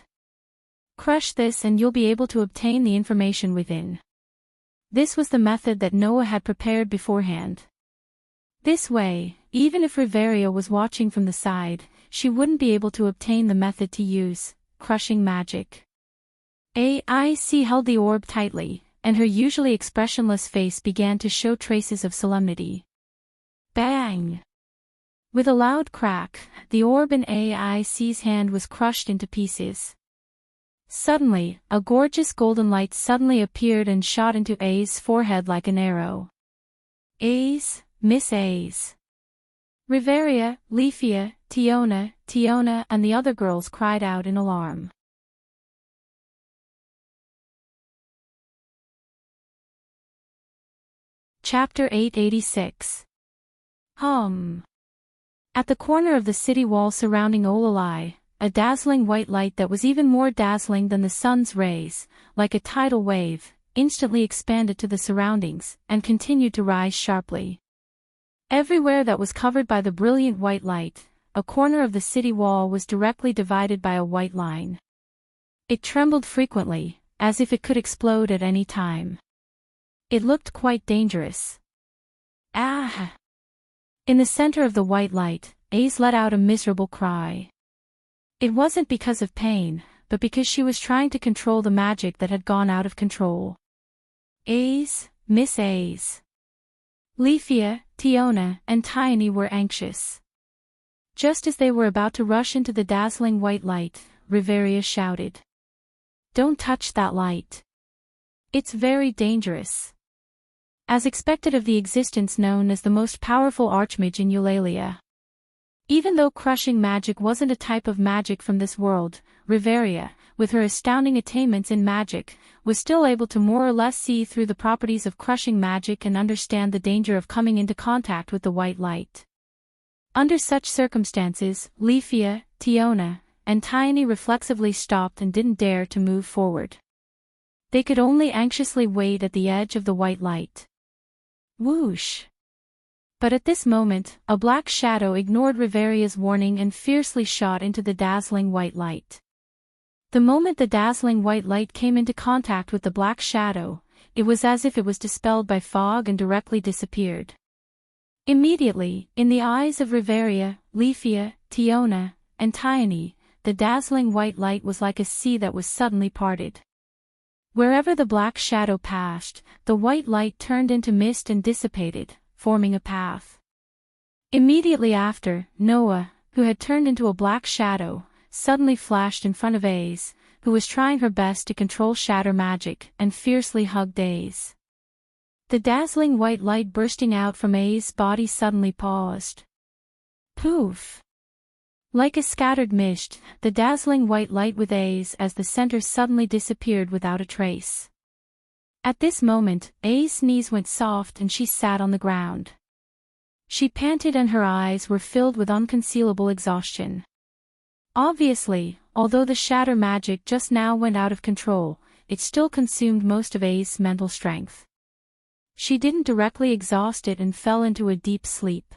Crush this and you'll be able to obtain the information within. This was the method that Noah had prepared beforehand. This way, even if Reveria was watching from the side, she wouldn't be able to obtain the method to use, crushing magic. AIC held the orb tightly, and her usually expressionless face began to show traces of solemnity. Bang! With a loud crack, the orb in AIC's hand was crushed into pieces. Suddenly, a gorgeous golden light suddenly appeared and shot into A's forehead like an arrow. A's, Miss A's. Riveria, Leafia, Tiona, and the other girls cried out in alarm. Chapter 886. At the corner of the city wall surrounding Olalai, a dazzling white light that was even more dazzling than the sun's rays, like a tidal wave, instantly expanded to the surroundings, and continued to rise sharply. Everywhere that was covered by the brilliant white light, a corner of the city wall was directly divided by a white line. It trembled frequently, as if it could explode at any time. It looked quite dangerous. Ah! In the center of the white light, Ace let out a miserable cry. It wasn't because of pain, but because she was trying to control the magic that had gone out of control. Ace, Miss Ace. Leafia, Tiona, and Tiny were anxious. Just as they were about to rush into the dazzling white light, Riveria shouted. "Don't touch that light. It's very dangerous." As expected of the existence known as the most powerful archmage in Eulalia. Even though crushing magic wasn't a type of magic from this world, Riveria, with her astounding attainments in magic, was still able to more or less see through the properties of crushing magic and understand the danger of coming into contact with the white light. Under such circumstances, Leafia, Tiona, and Tiny reflexively stopped and didn't dare to move forward. They could only anxiously wait at the edge of the white light. Whoosh! But at this moment, a black shadow ignored Riveria's warning and fiercely shot into the dazzling white light. The moment the dazzling white light came into contact with the black shadow, it was as if it was dispelled by fog and directly disappeared. Immediately, in the eyes of Riveria, Leafia, Tiona, and Tiny, the dazzling white light was like a sea that was suddenly parted. Wherever the black shadow passed, the white light turned into mist and dissipated, forming a path. Immediately after, Noah, who had turned into a black shadow, suddenly flashed in front of Ace, who was trying her best to control shatter magic, and fiercely hugged Ace. The dazzling white light bursting out from Ace's body suddenly paused. Poof! Like a scattered mist, the dazzling white light with Ace as the center suddenly disappeared without a trace. At this moment, Ace's knees went soft and she sat on the ground. She panted and her eyes were filled with unconcealable exhaustion. Obviously, although the shatter magic just now went out of control, it still consumed most of Ace's mental strength. She didn't directly exhaust it and fell into a deep sleep.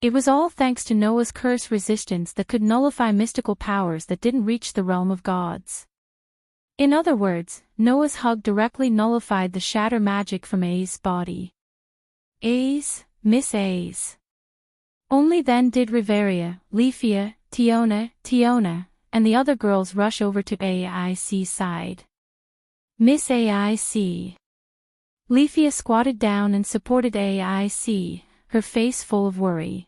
It was all thanks to Noah's curse resistance that could nullify mystical powers that didn't reach the realm of gods. In other words, Noah's hug directly nullified the shatter magic from Ace's body. Ace, Miss Ace. Only then did Riveria, Leafia, Tiona, and the other girls rush over to AIC's side. Miss AIC. Leafia squatted down and supported AIC, her face full of worry.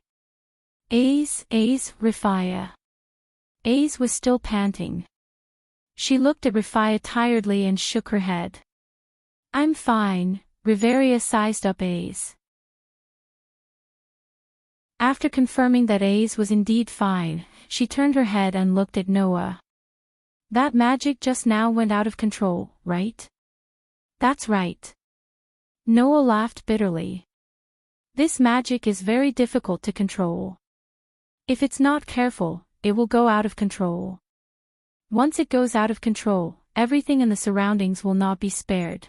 Ace, Rifia. Ace was still panting. She looked at Rifia tiredly and shook her head. I'm fine, Riveria sized up Ace. After confirming that Ace was indeed fine, she turned her head and looked at Noah. That magic just now went out of control, right? That's right. Noah laughed bitterly. This magic is very difficult to control. If it's not careful, it will go out of control. Once it goes out of control, everything in the surroundings will not be spared.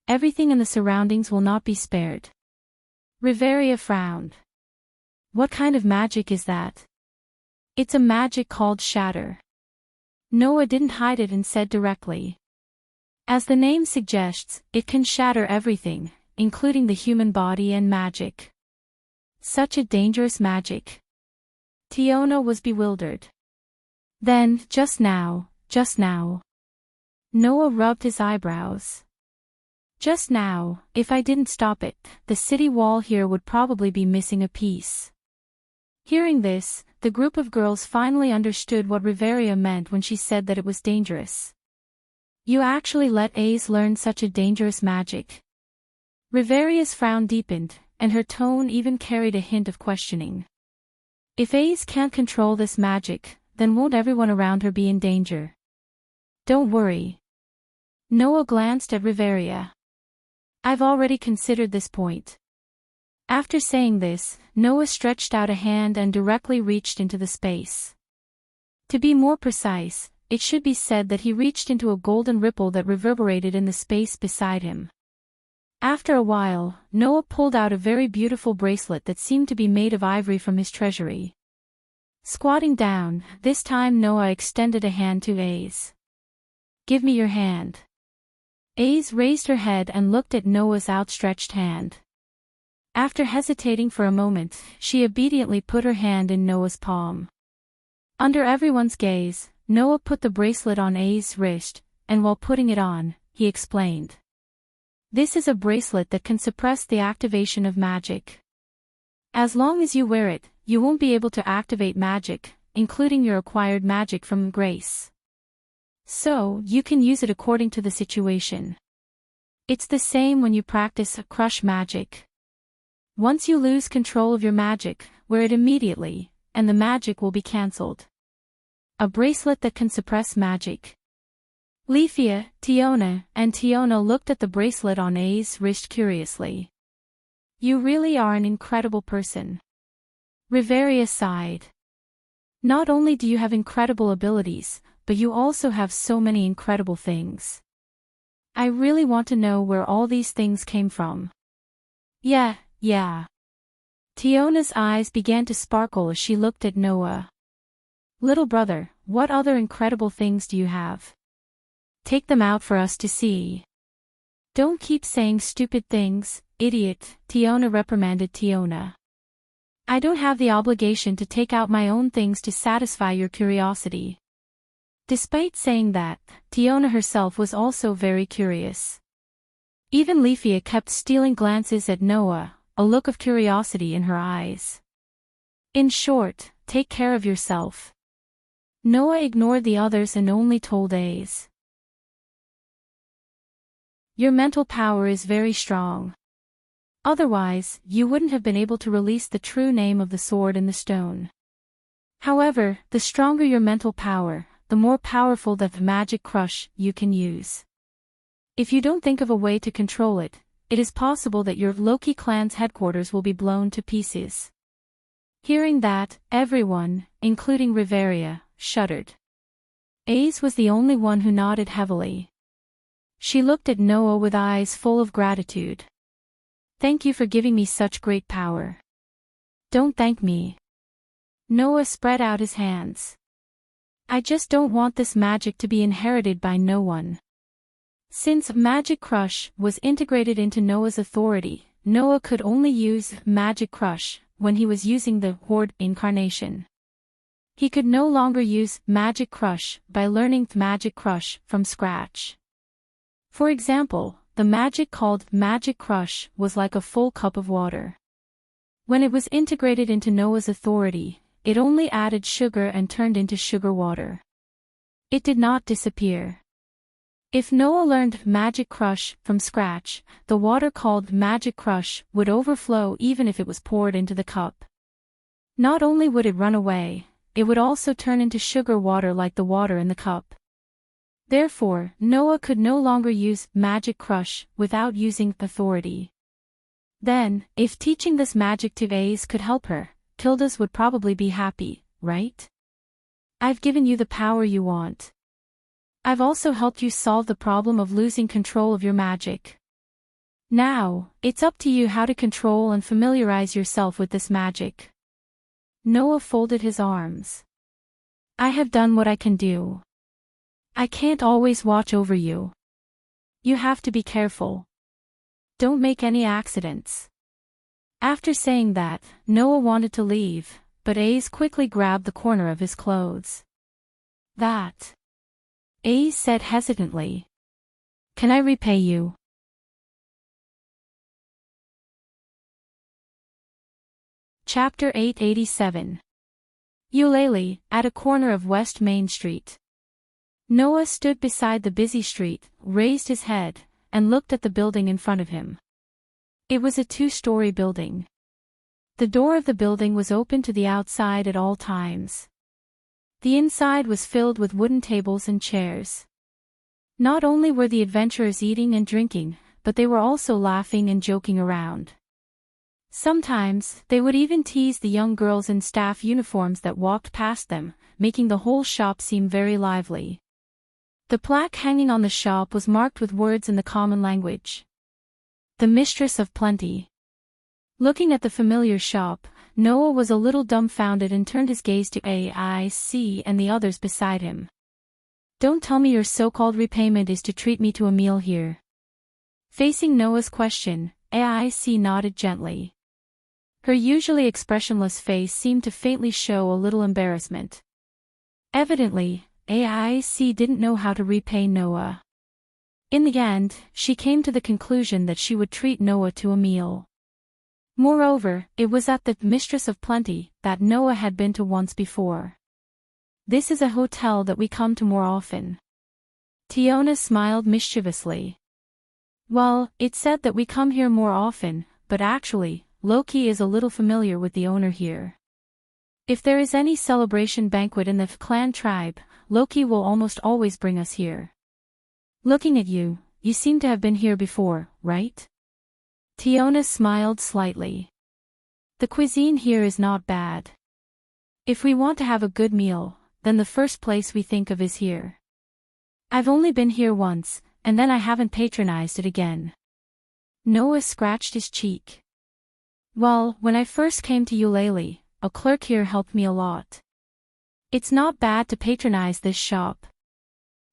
Everything in the surroundings will not be spared. Riveria frowned. What kind of magic is that? It's a magic called shatter. Noah didn't hide it and said directly. As the name suggests, it can shatter everything, including the human body and magic. Such a dangerous magic. Tiona was bewildered. Then, just now. Noah rubbed his eyebrows. Just now, if I didn't stop it, the city wall here would probably be missing a piece. Hearing this, the group of girls finally understood what Riveria meant when she said that it was dangerous. You actually let Ace learn such a dangerous magic? Riveria's frown deepened, and her tone even carried a hint of questioning. If Ace can't control this magic, then won't everyone around her be in danger? Don't worry. Noah glanced at Riveria. I've already considered this point. After saying this, Noah stretched out a hand and directly reached into the space. To be more precise, it should be said that he reached into a golden ripple that reverberated in the space beside him. After a while, Noah pulled out a very beautiful bracelet that seemed to be made of ivory from his treasury. Squatting down, this time Noah extended a hand to Ace. Give me your hand. Ace raised her head and looked at Noah's outstretched hand. After hesitating for a moment, she obediently put her hand in Noah's palm. Under everyone's gaze, Noah put the bracelet on Ace's wrist, and while putting it on, he explained. This is a bracelet that can suppress the activation of magic. As long as you wear it, you won't be able to activate magic, including your acquired magic from grace. So, you can use it according to the situation. It's the same when you practice crush magic. Once you lose control of your magic, wear it immediately, and the magic will be cancelled. A bracelet that can suppress magic. Leafia, Tiona, and Tiona looked at the bracelet on Ace's wrist curiously. You really are an incredible person. Riveria sighed. Not only do you have incredible abilities, but you also have so many incredible things. I really want to know where all these things came from. Yeah. Tiona's eyes began to sparkle as she looked at Noah. Little brother, what other incredible things do you have? Take them out for us to see. Don't keep saying stupid things, idiot, Tiona reprimanded Tiona. I don't have the obligation to take out my own things to satisfy your curiosity. Despite saying that, Tiona herself was also very curious. Even Leafia kept stealing glances at Noah, a look of curiosity in her eyes. In short, take care of yourself. Noah ignored the others and only told Ace. Your mental power is very strong. Otherwise, you wouldn't have been able to release the true name of the sword in the stone. However, the stronger your mental power, the more powerful the magic crush you can use. If you don't think of a way to control it, it is possible that your Loki clan's headquarters will be blown to pieces. Hearing that, everyone, including Riveria, shuddered. Ace was the only one who nodded heavily. She looked at Noah with eyes full of gratitude. Thank you for giving me such great power. Don't thank me. Noah spread out his hands. I just don't want this magic to be inherited by no one. Since Magic Crush was integrated into Noah's authority, Noah could only use Magic Crush when he was using the Horde incarnation. He could no longer use Magic Crush by learning Magic Crush from scratch. For example, the magic called Magic Crush was like a full cup of water. When it was integrated into Noah's authority, it only added sugar and turned into sugar water. It did not disappear. If Noah learned Magic Crush from scratch, the water called Magic Crush would overflow even if it was poured into the cup. Not only would it run away, it would also turn into sugar water like the water in the cup. Therefore, Noah could no longer use Magic Crush without using authority. Then, if teaching this magic to Ace could help her, Kildas would probably be happy, right? I've given you the power you want. I've also helped you solve the problem of losing control of your magic. Now, it's up to you how to control and familiarize yourself with this magic. Noah folded his arms. I have done what I can do. I can't always watch over you. You have to be careful. Don't make any accidents. After saying that, Noah wanted to leave, but Ace quickly grabbed the corner of his clothes. That. Ace said hesitantly. Can I repay you? Chapter 887. Eulalie, at a corner of West Main Street. Noah stood beside the busy street, raised his head, and looked at the building in front of him. It was a 2-story building. The door of the building was open to the outside at all times. The inside was filled with wooden tables and chairs. Not only were the adventurers eating and drinking, but they were also laughing and joking around. Sometimes, they would even tease the young girls in staff uniforms that walked past them, making the whole shop seem very lively. The plaque hanging on the shop was marked with words in the common language. The Mistress of Plenty. Looking at the familiar shop, Noah was a little dumbfounded and turned his gaze to AIC and the others beside him. Don't tell me your so-called repayment is to treat me to a meal here. Facing Noah's question, AIC nodded gently. Her usually expressionless face seemed to faintly show a little embarrassment. Evidently, AIC didn't know how to repay Noah. In the end, she came to the conclusion that she would treat Noah to a meal. Moreover, it was at the Mistress of Plenty that Noah had been to once before. This is a hotel that we come to more often. Tiona smiled mischievously. Well, it said that we come here more often, but actually, Loki is a little familiar with the owner here. If there is any celebration banquet in the clan tribe, Loki will almost always bring us here. Looking at you, you seem to have been here before, right? Tiona smiled slightly. The cuisine here is not bad. If we want to have a good meal, then the first place we think of is here. I've only been here once, and then I haven't patronized it again. Noah scratched his cheek. Well, when I first came to Eulalie, a clerk here helped me a lot. It's not bad to patronize this shop.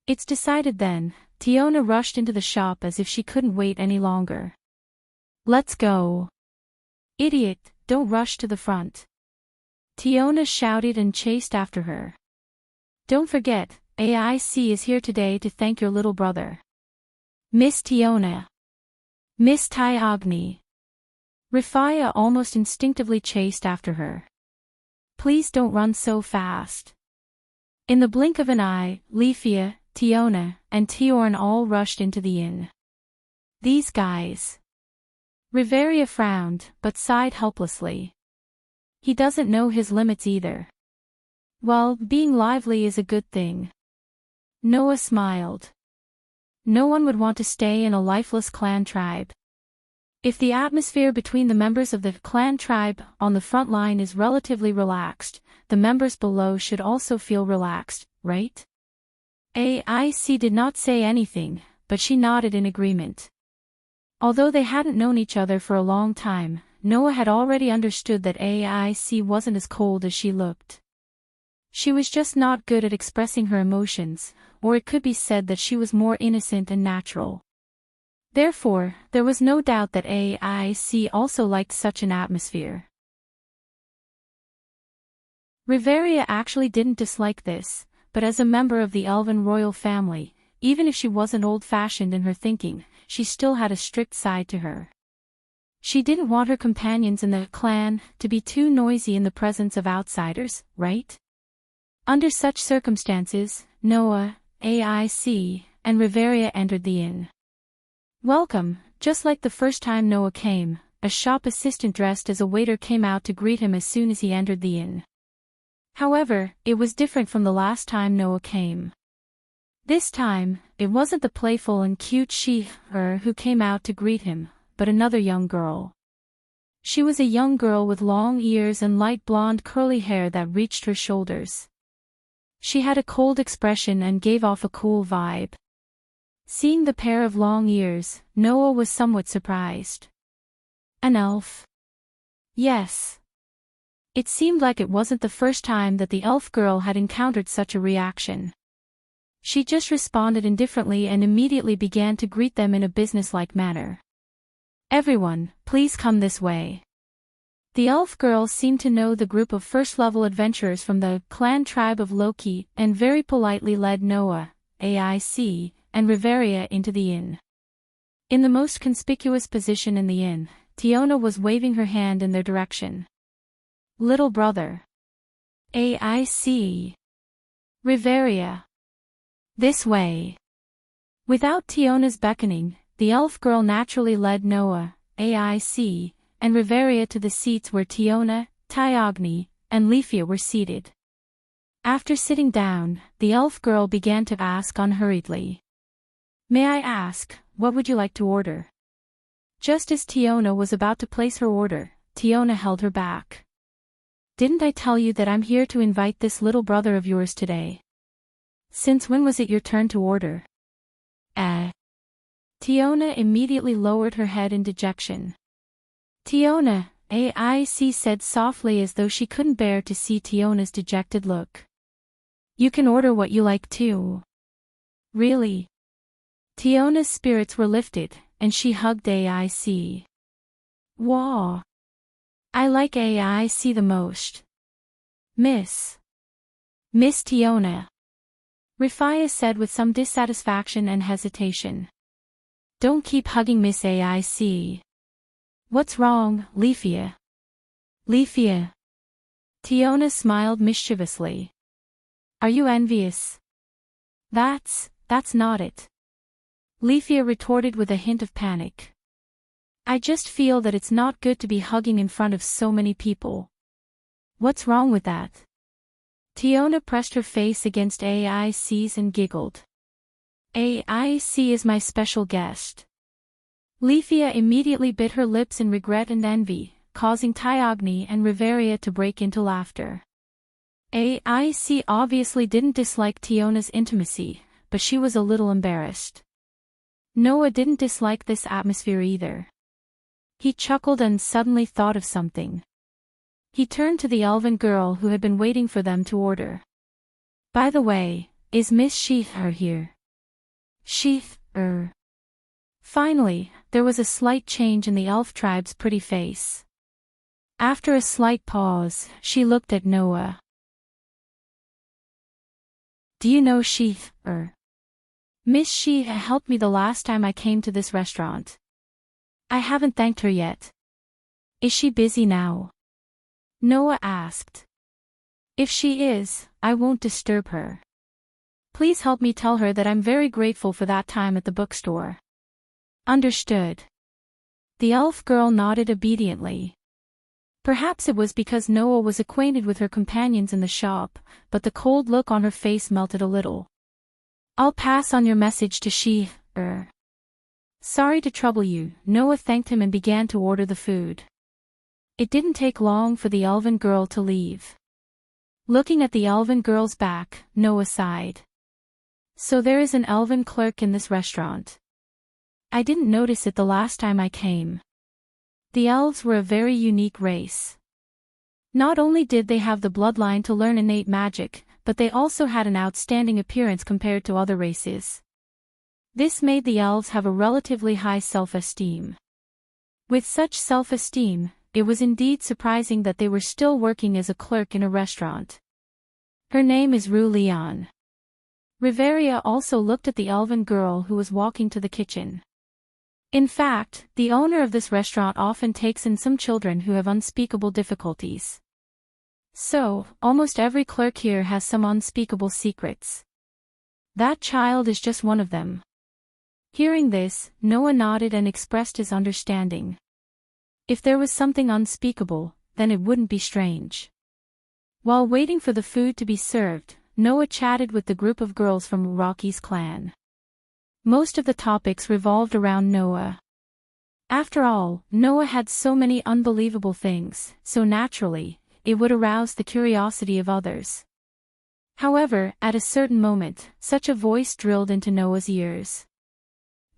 It's decided then. Tiona rushed into the shop as if she couldn't wait any longer. Let's go. Idiot, don't rush to the front. Tiona shouted and chased after her. Don't forget, AIC is here today to thank your little brother. Miss Tiona. Miss Tyogni. Rifaya almost instinctively chased after her. Please don't run so fast. In the blink of an eye, Leafia, Tiona, and Tiorn all rushed into the inn. These guys. Riveria frowned, but sighed helplessly. He doesn't know his limits either. Well, being lively is a good thing. Noah smiled. No one would want to stay in a lifeless clan tribe. If the atmosphere between the members of the clan tribe on the front line is relatively relaxed, the members below should also feel relaxed, right? AIC did not say anything, but she nodded in agreement. Although they hadn't known each other for a long time, Noah had already understood that AIC wasn't as cold as she looked. She was just not good at expressing her emotions, or it could be said that she was more innocent and natural. Therefore, there was no doubt that AIC also liked such an atmosphere. Riveria actually didn't dislike this, but as a member of the Elven royal family, even if she wasn't old-fashioned in her thinking, she still had a strict side to her. She didn't want her companions in the clan to be too noisy in the presence of outsiders, right? Under such circumstances, Noah, AIC, and Riveria entered the inn. Welcome, just like the first time Noah came, a shop assistant dressed as a waiter came out to greet him as soon as he entered the inn. However, it was different from the last time Noah came. This time, it wasn't the playful and cute she-her who came out to greet him, but another young girl. She was a young girl with long ears and light blonde curly hair that reached her shoulders. She had a cold expression and gave off a cool vibe. Seeing the pair of long ears, Noah was somewhat surprised. An elf? Yes. It seemed like it wasn't the first time that the elf girl had encountered such a reaction. She just responded indifferently and immediately began to greet them in a businesslike manner. Everyone, please come this way. The elf girl seemed to know the group of first-level adventurers from the clan tribe of Loki and very politely led Noah, AIC, and Riveria into the inn. In the most conspicuous position in the inn, Tiona was waving her hand in their direction. Little brother. AIC. Riveria. This way. Without Tiona's beckoning, the elf girl naturally led Noah, AIC, and Riveria to the seats where Tiona, Tyogni, and Leafia were seated. After sitting down, the elf girl began to ask unhurriedly. May I ask, what would you like to order? Just as Tiona was about to place her order, Tiona held her back. Didn't I tell you that I'm here to invite this little brother of yours today? Since when was it your turn to order? Tiona immediately lowered her head in dejection. Tiona, AIC said softly as though she couldn't bear to see Tiona's dejected look. You can order what you like too. Really? Tiona's spirits were lifted, and she hugged AIC. Wow. I like AIC the most. Miss Tiona. Rifia said with some dissatisfaction and hesitation. Don't keep hugging Miss AIC. What's wrong, Leafia? Leafia. Tiona smiled mischievously. Are you envious? That's not it. Leafia retorted with a hint of panic. I just feel that it's not good to be hugging in front of so many people. What's wrong with that? Tiona pressed her face against AIC's and giggled. AIC is my special guest. Leafia immediately bit her lips in regret and envy, causing Tyogni and Riveria to break into laughter. AIC obviously didn't dislike Tiona's intimacy, but she was a little embarrassed. Noah didn't dislike this atmosphere either. He chuckled and suddenly thought of something. He turned to the elven girl who had been waiting for them to order. By the way, is Miss Sheath here? Sheath. Finally, there was a slight change in the elf tribe's pretty face. After a slight pause, she looked at Noah. Do you know Sheath? Miss Sheath helped me the last time I came to this restaurant. I haven't thanked her yet. Is she busy now? Noah asked. If she is, I won't disturb her. Please help me tell her that I'm very grateful for that time at the bookstore. Understood. The elf girl nodded obediently. Perhaps it was because Noah was acquainted with her companions in the shop, but the cold look on her face melted a little. I'll pass on your message to she. Sorry to trouble you. Noah thanked him and began to order the food. It didn't take long for the elven girl to leave. Looking at the elven girl's back, Noah sighed. So there is an elven clerk in this restaurant. I didn't notice it the last time I came. The elves were a very unique race. Not only did they have the bloodline to learn innate magic, but they also had an outstanding appearance compared to other races. This made the elves have a relatively high self-esteem. With such self-esteem, it was indeed surprising that they were still working as a clerk in a restaurant. Her name is Rue Leon. Riveria also looked at the elven girl who was walking to the kitchen. In fact, the owner of this restaurant often takes in some children who have unspeakable difficulties. So, almost every clerk here has some unspeakable secrets. That child is just one of them. Hearing this, Noah nodded and expressed his understanding. If there was something unspeakable, then it wouldn't be strange. While waiting for the food to be served, Noah chatted with the group of girls from Rocky's clan. Most of the topics revolved around Noah. After all, Noah had so many unbelievable things, so naturally, it would arouse the curiosity of others. However, at a certain moment, such a voice drilled into Noah's ears.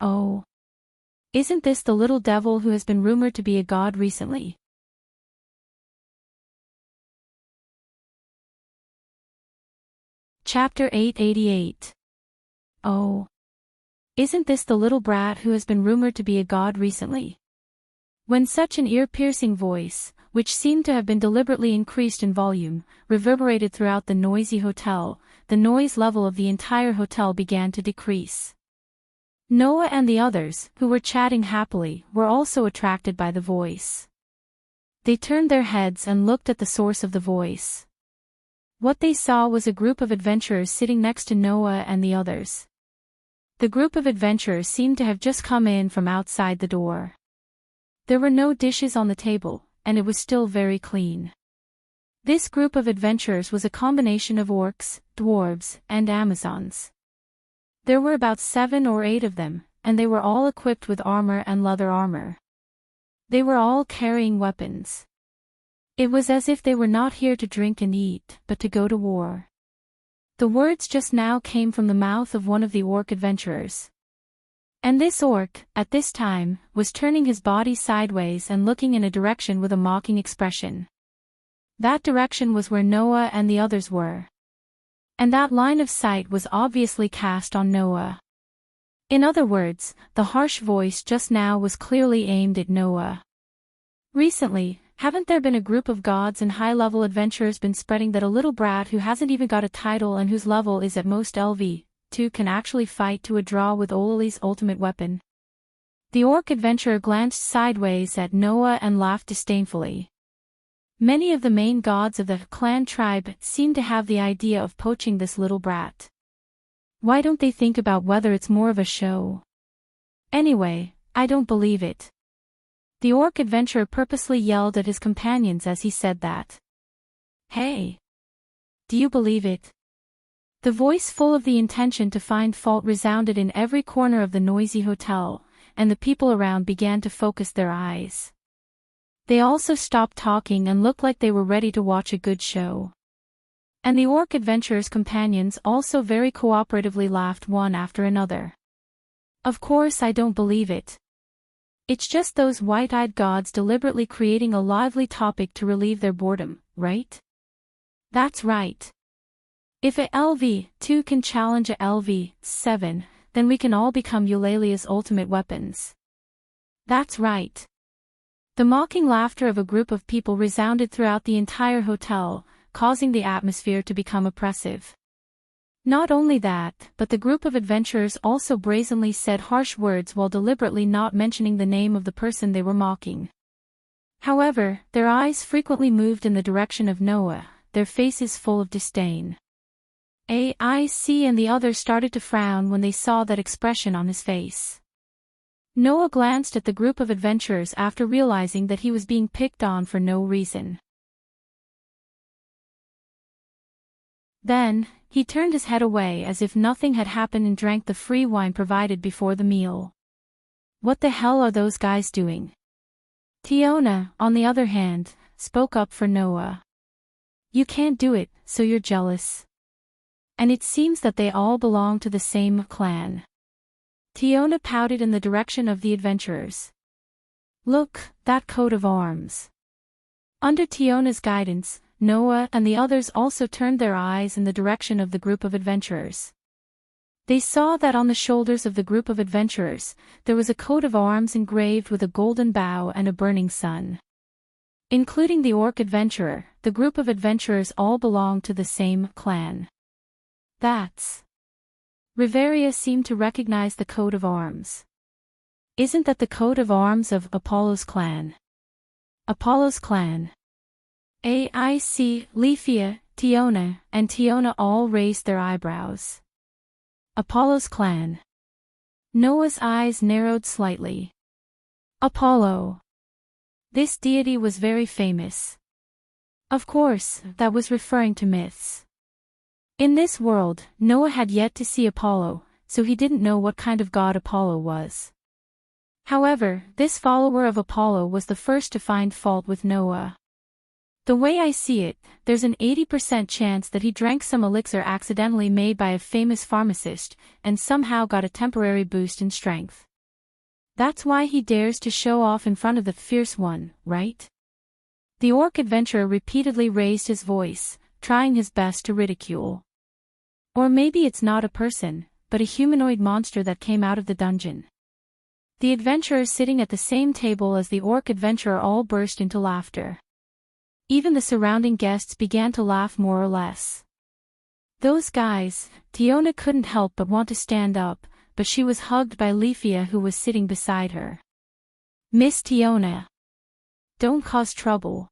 Oh. Isn't this the little devil who has been rumored to be a god recently? Chapter 888. Oh. Isn't this the little brat who has been rumored to be a god recently? When such an ear-piercing voice, which seemed to have been deliberately increased in volume, reverberated throughout the noisy hotel, the noise level of the entire hotel began to decrease. Noah and the others, who were chatting happily, were also attracted by the voice. They turned their heads and looked at the source of the voice. What they saw was a group of adventurers sitting next to Noah and the others. The group of adventurers seemed to have just come in from outside the door. There were no dishes on the table, and it was still very clean. This group of adventurers was a combination of orcs, dwarves, and Amazons. There were about 7 or 8 of them, and they were all equipped with armor and leather armor. They were all carrying weapons. It was as if they were not here to drink and eat, but to go to war. The words just now came from the mouth of one of the orc adventurers. And this orc, at this time, was turning his body sideways and looking in a direction with a mocking expression. That direction was where Noah and the others were. And that line of sight was obviously cast on Noah. In other words, the harsh voice just now was clearly aimed at Noah. Recently, haven't there been a group of gods and high-level adventurers been spreading that a little brat who hasn't even got a title and whose level is at most LV2 can actually fight to a draw with Olali's ultimate weapon? The orc adventurer glanced sideways at Noah and laughed disdainfully. Many of the main gods of the clan tribe seem to have the idea of poaching this little brat. Why don't they think about whether it's more of a show? Anyway, I don't believe it. The orc adventurer purposely yelled at his companions as he said that. Hey! Do you believe it? The voice full of the intention to find fault resounded in every corner of the noisy hotel, and the people around began to focus their eyes. They also stopped talking and looked like they were ready to watch a good show. And the orc adventurer's companions also very cooperatively laughed one after another. Of course I don't believe it. It's just those white-eyed gods deliberately creating a lively topic to relieve their boredom, right? That's right. If a LV2 can challenge a LV7, then we can all become Eulalia's ultimate weapons. That's right. The mocking laughter of a group of people resounded throughout the entire hotel, causing the atmosphere to become oppressive. Not only that, but the group of adventurers also brazenly said harsh words while deliberately not mentioning the name of the person they were mocking. However, their eyes frequently moved in the direction of Noah, their faces full of disdain. AIC and the others started to frown when they saw that expression on his face. Noah glanced at the group of adventurers after realizing that he was being picked on for no reason. Then, he turned his head away as if nothing had happened and drank the free wine provided before the meal. What the hell are those guys doing? Tiona, on the other hand, spoke up for Noah. You can't do it, so you're jealous. And it seems that they all belong to the same clan. Tiona pouted in the direction of the adventurers. Look, that coat of arms. Under Tiona's guidance, Noah and the others also turned their eyes in the direction of the group of adventurers. They saw that on the shoulders of the group of adventurers, there was a coat of arms engraved with a golden bow and a burning sun. Including the orc adventurer, the group of adventurers all belonged to the same clan. That's... Riveria seemed to recognize the coat of arms. Isn't that the coat of arms of Apollo's clan? Apollo's clan. AIC, Leafia, Tiona, and Tiona all raised their eyebrows. Apollo's clan. Noah's eyes narrowed slightly. Apollo. This deity was very famous. Of course, that was referring to myths. In this world, Noah had yet to see Apollo, so he didn't know what kind of god Apollo was. However, this follower of Apollo was the first to find fault with Noah. The way I see it, there's an 80% chance that he drank some elixir accidentally made by a famous pharmacist, and somehow got a temporary boost in strength. That's why he dares to show off in front of the fierce one, right? The orc adventurer repeatedly raised his voice, trying his best to ridicule. Or maybe it's not a person, but a humanoid monster that came out of the dungeon. The adventurers sitting at the same table as the orc adventurer all burst into laughter. Even the surrounding guests began to laugh more or less. Those guys, Tiona couldn't help but want to stand up, but she was hugged by Leafia who was sitting beside her. Miss Tiona. Don't cause trouble.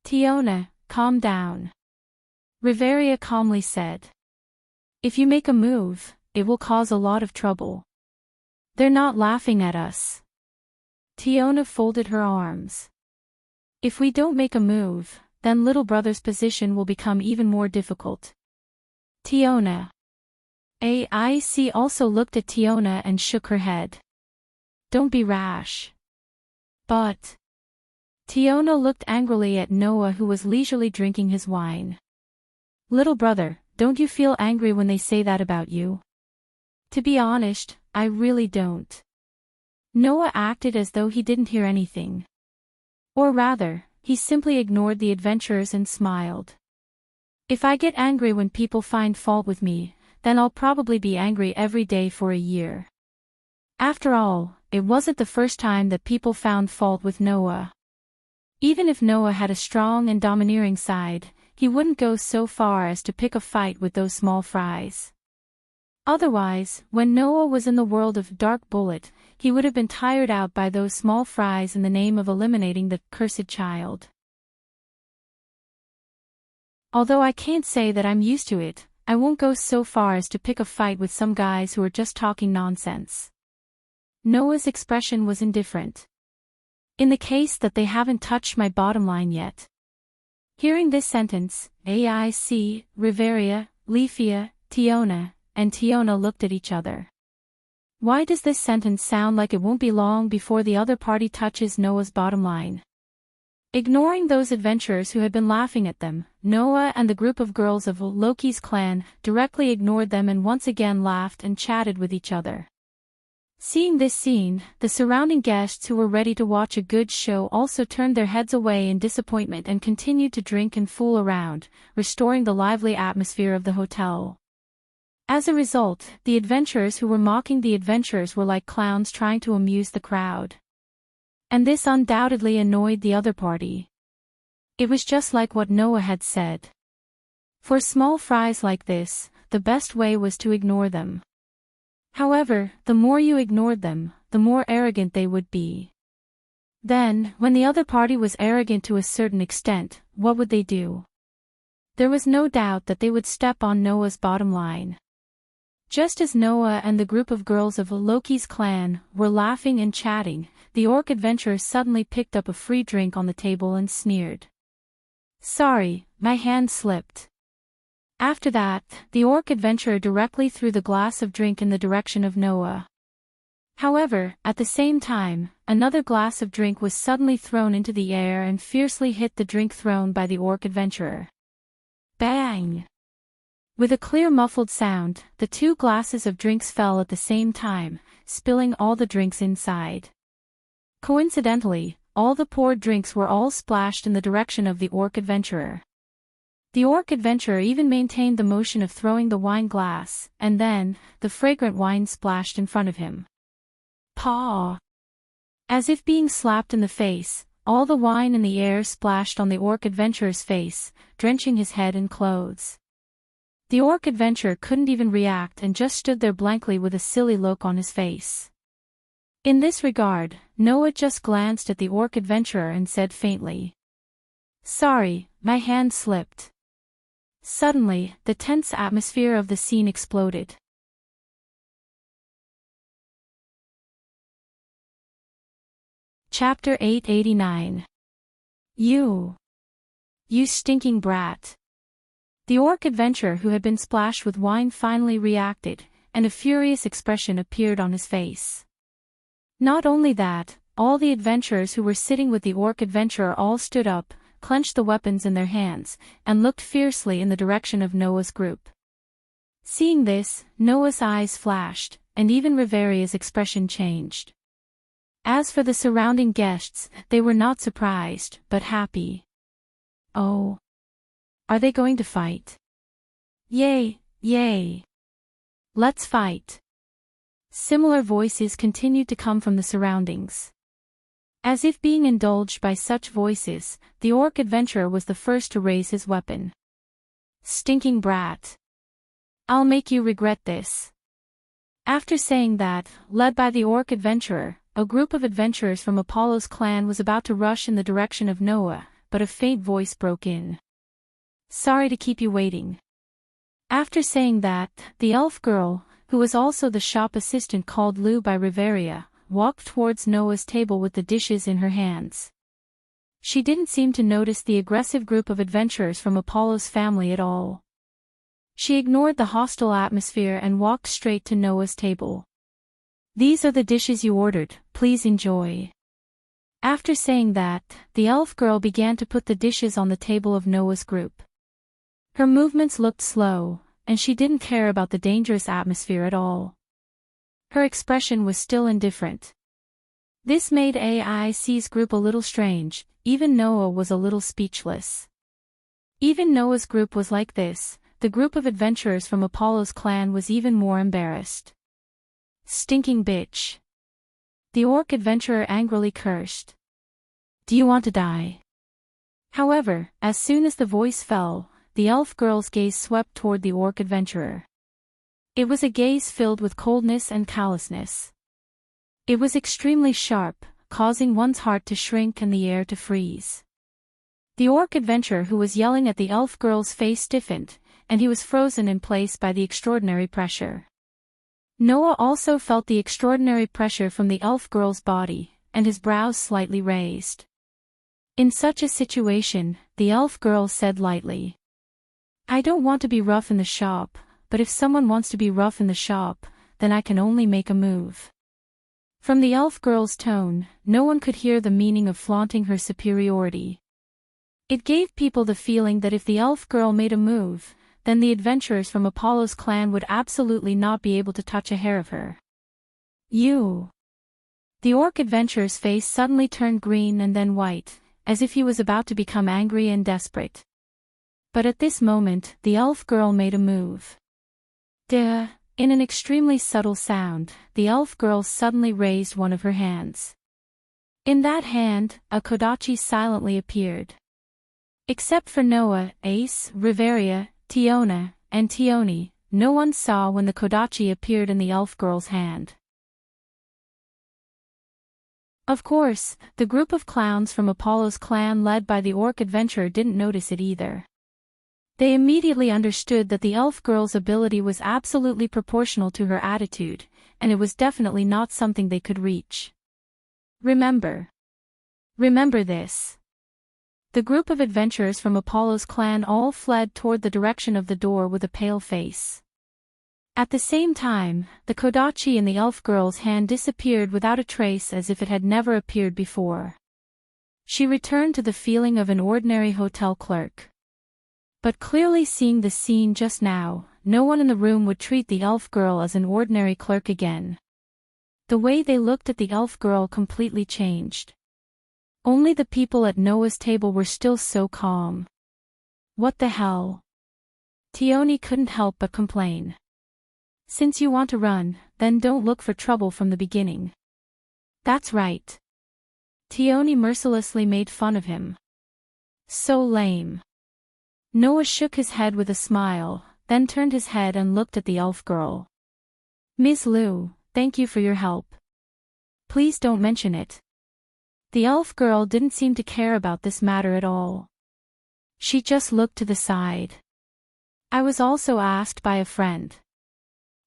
Tiona, calm down. Riveria calmly said. If you make a move, it will cause a lot of trouble. They're not laughing at us. Tiona folded her arms. If we don't make a move, then little brother's position will become even more difficult. Tiona. AIC also looked at Tiona and shook her head. Don't be rash. But. Tiona looked angrily at Noah, who was leisurely drinking his wine. Little brother, don't you feel angry when they say that about you? To be honest, I really don't. Noah acted as though he didn't hear anything. Or rather, he simply ignored the adventurers and smiled. If I get angry when people find fault with me, then I'll probably be angry every day for a year. After all, it wasn't the first time that people found fault with Noah. Even if Noah had a strong and domineering side, he wouldn't go so far as to pick a fight with those small fries. Otherwise, when Noah was in the world of Dark Bullet, he would have been tired out by those small fries in the name of eliminating the cursed child. Although I can't say that I'm used to it, I won't go so far as to pick a fight with some guys who are just talking nonsense. Noah's expression was indifferent. In the case that they haven't touched my bottom line yet. Hearing this sentence, AIC, Riveria, Leafia, Tiona, and Tiona looked at each other. Why does this sentence sound like it won't be long before the other party touches Noah's bottom line? Ignoring those adventurers who had been laughing at them, Noah and the group of girls of Loki's clan directly ignored them and once again laughed and chatted with each other. Seeing this scene, the surrounding guests who were ready to watch a good show also turned their heads away in disappointment and continued to drink and fool around, restoring the lively atmosphere of the hotel. As a result, the adventurers who were mocking the adventurers were like clowns trying to amuse the crowd. And this undoubtedly annoyed the other party. It was just like what Noah had said. For small fries like this, the best way was to ignore them. However, the more you ignored them, the more arrogant they would be. Then, when the other party was arrogant to a certain extent, what would they do? There was no doubt that they would step on Noah's bottom line. Just as Noah and the group of girls of Loki's clan were laughing and chatting, the orc adventurer suddenly picked up a free drink on the table and sneered. Sorry, my hand slipped. After that, the orc adventurer directly threw the glass of drink in the direction of Noah. However, at the same time, another glass of drink was suddenly thrown into the air and fiercely hit the drink thrown by the orc adventurer. Bang! With a clear muffled sound, the two glasses of drinks fell at the same time, spilling all the drinks inside. Coincidentally, all the poured drinks were all splashed in the direction of the orc adventurer. The orc adventurer even maintained the motion of throwing the wine glass, and then, the fragrant wine splashed in front of him. Paw! As if being slapped in the face, all the wine in the air splashed on the orc adventurer's face, drenching his head and clothes. The orc adventurer couldn't even react and just stood there blankly with a silly look on his face. In this regard, Noah just glanced at the orc adventurer and said faintly, "Sorry, my hand slipped." Suddenly, the tense atmosphere of the scene exploded. Chapter 889. You stinking brat. The orc adventurer who had been splashed with wine finally reacted, and a furious expression appeared on his face. Not only that, all the adventurers who were sitting with the orc adventurer all stood up, clenched the weapons in their hands, and looked fiercely in the direction of Noah's group. Seeing this, Noah's eyes flashed, and even Riveria's expression changed. As for the surrounding guests, they were not surprised, but happy. Oh! Are they going to fight? Yay, yay! Let's fight! Similar voices continued to come from the surroundings. As if being indulged by such voices, the orc adventurer was the first to raise his weapon. Stinking brat! I'll make you regret this. After saying that, led by the orc adventurer, a group of adventurers from Apollo's clan was about to rush in the direction of Noah, but a faint voice broke in. "Sorry to keep you waiting." After saying that, the elf girl, who was also the shop assistant called Lou by Riveria, walked towards Noah's table with the dishes in her hands. She didn't seem to notice the aggressive group of adventurers from Apollo's family at all. She ignored the hostile atmosphere and walked straight to Noah's table. "These are the dishes you ordered, please enjoy." After saying that, the elf girl began to put the dishes on the table of Noah's group. Her movements looked slow, and she didn't care about the dangerous atmosphere at all. Her expression was still indifferent. This made AIC's group a little strange. Even Noah was a little speechless. Even Noah's group was like this. The group of adventurers from Apollo's clan was even more embarrassed. "Stinking bitch." The orc adventurer angrily cursed. "Do you want to die?" However, as soon as the voice fell, the elf girl's gaze swept toward the orc adventurer. It was a gaze filled with coldness and callousness. It was extremely sharp, causing one's heart to shrink and the air to freeze. The orc adventurer who was yelling at the elf girl's face stiffened, and he was frozen in place by the extraordinary pressure. Noah also felt the extraordinary pressure from the elf girl's body, and his brows slightly raised. In such a situation, the elf girl said lightly, "I don't want to be rough in the shop, but if someone wants to be rough in the shop, then I can only make a move." From the elf girl's tone, no one could hear the meaning of flaunting her superiority. It gave people the feeling that if the elf girl made a move, then the adventurers from Apollo's clan would absolutely not be able to touch a hair of her. "You." The orc adventurer's face suddenly turned green and then white, as if he was about to become angry and desperate. But at this moment, the elf girl made a move. Duh. In an extremely subtle sound, the elf girl suddenly raised one of her hands. In that hand, a kodachi silently appeared. Except for Noah, Ace, Riveria, Tiona, and Tioni, no one saw when the kodachi appeared in the elf girl's hand. Of course, the group of clowns from Apollo's clan led by the orc adventurer didn't notice it either. They immediately understood that the elf girl's ability was absolutely proportional to her attitude, and it was definitely not something they could reach. Remember this. The group of adventurers from Apollo's clan all fled toward the direction of the door with a pale face. At the same time, the kodachi in the elf girl's hand disappeared without a trace, as if it had never appeared before. She returned to the feeling of an ordinary hotel clerk. But clearly seeing the scene just now, no one in the room would treat the elf girl as an ordinary clerk again. The way they looked at the elf girl completely changed. Only the people at Noah's table were still so calm. "What the hell?" Tioni couldn't help but complain. "Since you want to run, then don't look for trouble from the beginning." "That's right." Tioni mercilessly made fun of him. "So lame." Noah shook his head with a smile, then turned his head and looked at the elf girl. "Ms. Liu, thank you for your help. Please don't mention it." The elf girl didn't seem to care about this matter at all. She just looked to the side. "I was also asked by a friend."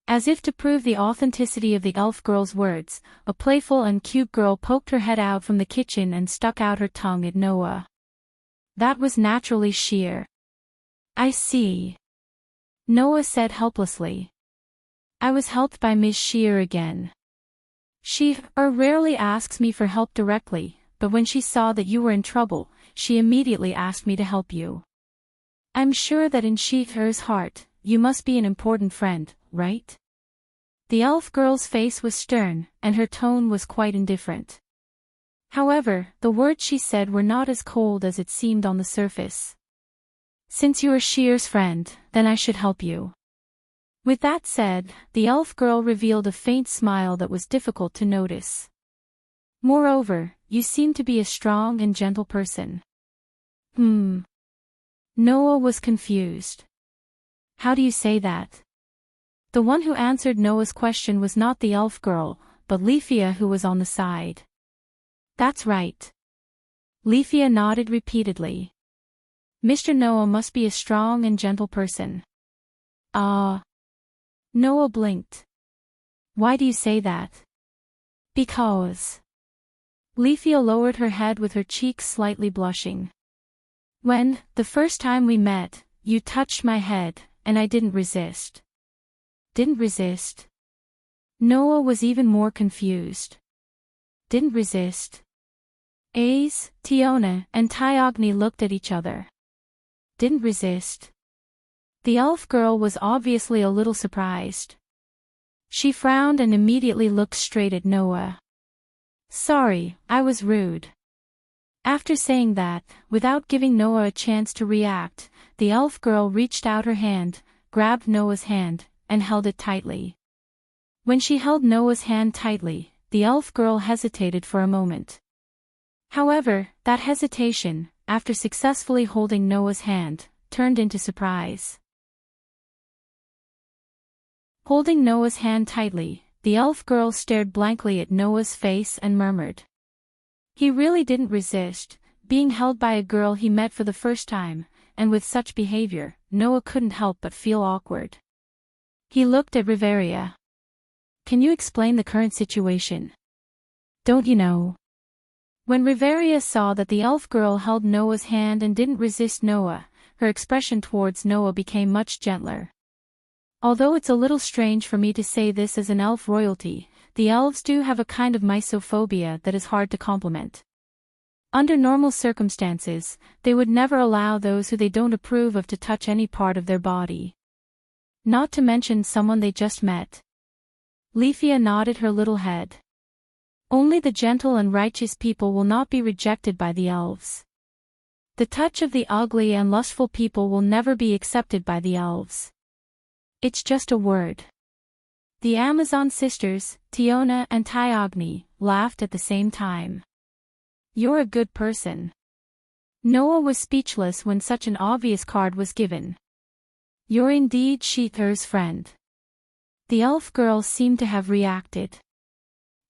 As if to prove the authenticity of the elf girl's words, a playful and cute girl poked her head out from the kitchen and stuck out her tongue at Noah. That was naturally sheer. "I see," Noah said helplessly. "I was helped by Ms. Shear again. She rarely asks me for help directly, but when she saw that you were in trouble, she immediately asked me to help you. I'm sure that in Shear's heart, you must be an important friend, right?" The elf girl's face was stern, and her tone was quite indifferent. However, the words she said were not as cold as it seemed on the surface. "Since you are Shear's friend, then I should help you." With that said, the elf girl revealed a faint smile that was difficult to notice. "Moreover, you seem to be a strong and gentle person." Noah was confused. "How do you say that?" The one who answered Noah's question was not the elf girl, but Leafia who was on the side. That's right. Leafia nodded repeatedly. Mr. Noah must be a strong and gentle person. Ah. Noah blinked. Why do you say that? Because. Leafia lowered her head with her cheeks slightly blushing. When, the first time we met, you touched my head, and I didn't resist. Didn't resist? Noah was even more confused. Didn't resist? Ace, Tiona, and Tyogni looked at each other. Didn't resist? The elf girl was obviously a little surprised. She frowned and immediately looked straight at Noah. Sorry, I was rude. After saying that, without giving Noah a chance to react, the elf girl reached out her hand, grabbed Noah's hand, and held it tightly. When she held Noah's hand tightly, the elf girl hesitated for a moment. However, that hesitation, after successfully holding Noah's hand, turned into surprise. Holding Noah's hand tightly, the elf girl stared blankly at Noah's face and murmured. He really didn't resist, being held by a girl he met for the first time, and with such behavior, Noah couldn't help but feel awkward. He looked at Riveria. Can you explain the current situation? Don't you know? When Riveria saw that the elf girl held Noah's hand and didn't resist Noah, her expression towards Noah became much gentler. Although it's a little strange for me to say this as an elf royalty, the elves do have a kind of misophobia that is hard to compliment. Under normal circumstances, they would never allow those who they don't approve of to touch any part of their body. Not to mention someone they just met. Leafia nodded her little head. Only the gentle and righteous people will not be rejected by the elves. The touch of the ugly and lustful people will never be accepted by the elves. It's just a word. The Amazon sisters, Tiona and Tyogni, laughed at the same time. You're a good person. Noah was speechless when such an obvious card was given. You're indeed Sheether's friend. The elf girl seemed to have reacted.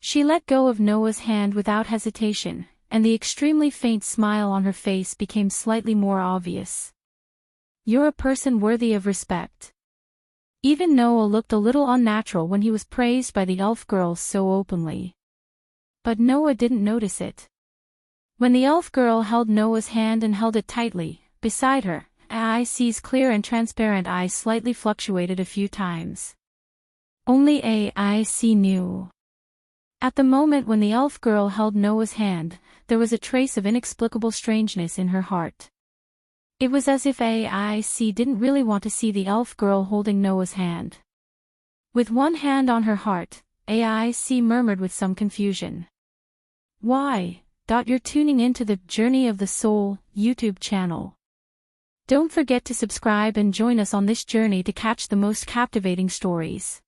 She let go of Noah's hand without hesitation, and the extremely faint smile on her face became slightly more obvious. You're a person worthy of respect. Even Noah looked a little unnatural when he was praised by the elf girl so openly. But Noah didn't notice it. When the elf girl held Noah's hand and held it tightly, beside her, AIC's clear and transparent eyes slightly fluctuated a few times. Only AIC knew. At the moment when the elf girl held Noah's hand, there was a trace of inexplicable strangeness in her heart. It was as if AIC didn't really want to see the elf girl holding Noah's hand. With one hand on her heart, AIC murmured with some confusion. Why? You're tuning into the Journey of the Soul YouTube channel. Don't forget to subscribe and join us on this journey to catch the most captivating stories.